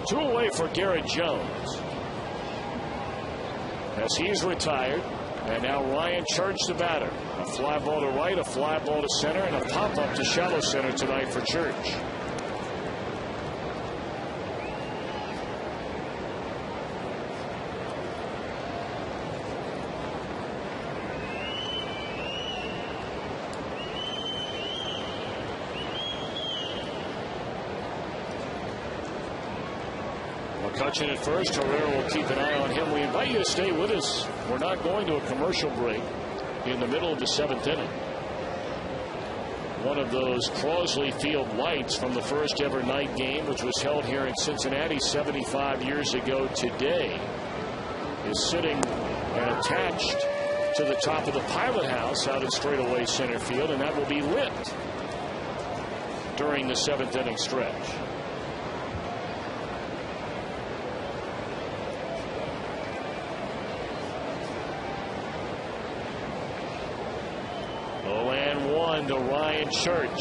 Two away for Garrett Jones as he's retired. And now Ryan Church, the batter. A fly ball to right, a fly ball to center, and a pop-up to shallow center tonight for Church. McCutchen at first. Herrera will keep an eye on him. We invite you to stay with us. We're not going to a commercial break in the middle of the 7th inning. One of those Crosley Field lights from the first ever night game, which was held here in Cincinnati 75 years ago today, is sitting and attached to the top of the pilot house out in straightaway center field, and that will be lit during the 7th inning stretch. To Ryan Church.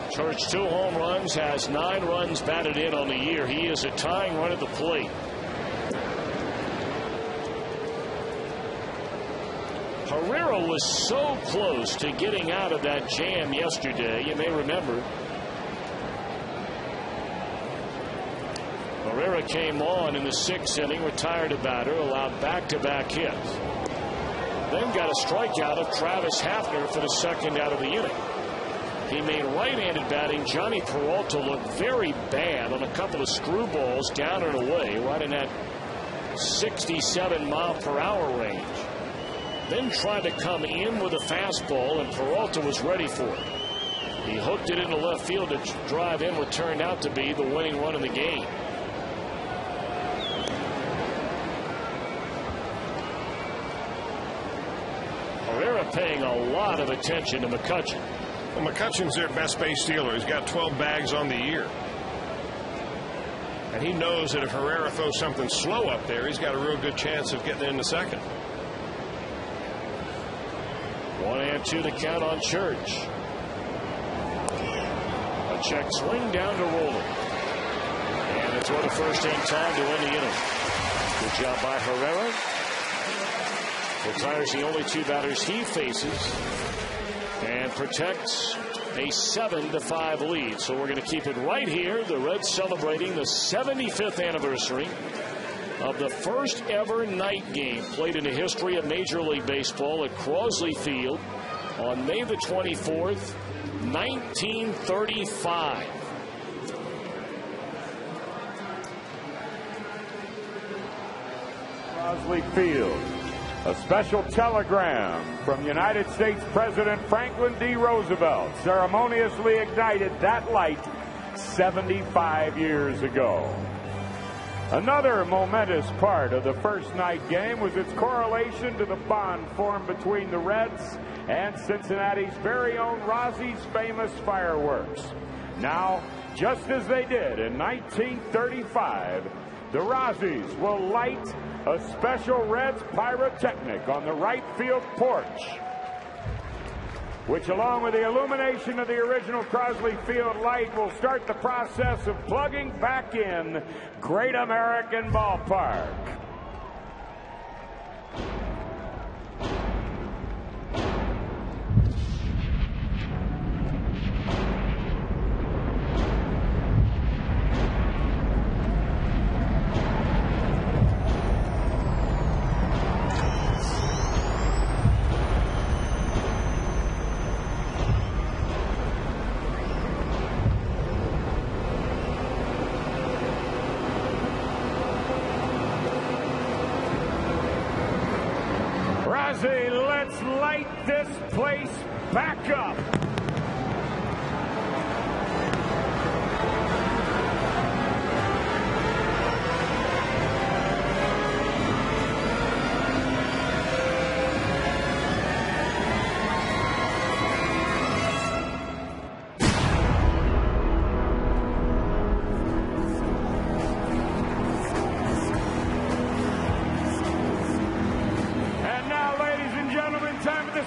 Church, 2 home runs, has 9 runs batted in on the year. He is a tying run at the plate. Herrera was so close to getting out of that jam yesterday. You may remember. Herrera came on in the 6th inning, retired a batter, allowed back-to-back hits. Then got a strikeout of Travis Hafner for the 2nd out of the inning. He made right-handed batting Johnny Peralta look very bad on a couple of screwballs down and away, right in that 67-mile-per-hour range. Then tried to come in with a fastball, and Peralta was ready for it. He hooked it into left field to drive in what turned out to be the winning run in the game. Herrera paying a lot of attention to McCutchen. Well, McCutchen's their best base stealer. He's got 12 bags on the year. And he knows that if Herrera throws something slow up there, he's got a real good chance of getting into second. 1-2 to count on Church. A check swing down to Roller. And it's what a first in time to end the inning. Good job by Herrera. Retires the only 2 batters he faces and protects a 7-5 lead. So we're going to keep it right here. The Reds celebrating the 75th anniversary of the first ever night game played in the history of Major League Baseball at Crosley Field on May the 24th, 1935. Crosley Field. A special telegram from United States President Franklin D. Roosevelt ceremoniously ignited that light 75 years ago. Another momentous part of the first night game was its correlation to the bond formed between the Reds and Cincinnati's very own Rosie's famous fireworks. Now, just as they did in 1935, the Rosies will light a special Reds pyrotechnic on the right field porch, which, along with the illumination of the original Crosley Field light, will start the process of plugging back in Great American Ballpark. Let's light this place back up.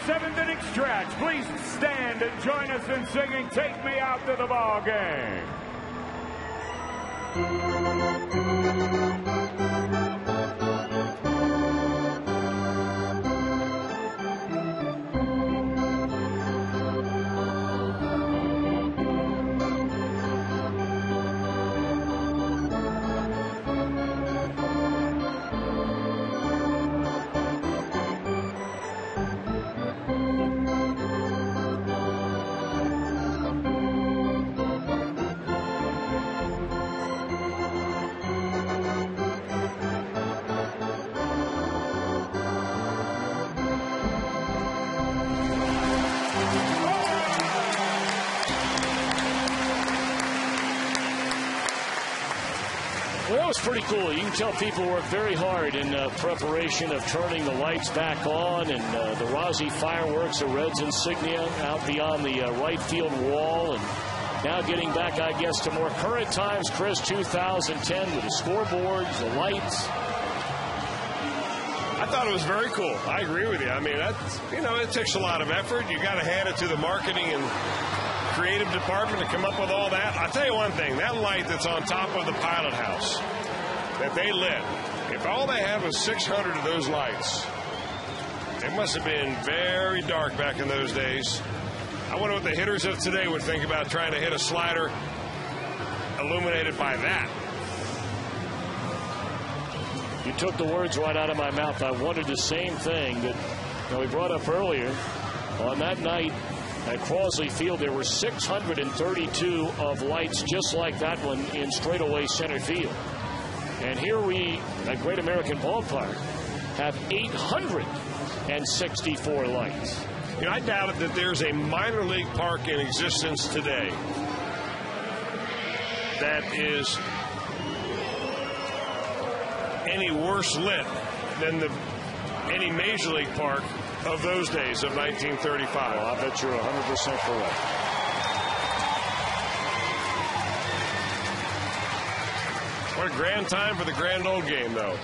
Seventh inning stretch. Please stand and join us in singing "Take Me Out to the Ball Game." Well, it was pretty cool. You can tell people worked very hard in preparation of turning the lights back on, and the Rosie fireworks, the Reds insignia out beyond the right field wall, and now getting back, I guess, to more current times, Chris, 2010 with the scoreboards, the lights. I thought it was very cool. I agree with you. I mean, that's, you know, it takes a lot of effort. You got to hand it to the marketing and creative department to come up with all that. I'll tell you one thing, that light that's on top of the pilot house that they lit, if all they have is 600 of those lights, it must have been very dark back in those days. I wonder what the hitters of today would think about trying to hit a slider illuminated by that. You took the words right out of my mouth. I wondered the same thing that we brought up earlier. On that night at Crosley Field, there were 632 of lights just like that one in straightaway center field. And here we, at Great American Ballpark, have 864 lights. You know, I doubt that there's a minor league park in existence today that is any worse lit than any major league park of those days of 1935. Well, I bet you're 100% correct. What a grand time for the grand old game, though.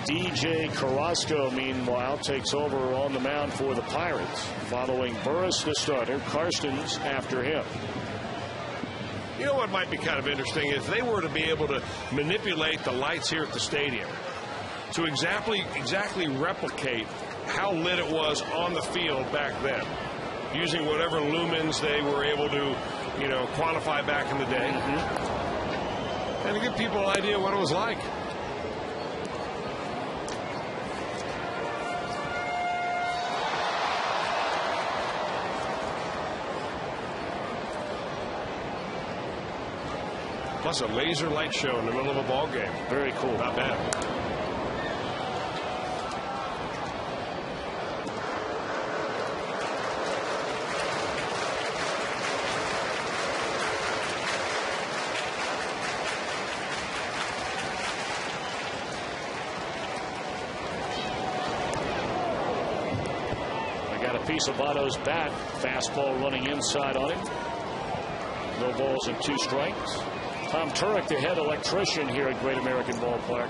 DJ Carrasco, meanwhile, takes over on the mound for the Pirates, following Burris, the starter. Karstens after him. You know what might be kind of interesting? If they were to be able to manipulate the lights here at the stadium to exactly replicate how lit it was on the field back then, using whatever lumens they were able to, you know, quantify back in the day, and to give people an idea what it was like. Plus a laser light show in the middle of a ball game. Very cool. Not bad. piece of Votto's bat. Fastball running inside on him. No balls and 2 strikes. Tom Turek, the head electrician here at Great American Ballpark.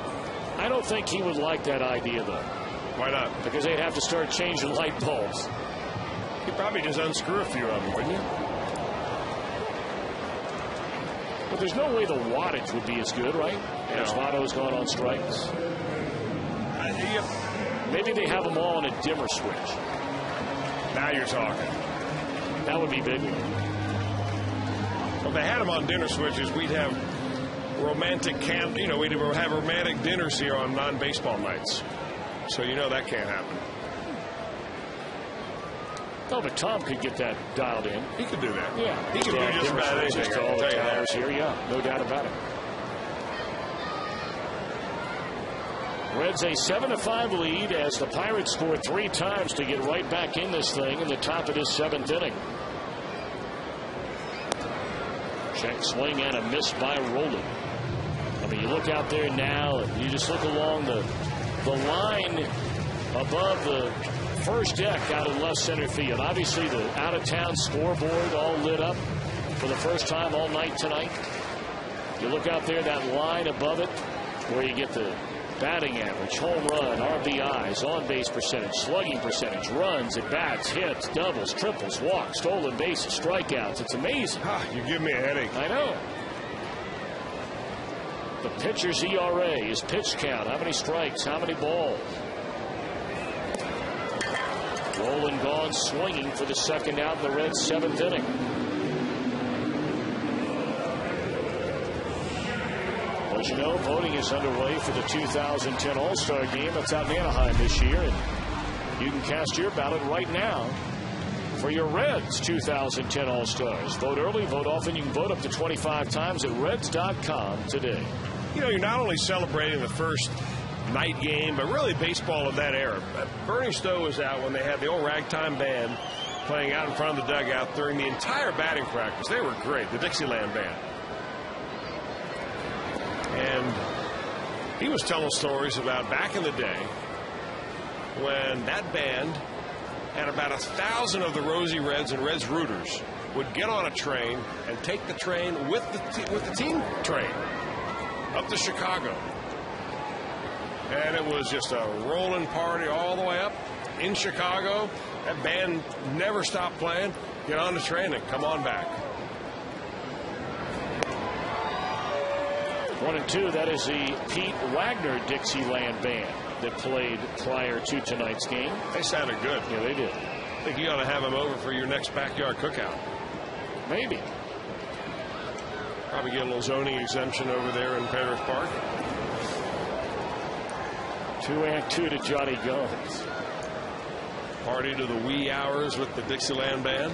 I don't think he would like that idea, though. Why not? Because they'd have to start changing light bulbs. You'd probably just unscrew a few of them, wouldn't you? But there's no way the wattage would be as good, right? As Votto's gone on strikes. Maybe they have them all on a dimmer switch. Now you're talking. That would be big. Well, if they had them on dinner switches, we'd have romantic we'd have romantic dinners here on non-baseball nights. So that can't happen. No, but Tom could get that dialed in. He could do that. Yeah. He could do just about anything. To all the towers here, yeah. No doubt about it. Reds a 7-5 lead as the Pirates score 3 times to get right back in this thing in the top of this 7th inning. Check swing and a miss by Rowland. I mean, you look out there now and you just look along the line above the first deck out in left center field. Obviously the out-of-town scoreboard all lit up for the first time all night tonight. You look out there, that line above it where you get the batting average, home run, RBIs, on-base percentage, slugging percentage, runs, at-bats, hits, doubles, triples, walks, stolen bases, strikeouts. It's amazing. You give me a headache. I know. The pitcher's ERA, his pitch count, how many strikes, how many balls. Rowland gone swinging for the second out in the Reds' 7th inning. As you know, voting is underway for the 2010 All-Star Game that's out in Anaheim this year, and you can cast your ballot right now for your Reds 2010 All-Stars. Vote early, vote often. You can vote up to 25 times at Reds.com today. You're not only celebrating the first night game, but really baseball of that era. Bernie Stowe was out when they had the old ragtime band playing out in front of the dugout during the entire batting practice. They were great, the Dixieland Band. And he was telling stories about back in the day when that band and about 1,000 of the Rosie Reds and Reds rooters would get on a train and take the train with the team train up to Chicago. And it was just a rolling party all the way up in Chicago. That band never stopped playing. Get on the train and come on back. 1-2, that is the Pete Wagner Dixieland Band that played prior to tonight's game. They sounded good. Yeah, they did. I think you ought to have them over for your next backyard cookout. Maybe. Probably get a little zoning exemption over there in Paris Park. 2-2 to Johnny Gomes. Party to the wee hours with the Dixieland Band.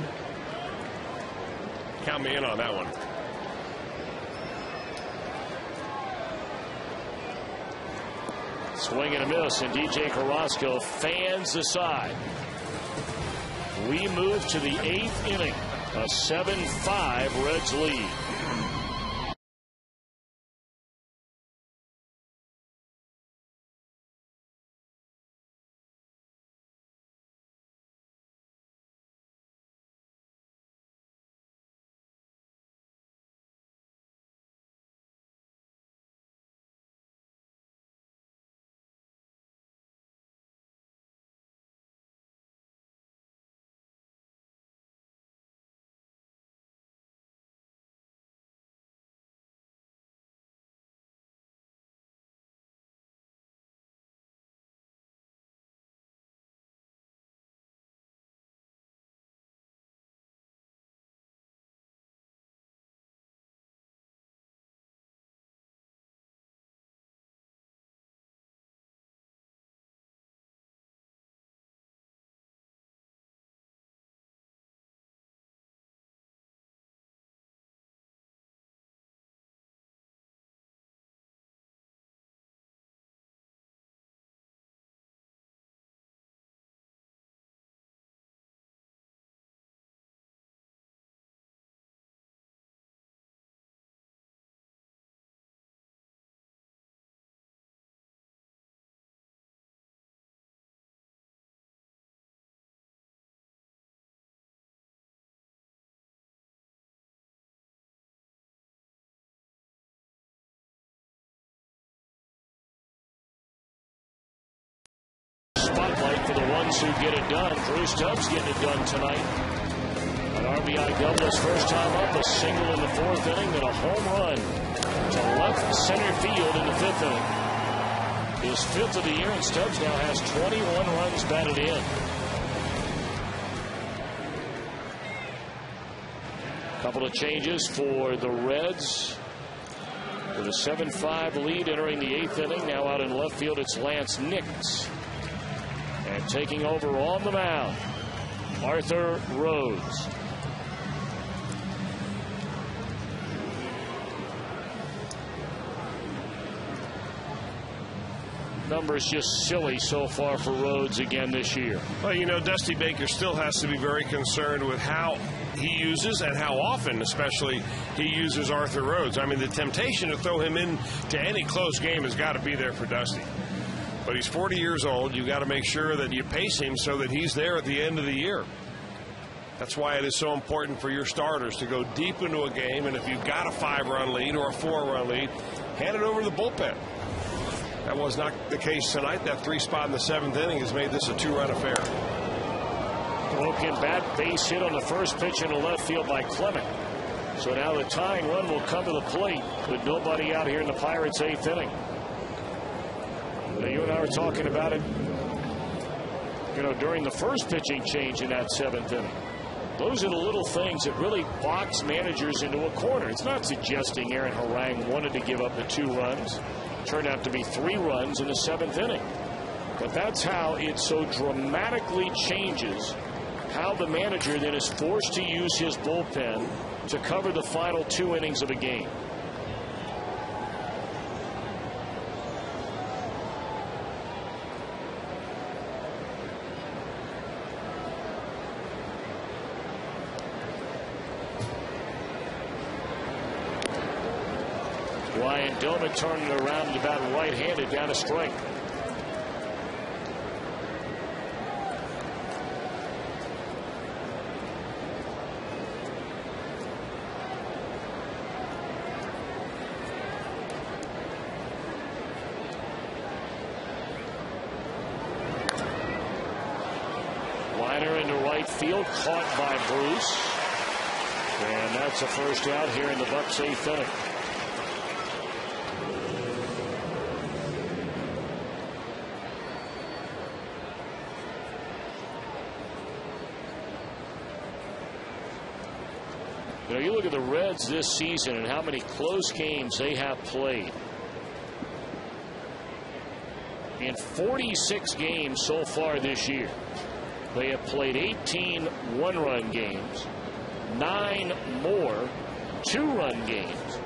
Count me in on that one. Swing and a miss, and DJ Carrasco fans the side. We move to the 8th inning. A 7-5 Reds lead. for the ones who get it done. Drew Stubbs getting it done tonight. An RBI double his first time up, a single in the 4th inning, then a home run to left center field in the 5th inning. His 5th of the year, and Stubbs now has 21 runs batted in. Couple of changes for the Reds. With a 7-5 lead entering the 8th inning. Now out in left field, it's Lance Nix. And taking over on the mound, Arthur Rhodes. Numbers just silly so far for Rhodes again this year. Well, you know, Dusty Baker still has to be very concerned with how he uses and how often, especially, he uses Arthur Rhodes. I mean, the temptation to throw him into any close game has got to be there for Dusty. But he's 40 years old. You got to make sure that you pace him so that he's there at the end of the year. That's why it is so important for your starters to go deep into a game, and if you've got a 5-run lead or a 4-run lead, hand it over to the bullpen. That was not the case tonight. That 3 spot in the 7th inning has made this a 2-run affair. Broken bat, base hit on the first pitch into left field by Clement. So now the tying run will come to the plate with nobody out here in the Pirates' 8th inning. Now, you and I were talking about it, you know, during the first pitching change in that 7th inning. Those are the little things that really box managers into a corner. It's not suggesting Aaron Harang wanted to give up the 2 runs. Turned out to be 3 runs in the 7th inning. But that's how it so dramatically changes how the manager then is forced to use his bullpen to cover the final 2 innings of a game. Ryan Doman turning it around and about right-handed down a strike. Liner into right field, caught by Bruce. And that's a first out here in the Bucs' 8th inning. You know, you look at the Reds this season and how many close games they have played. In 46 games so far this year, they have played 18 one-run games, 9 more 2-run games.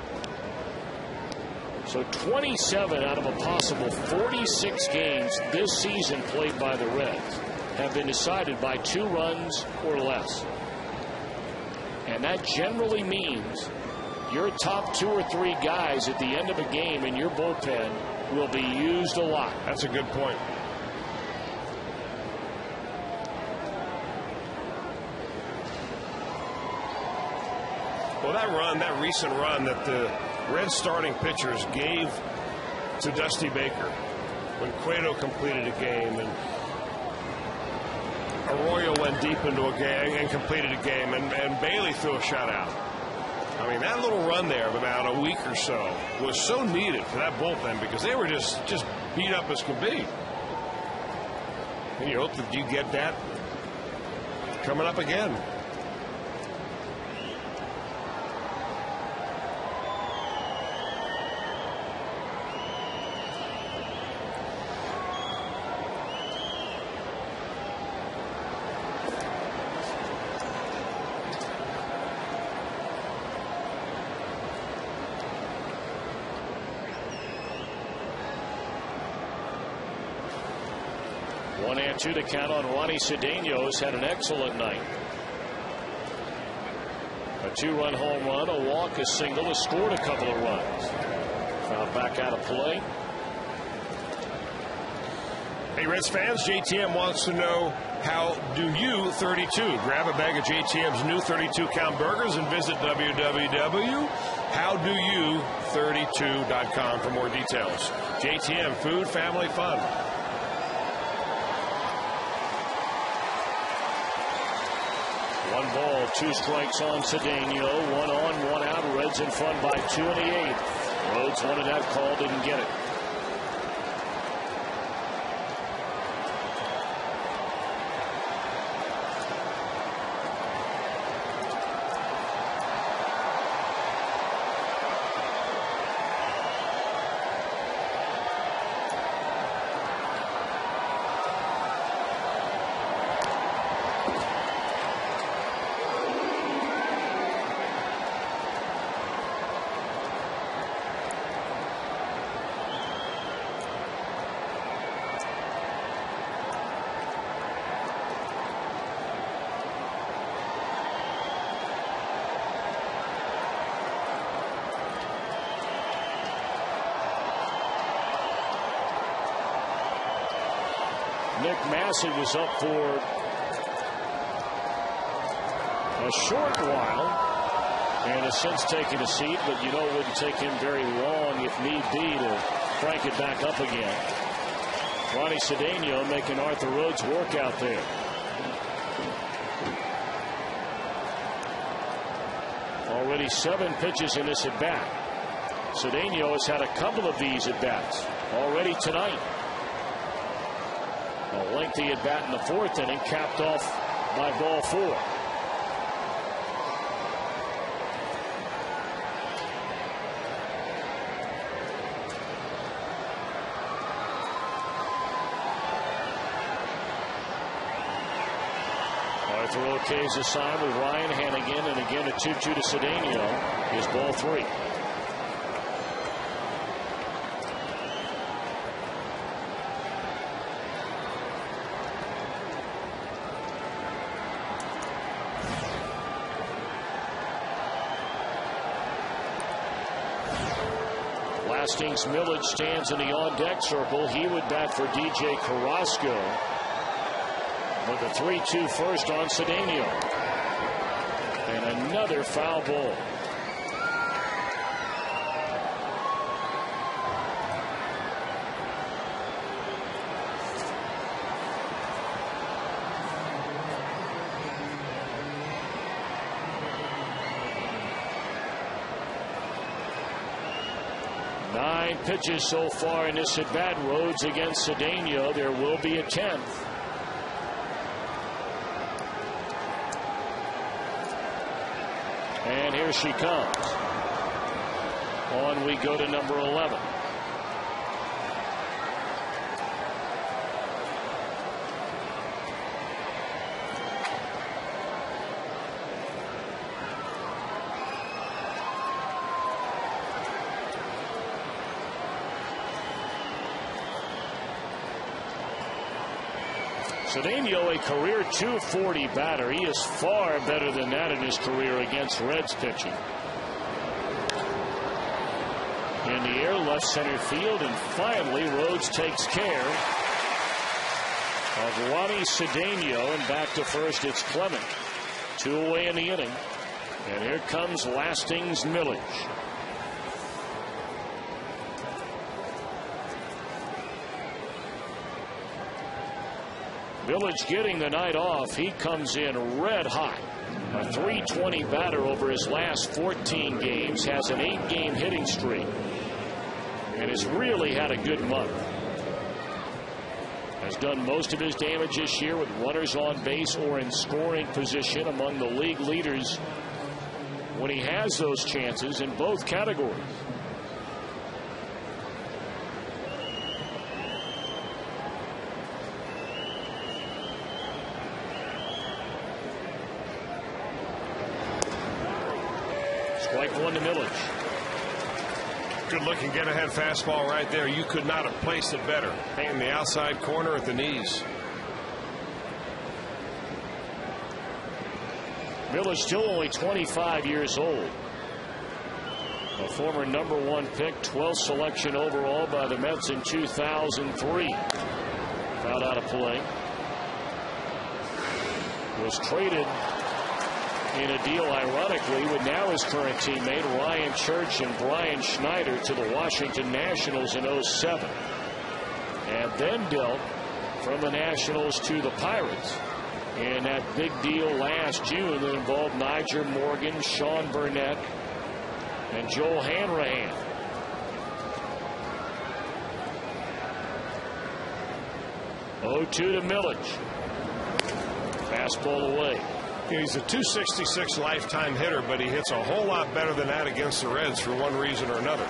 So 27 out of a possible 46 games this season played by the Reds have been decided by 2 runs or less. And that generally means your top 2 or 3 guys at the end of a game in your bullpen will be used a lot. That's a good point. Well, that recent run that the Reds starting pitchers gave to Dusty Baker when Cueto completed a game and Arroyo went deep into a game and completed a game, and Bailey threw a shutout. I mean, that little run there of about a week or so was so needed for that bullpen because they were just beat up as could be. And you hope that you get that coming up again. One and 2 to count on Ronnie Cedeno. Had an excellent night. A 2-run home run, a walk, a single, has scored a couple of runs. Found back out of play. Hey, Reds fans, JTM wants to know, how do you 32? Grab a bag of JTM's new 32-count burgers and visit www.howdoyou32.com for more details. JTM, food, family, fun. 1 ball, 2 strikes on Cedeno. 1 on, 1 out. Reds in front by 2 in the 8th. Rhodes wanted that call, didn't get it. Nick Massey was up for a short while and has since taken a seat, but you know it wouldn't take him very long if need be to crank it back up again. Ronnie Cedeno making Arthur Rhodes work out there. Already 7 pitches in this at bat. Cedeno has had a couple of these at bats already tonight. A lengthy at bat in the 4th inning, capped off by ball 4. Arthur okays a sign with Ryan Hannigan, and again a 2-2 to Cedeno is ball 3. Hastings Millage stands in the on-deck circle. He would bat for DJ Carrasco with a 3-2 first on Cedeno. And another foul ball. Nine pitches so far in this at bat. Rhodes against Cedeno. There will be a 10th. And here she comes. On we go to number 11. Cedeno, a career .240 batter. He is far better than that in his career against Reds pitching. In the air, left center field, and finally Rhodes takes care of Ronnie Cedeno, and back to first it's Clement. 2 away in the inning, and here comes Hastings Millage. Millage getting the night off. He comes in red hot. A .320 batter over his last 14 games. Has an 8-game hitting streak. And has really had a good month. Has done most of his damage this year with runners on base or in scoring position, among the league leaders when he has those chances in both categories. Strike 1 to Millage. Good looking get ahead fastball right there. You could not have placed it better. Hanging the outside corner at the knees. Millage still only 25 years old. A former #1 pick, 12th selection overall by the Mets in 2003. Fouled out of play. Was traded in a deal, ironically, with now his current teammate Ryan Church and Brian Schneider to the Washington Nationals in 2007. And then dealt from the Nationals to the Pirates in that big deal last June that involved Niger Morgan, Sean Burnett, and Joel Hanrahan. To Milledge. Fastball away. He's a .266 lifetime hitter, but he hits a whole lot better than that against the Reds for one reason or another.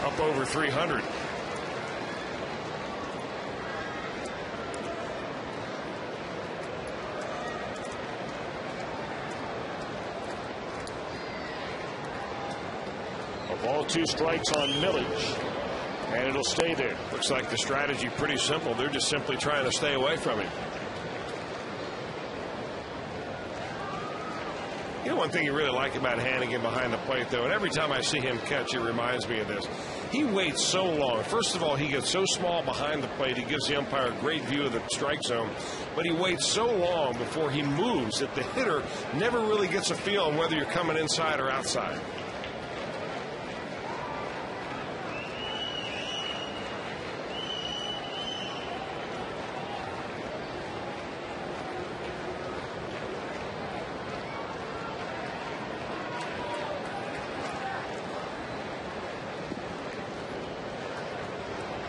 Up over 300. A ball, 2 strikes on Milledge. And it'll stay there. Looks like the strategy pretty simple. They're just simply trying to stay away from him. You know, one thing you really like about Hannigan behind the plate, though, and every time I see him catch, it reminds me of this. He waits so long. First of all, he gets so small behind the plate, he gives the umpire a great view of the strike zone. But he waits so long before he moves that the hitter never really gets a feel on whether you're coming inside or outside.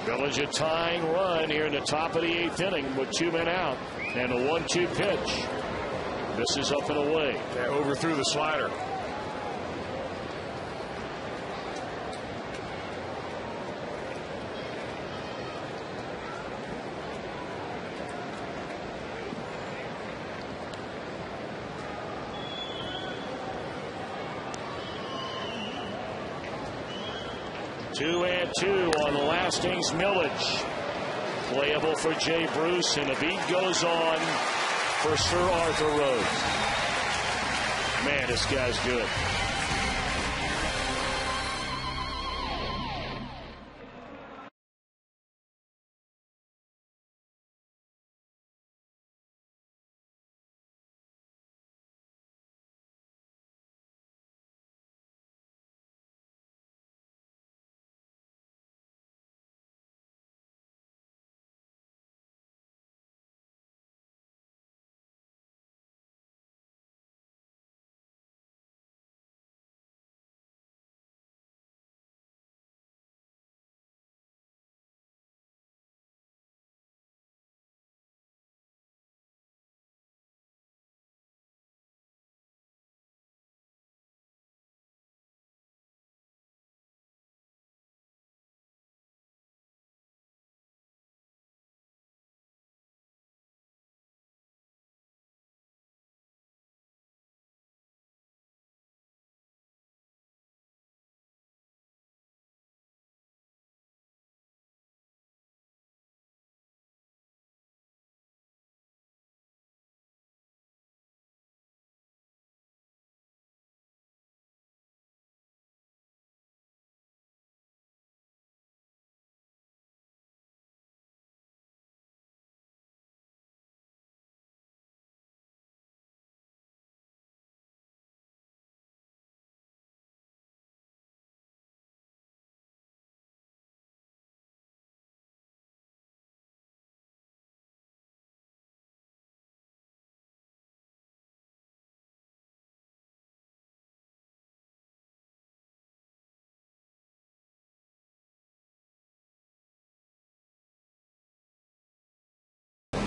Village a tying run here in the top of the 8th inning with 2 men out, and a 1-2 pitch. This is up and away. Yeah, overthrew the slider. Two and two on last innings. Milledge. Playable for Jay Bruce, and the beat goes on for Sir Arthur Rhodes. Man, this guy's good.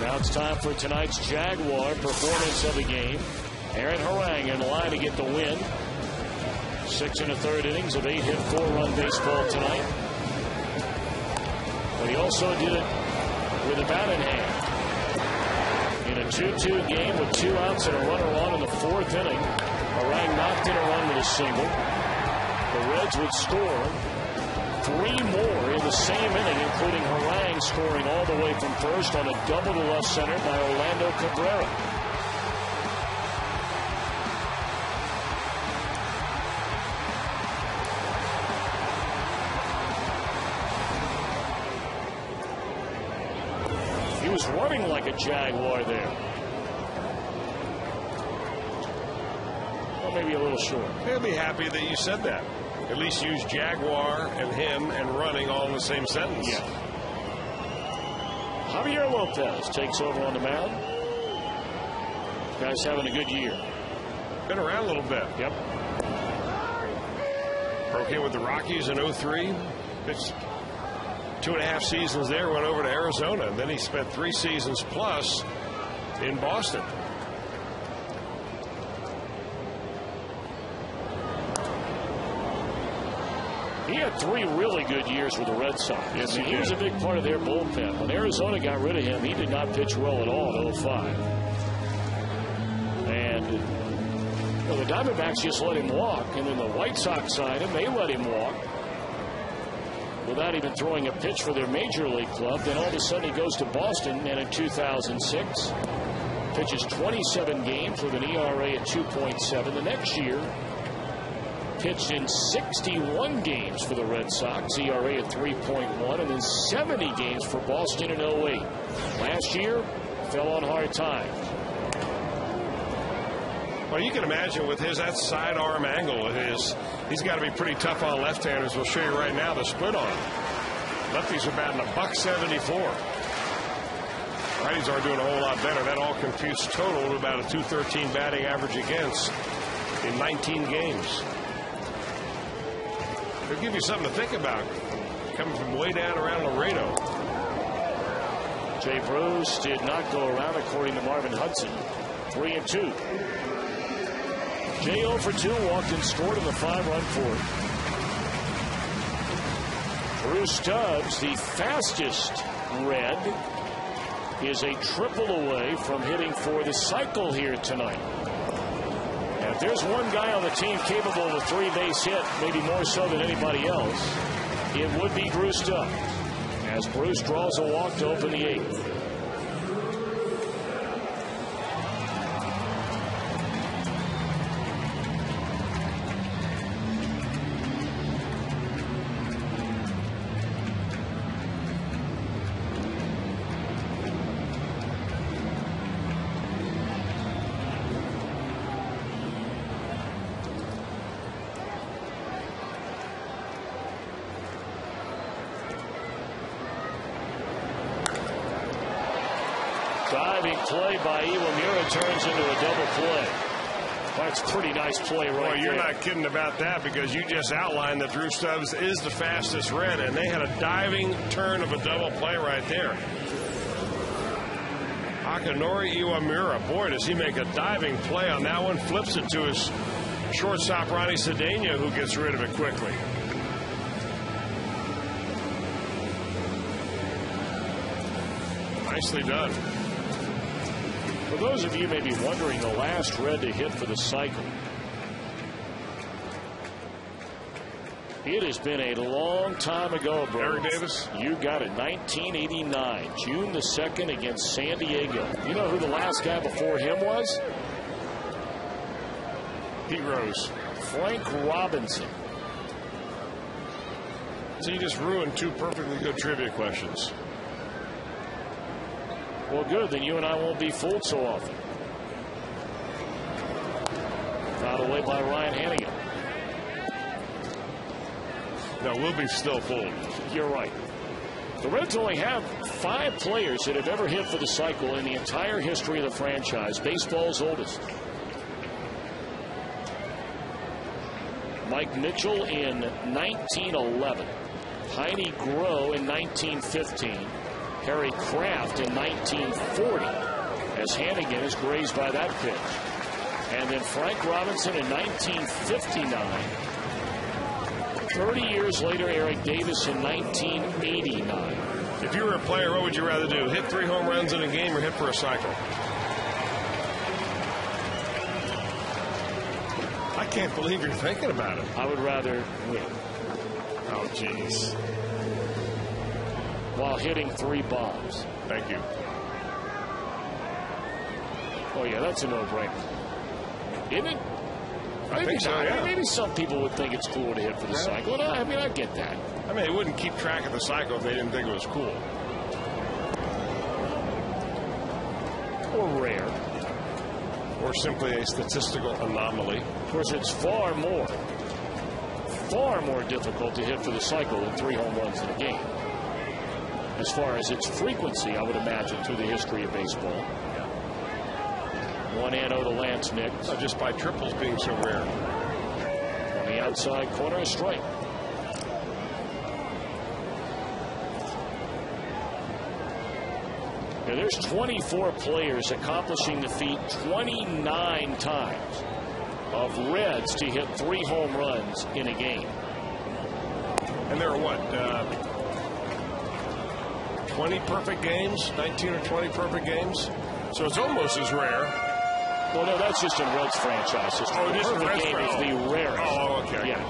Now it's time for tonight's Jaguar performance of the game. Aaron Harang in line to get the win. 6 1/3 innings of 8-hit, 4-run baseball tonight. But he also did it with a bat in hand. In a 2-2 game with 2 outs and a runner on in the 4th inning, Harang knocked in a run with a single. The Reds would score 3 more in the same inning, including Harang scoring all the way from first on a double to left center by Orlando Cabrera. He was running like a Jaguar there. Well, maybe a little short. They'll be happy that you said that. At least use Jaguar and him and running all in the same sentence. Yeah. Javier Lopez takes over on the mound. Guy's having a good year. Been around a little bit. Yep. Broke in with the Rockies in 03. Pitched 2.5 seasons there, went over to Arizona, and then he spent 3 seasons plus in Boston. He had 3 really good years with the Red Sox. Yes, he was a big part of their bullpen. When Arizona got rid of him, he did not pitch well at all in 05. And the Diamondbacks just let him walk, and then the White Sox signed him. They let him walk without even throwing a pitch for their major league club. Then all of a sudden he goes to Boston, and in 2006 pitches 27 games with an ERA at 2.7. The next year pitched in 61 games for the Red Sox, ERA at 3.1, and then 70 games for Boston in 08. Last year fell on hard times. Well, you can imagine with that sidearm angle of his, he's got to be pretty tough on left-handers. We'll show you right now the split on him. Lefties are batting $174. Righties are doing a whole lot better. That all computes total to about a .213 batting average against in 19 games. It'll give you something to think about coming from way down around Laredo. Jay Bruce did not go around, according to Marvin Hudson. 3-2. Jay 0 for 2, walked and scored in the 5-run fourth. Bruce Stubbs, the fastest Red, is a triple away from hitting for the cycle here tonight. And if there's one guy on the team capable of a 3-base hit, maybe more so than anybody else, it would be Bruce Stubbs, as Bruce draws a walk to open the 8th. Diving play by Iwamura turns into a double play. That's a pretty nice play right there. You're not kidding about that, because you just outlined that Drew Stubbs is the fastest Red, and they had a diving turn of a double play right there. Akinori Iwamura, boy, does he make a diving play on that one. Flips it to his shortstop, Ronnie Cedeno, who gets rid of it quickly. Nicely done. For those of you maybe wondering, the last Red to hit for the cycle, it has been a long time ago, bro. Eric Davis? You got it. 1989, June the 2nd against San Diego. You know who the last guy before him was? Pete Rose. Frank Robinson. So you just ruined 2 perfectly good trivia questions. Well, good. Then you and I won't be fooled so often. Fouled away by Ryan Hannigan. No, we'll be still fooled. You're right. The Reds only have 5 players that have ever hit for the cycle in the entire history of the franchise. Baseball's oldest. Mike Mitchell in 1911. Heine Groh in 1915. Harry Kraft in 1940, as Hannigan is grazed by that pitch. And then Frank Robinson in 1959. 30 years later, Eric Davis in 1989. If you were a player, what would you rather do? Hit 3 home runs in a game or hit for a cycle? I can't believe you're thinking about it. I would rather win. Oh, jeez. While hitting 3 bombs. Thank you. Oh, yeah, that's a no-brainer. Isn't it? I think so, yeah. Maybe some people would think it's cool to hit for the cycle. And I mean, I get that. I mean, they wouldn't keep track of the cycle if they didn't think it was cool. Or rare. Or simply a statistical anomaly. Of course, it's far more difficult to hit for the cycle than 3 home runs in a game. As far as its frequency, I would imagine, through the history of baseball. 1-0 to Lance Nix. Just by triples being so rare. On the outside corner, a strike. Now, there's 24 players accomplishing the feat 29 times of Reds to hit 3 home runs in a game. And there are what? 20 perfect games? 19 or 20 perfect games? So it's almost as rare. Well, no, that's just in Reds franchise history. Oh, the perfect game is the rarest. Oh, okay. Yeah.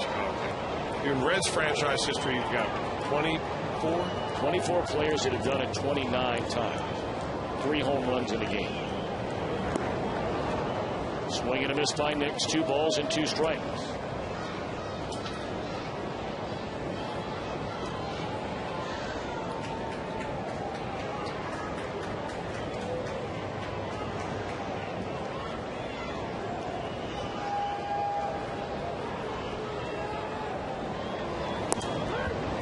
In Reds franchise history, you've got 24? 24 players that have done it 29 times. 3 home runs in a game. Swing and a miss by Nix. 2 balls and 2 strikes.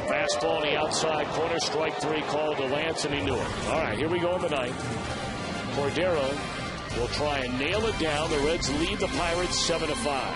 Fastball on the outside corner, strike 3 called to Lance, and he knew it. All right, here we go in the ninth. Cordero will try and nail it down. The Reds lead the Pirates 7-5.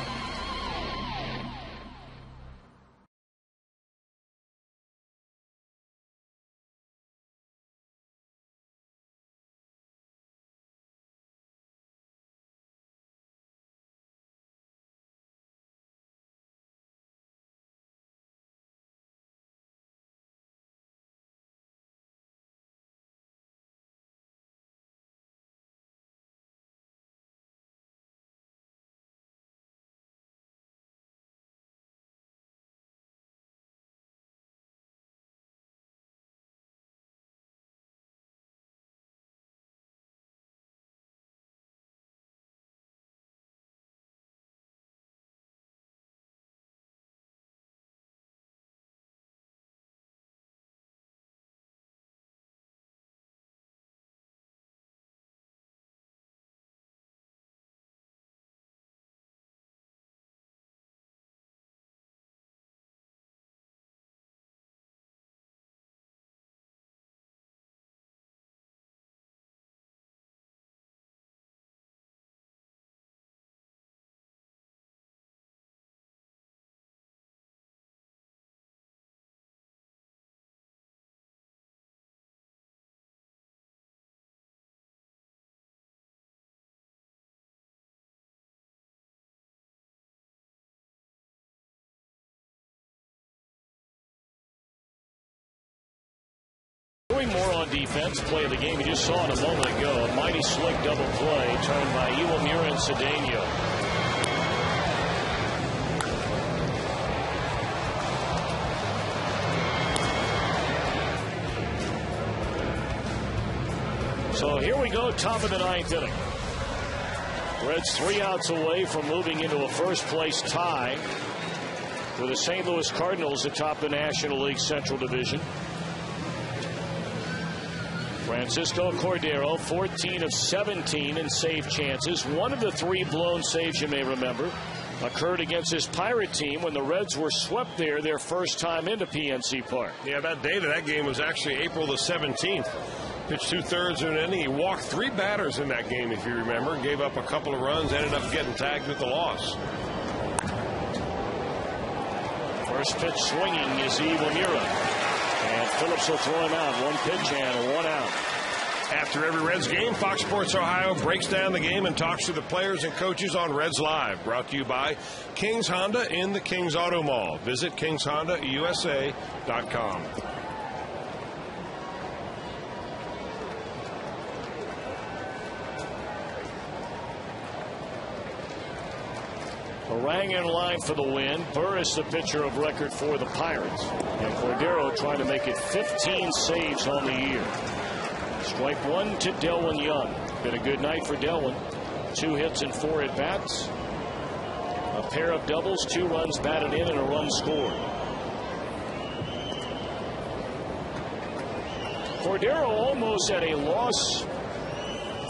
More on defense. Play of the game. You just saw it a moment ago. A mighty slick double play turned by Iwamura and Cedeno. So here we go, top of the ninth inning. Reds 3 outs away from moving into a first-place tie with the St. Louis Cardinals atop the National League Central Division. Francisco Cordero, 14 of 17 in save chances. One of the 3 blown saves, you may remember, occurred against his Pirate team when the Reds were swept there their first time into PNC Park. Yeah, that date of that game was actually April the 17th. Pitched 2/3 of an inning. He walked 3 batters in that game, if you remember. Gave up a couple of runs, ended up getting tagged with the loss. First pitch swinging is Iwamura. And Phillips will throw him out. 1 pitch and 1 out. After every Reds game, Fox Sports Ohio breaks down the game and talks to the players and coaches on Reds Live. Brought to you by King's Honda in the King's Auto Mall. Visit King'sHondaUSA.com. Orang in line for the win. Burris, the pitcher of record for the Pirates. And Cordero trying to make it 15 saves on the year. Strike 1 to Delwyn Young. Been a good night for Delwyn. 2 hits and 4 at-bats. A pair of doubles, 2 runs batted in, and a run scored. Cordero almost at a loss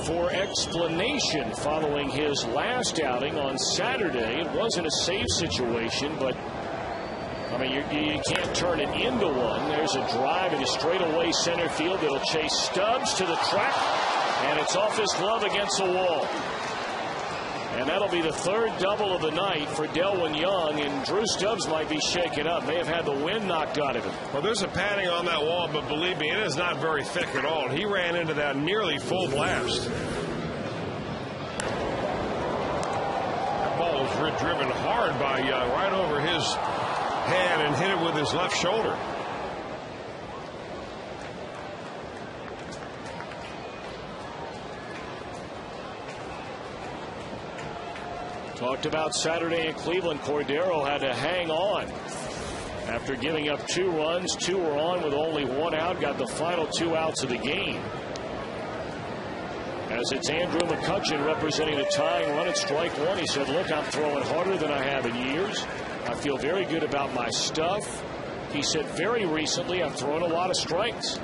for explanation following his last outing on Saturday. It wasn't a save situation, but I mean, you can't turn it into one. There's a drive in a straightaway center field that'll chase Stubbs to the track, and it's off his glove against the wall. And that'll be the third double of the night for Delwyn Young, and Drew Stubbs might be shaken up. May have had the wind knocked out of him. Well, there's a padding on that wall, but believe me, it is not very thick at all. He ran into that nearly full blast. That ball was driven hard by Young, right over his head, and hit it with his left shoulder. Talked about Saturday in Cleveland. Cordero had to hang on after giving up 2 runs. 2 were on with only 1 out. Got the final 2 outs of the game. As it's Andrew McCutchen representing the tying run at strike 1. He said, look, I'm throwing harder than I have in years. I feel very good about my stuff. He said very recently I'm throwing a lot of strikes,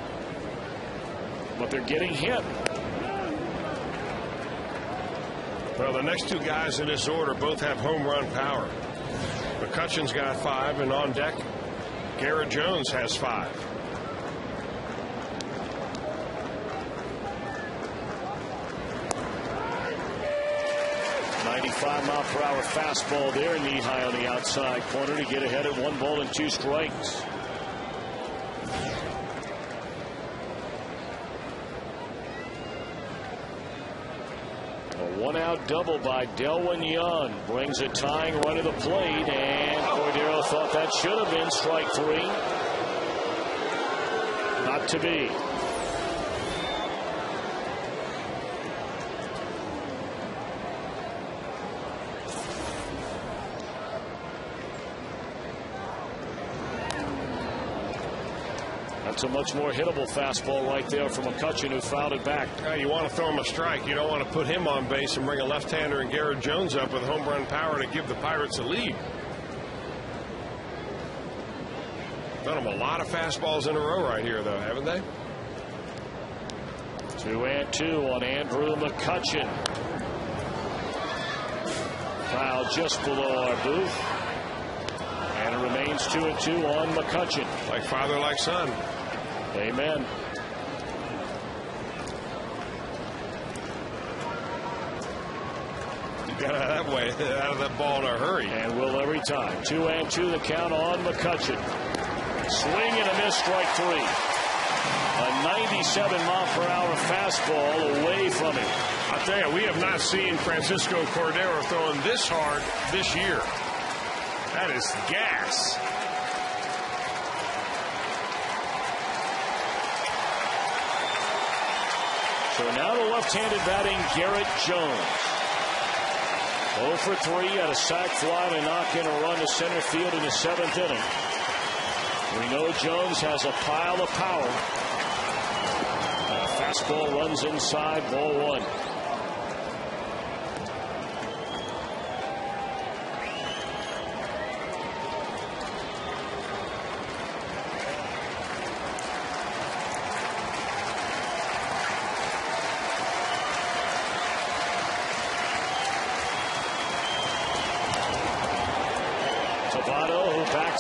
but they're getting hit. Well, the next 2 guys in this order both have home run power. McCutchen's got 5, and on deck, Garrett Jones has 5. .95-mile-per-hour fastball there, knee high on the outside corner to get ahead at 1 ball and 2 strikes. A 1-out double by Delwyn Young brings a tying run to the plate, and Cordero thought that should have been strike 3. Not to be. That's a much more hittable fastball right there from McCutchen, who fouled it back. You want to throw him a strike. You don't want to put him on base and bring a left-hander and Garrett Jones up with home run power to give the Pirates a lead. Done them a lot of fastballs in a row right here, though, haven't they? 2-2 on Andrew McCutchen. Foul just below our booth. And it remains 2-2 on McCutchen. Like father, like son. Amen. You got out of that way, out of that ball in a hurry. And will every time. 2-2 the count on McCutchen. Swing and a miss, strike 3. A 97-mile-per-hour fastball away from him. I'll tell you, we have not seen Francisco Cordero throwing this hard this year. That is gas. So now the left-handed batting Garrett Jones. 0 for 3 at a sac fly to knock in a run to center field in the 7th inning. We know Jones has a pile of power. Fastball runs inside, ball 1.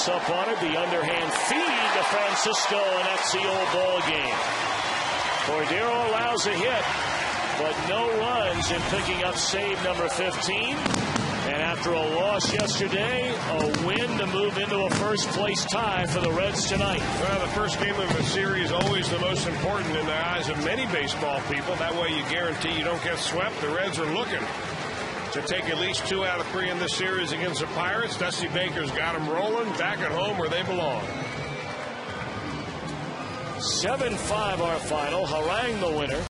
Up on it, the underhand feed to Francisco, and that's the old ball game. Cordero allows a hit, but no runs in picking up save number 15. And after a loss yesterday, a win to move into a first-place tie for the Reds tonight. Well, the first game of a series is always the most important in the eyes of many baseball people. That way you guarantee you don't get swept. The Reds are looking to take at least 2 out of 3 in this series against the Pirates. Dusty Baker's got them rolling back at home where they belong. 7-5 our final. Harang the winner.